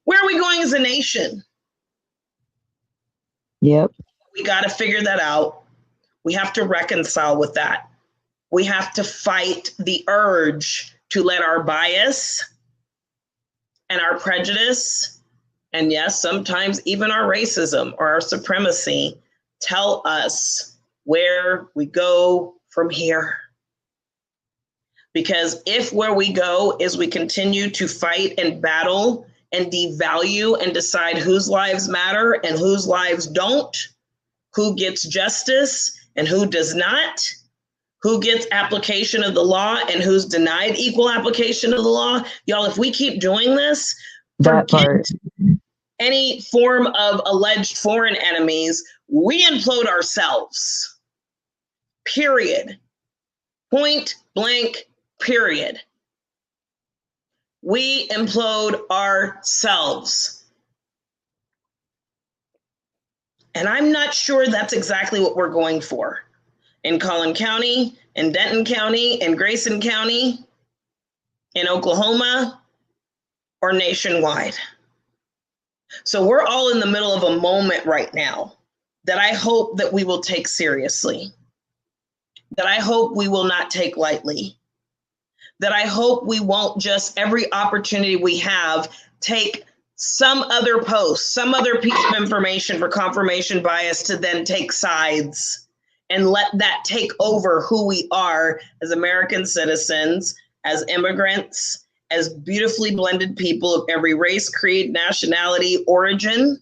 Where are we going as a nation? Yep. We got to figure that out. We have to reconcile with that. We have to fight the urge to let our bias and our prejudice, and yes, sometimes even our racism or our supremacy, tell us where we go from here. Because if where we go is we continue to fight and battle and devalue and decide whose lives matter and whose lives don't, who gets justice and who does not, who gets application of the law and who's denied equal application of the law, y'all, if we keep doing this, forget any form of alleged foreign enemies, we implode ourselves. Period. Point blank. Period. We implode ourselves. And I'm not sure that's exactly what we're going for in Collin County, in Denton County, in Grayson County, in Oklahoma, or nationwide. So we're all in the middle of a moment right now that I hope that we will take seriously, that I hope we will not take lightly, that I hope we won't just every opportunity we have take some other post, some other piece of information for confirmation bias to then take sides and let that take over who we are as American citizens, as immigrants, as beautifully blended people of every race, creed, nationality, origin.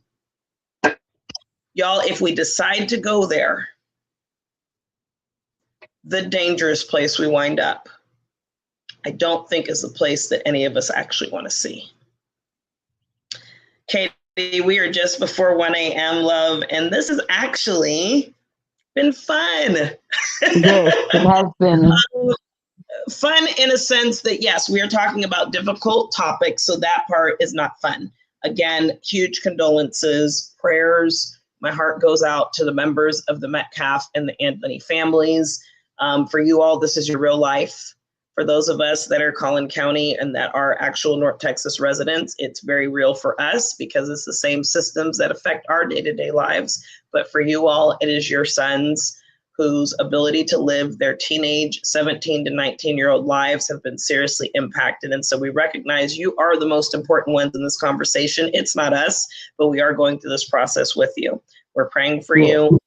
Y'all, if we decide to go there, the dangerous place we wind up, I don't think is the place that any of us actually want to see. Katie, we are just before 1 a.m., love, and this has actually been fun. Yes, it has been. Fun in a sense that, yes, we are talking about difficult topics, so that part is not fun. Again, huge condolences, prayers. My heart goes out to the members of the Metcalf and the Anthony families. For you all, this is your real life. For those of us that are Collin County and that are actual North Texas residents, it's very real for us because it's the same systems that affect our day-to-day lives. But for you all, it is your sons whose ability to live their teenage 17 to 19-year-old lives have been seriously impacted. And so we recognize you are the most important ones in this conversation. It's not us, but we are going through this process with you. We're praying for you.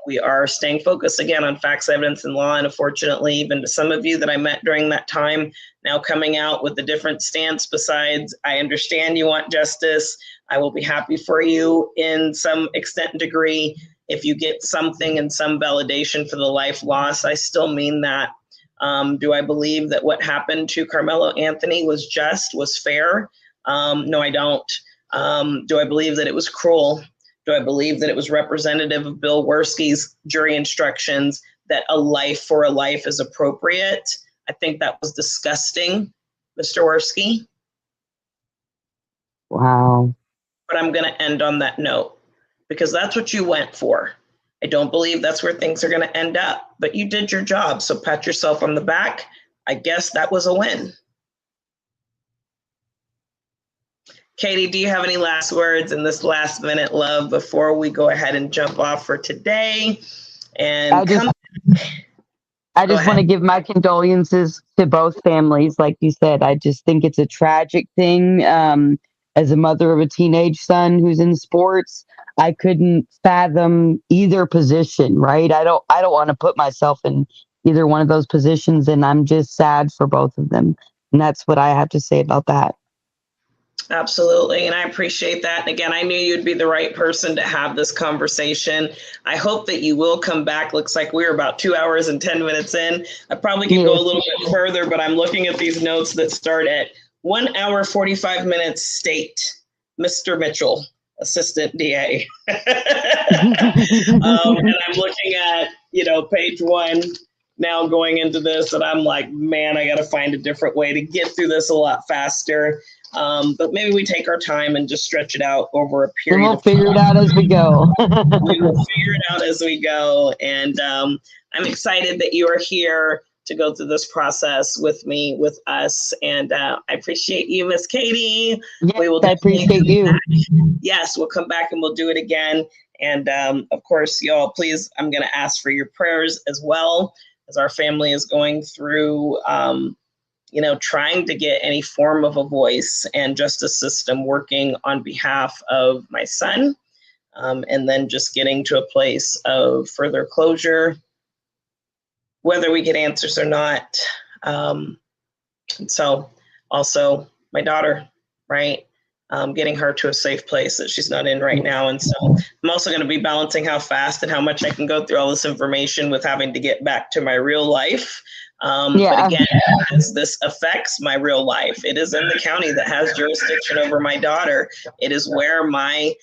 We are staying focused again on facts, evidence, and law. And unfortunately, even to some of you that I met during that time, now coming out with a different stance besides, I understand you want justice. I will be happy for you in some extent and degree. If you get something and some validation for the life loss, I still mean that. Do I believe that what happened to Karmelo Anthony was just, was fair? No, I don't. Do I believe that it was cruel? Do I believe that it was representative of Bill Werski's jury instructions that a life for a life is appropriate? I think that was disgusting, Mr. Werski. Wow. But I'm going to end on that note because that's what you went for. I don't believe that's where things are going to end up, but you did your job. So pat yourself on the back. I guess that was a win. Katie, do you have any last words in this last minute, love, before we go ahead and jump off for today? And I just want to give my condolences to both families. Like you said, I just think it's a tragic thing. As a mother of a teenage son who's in sports, I couldn't fathom either position, right? I don't want to put myself in either one of those positions, and I'm just sad for both of them. And that's what I have to say about that. Absolutely. And I appreciate that. And again, I knew you'd be the right person to have this conversation. I hope that you will come back. Looks like we're about 2 hours and 10 minutes in. I probably could go a little bit further, but I'm looking at these notes that start at 1 hour, 45 minutes state, Mr. Mitchell, Assistant DA. And I'm looking at, page 1 now going into this, and I'm like, man, I got to find a different way to get through this a lot faster. But maybe we take our time and just stretch it out over a period. And we'll figure it out as we go. We will figure it out as we go. And I'm excited that you are here to go through this process with me, with us. And I appreciate you, Miss Katie. Yes, I appreciate you. Yes, we'll come back and we'll do it again. And of course, y'all, please, I'm going to ask for your prayers as well, as our family is going through trying to get any form of a voice and justice system working on behalf of my son, and then just getting to a place of further closure, whether we get answers or not. And so also my daughter, right? Getting her to a safe place that she's not in right now. And so I'm also going to be balancing how fast and how much I can go through all this information with having to get back to my real life. But again, as this affects my real life, it is in the county that has jurisdiction over my daughter. It is where my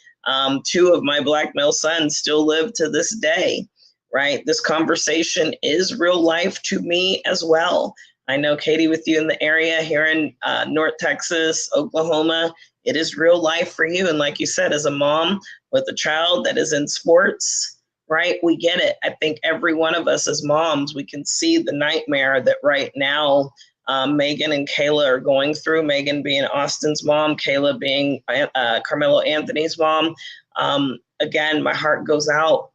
2 of my black male sons still live to this day, right? This conversation is real life to me as well. I know, Katie, with you in the area here in North Texas, Oklahoma, it is real life for you. And like you said, as a mom with a child that is in sports, right? We get it. I think every one of us as moms, we can see the nightmare that right now Megan and Kayla are going through. Megan being Austin's mom, Kayla being Karmelo Anthony's mom. Again, my heart goes out,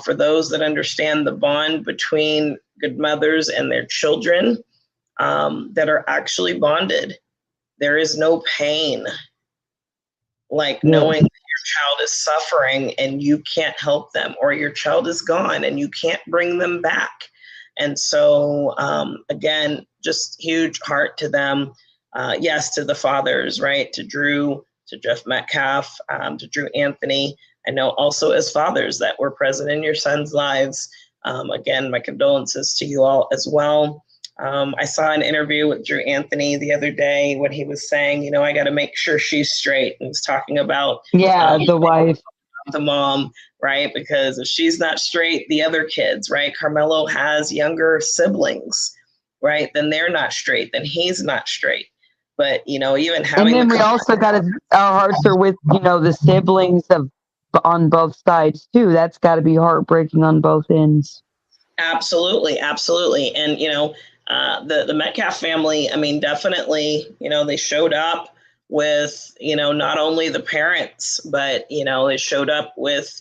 for those that understand the bond between good mothers and their children that are actually bonded. There is no pain like knowing your child is suffering and you can't help them, or your child is gone and you can't bring them back. And so, again, just huge heart to them. Yes, to the fathers, right? To Drew, to Jeff Metcalf, to Drew Anthony. I know also as fathers that were present in your sons' lives. Again, my condolences to you all as well. I saw an interview with Drew Anthony the other day when he was saying, I got to make sure she's straight. And he's talking about the wife, the mom, right? Because if she's not straight, the other kids, right? Karmelo has younger siblings, right? Then they're not straight. Then he's not straight. But, even having. And then we also got our hearts are with, the siblings on both sides too. That's got to be heartbreaking on both ends. Absolutely. Absolutely. And, the Metcalf family, I mean, definitely, they showed up with, not only the parents, but, they showed up with,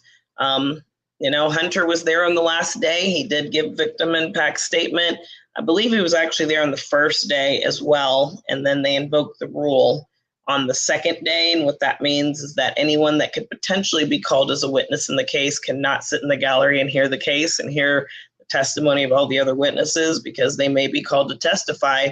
Hunter was there on the last day. He did give victim impact statement. I believe he was actually there on the first day as well. And then they invoked the rule on the second day. And what that means is that anyone that could potentially be called as a witness in the case cannot sit in the gallery and hear the case and hear the testimony of all the other witnesses, because they may be called to testify,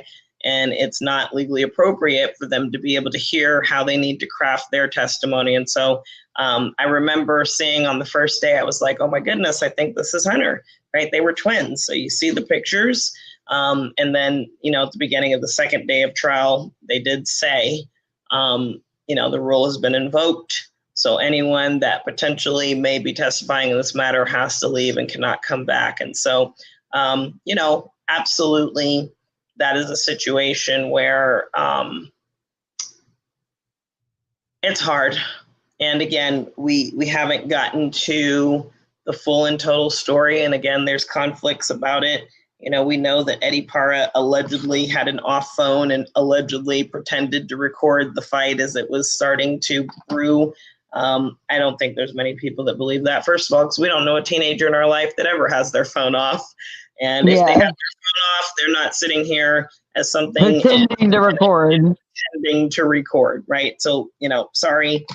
and it's not legally appropriate for them to be able to hear how they need to craft their testimony. And so I remember seeing on the first day, I was like, oh my goodness, I think this is Hunter, right? They were twins. So you see the pictures. And then, at the beginning of the second day of trial, they did say, the rule has been invoked. So anyone that potentially may be testifying in this matter has to leave and cannot come back. And so, absolutely, that is a situation where it's hard. And again, we haven't gotten to the full and total story. And again, there's conflicts about it. We know that Eddie Parra allegedly had an off phone and allegedly pretended to record the fight as it was starting to brew. I don't think there's many people that believe that, first of all, because we don't know a teenager in our life that ever has their phone off. And if they have their phone off, they're not sitting here as something pretending to record, right? So, sorry,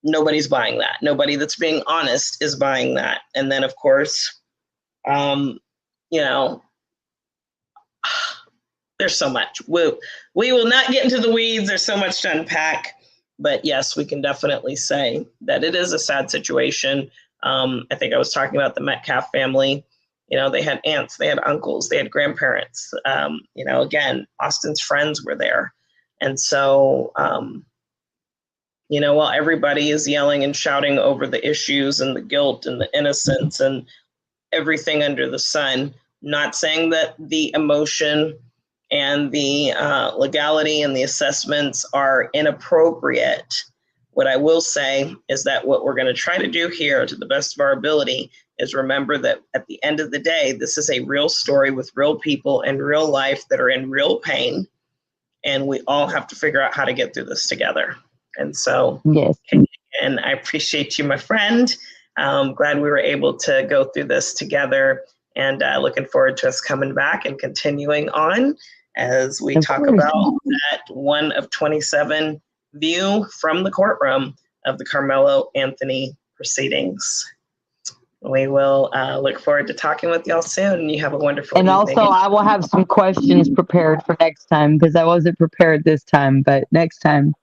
nobody's buying that. Nobody that's being honest is buying that. And then, of course, there's so much. We will not get into the weeds. There's so much to unpack. But yes, we can definitely say that it is a sad situation. I think I was talking about the Metcalf family. They had aunts, they had uncles, they had grandparents. Again, Austin's friends were there. And so, while everybody is yelling and shouting over the issues and the guilt and the innocence and everything under the sun, not saying that the emotion and the legality and the assessments are inappropriate. What I will say is that what we're going to try to do here, to the best of our ability, is remember that at the end of the day, this is a real story with real people and real life that are in real pain. And we all have to figure out how to get through this together. And so, yes. And I appreciate you, my friend. Glad we were able to go through this together, and looking forward to us coming back and continuing on as we talk about that 1 of 27 view from the courtroom of the Karmelo Anthony proceedings. We will look forward to talking with y'all soon, and you have a wonderful evening. Also, I will have some questions prepared for next time, because I wasn't prepared this time, but next time.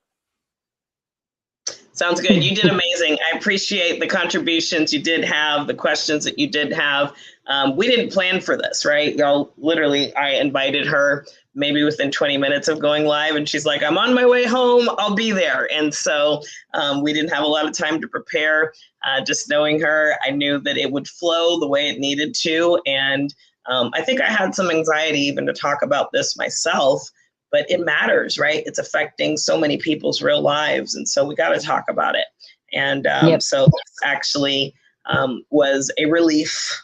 Sounds good. You did amazing. I appreciate the contributions you did have, the questions that you did have. We didn't plan for this, right? Y'all, literally, I invited her maybe within 20 minutes of going live, and she's like, I'm on my way home. I'll be there. And so we didn't have a lot of time to prepare. Just knowing her, I knew that it would flow the way it needed to. And I think I had some anxiety even to talk about this myself. But it matters, right? It's affecting so many people's real lives. And so we got to talk about it. And so this actually was a relief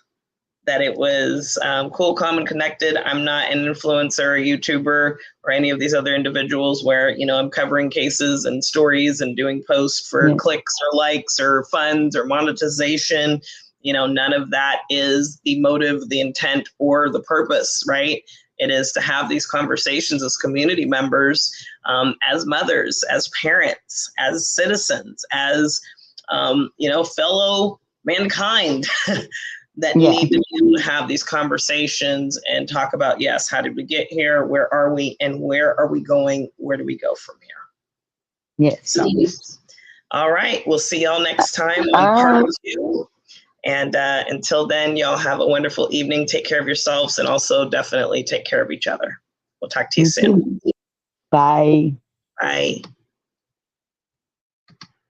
that it was cool, calm, and connected. I'm not an influencer, a YouTuber, or any of these other individuals where, I'm covering cases and stories and doing posts for clicks or likes or funds or monetization. None of that is the motive, the intent, or the purpose, right? It is to have these conversations as community members, as mothers, as parents, as citizens, as, fellow mankind that need to be able to have these conversations and talk about, yes, how did we get here? Where are we? And where are we going? Where do we go from here? Yes. So, all right. We'll see y'all next time on part 2. And until then, y'all have a wonderful evening. Take care of yourselves, and also definitely take care of each other. We'll talk to you soon. Bye. Bye.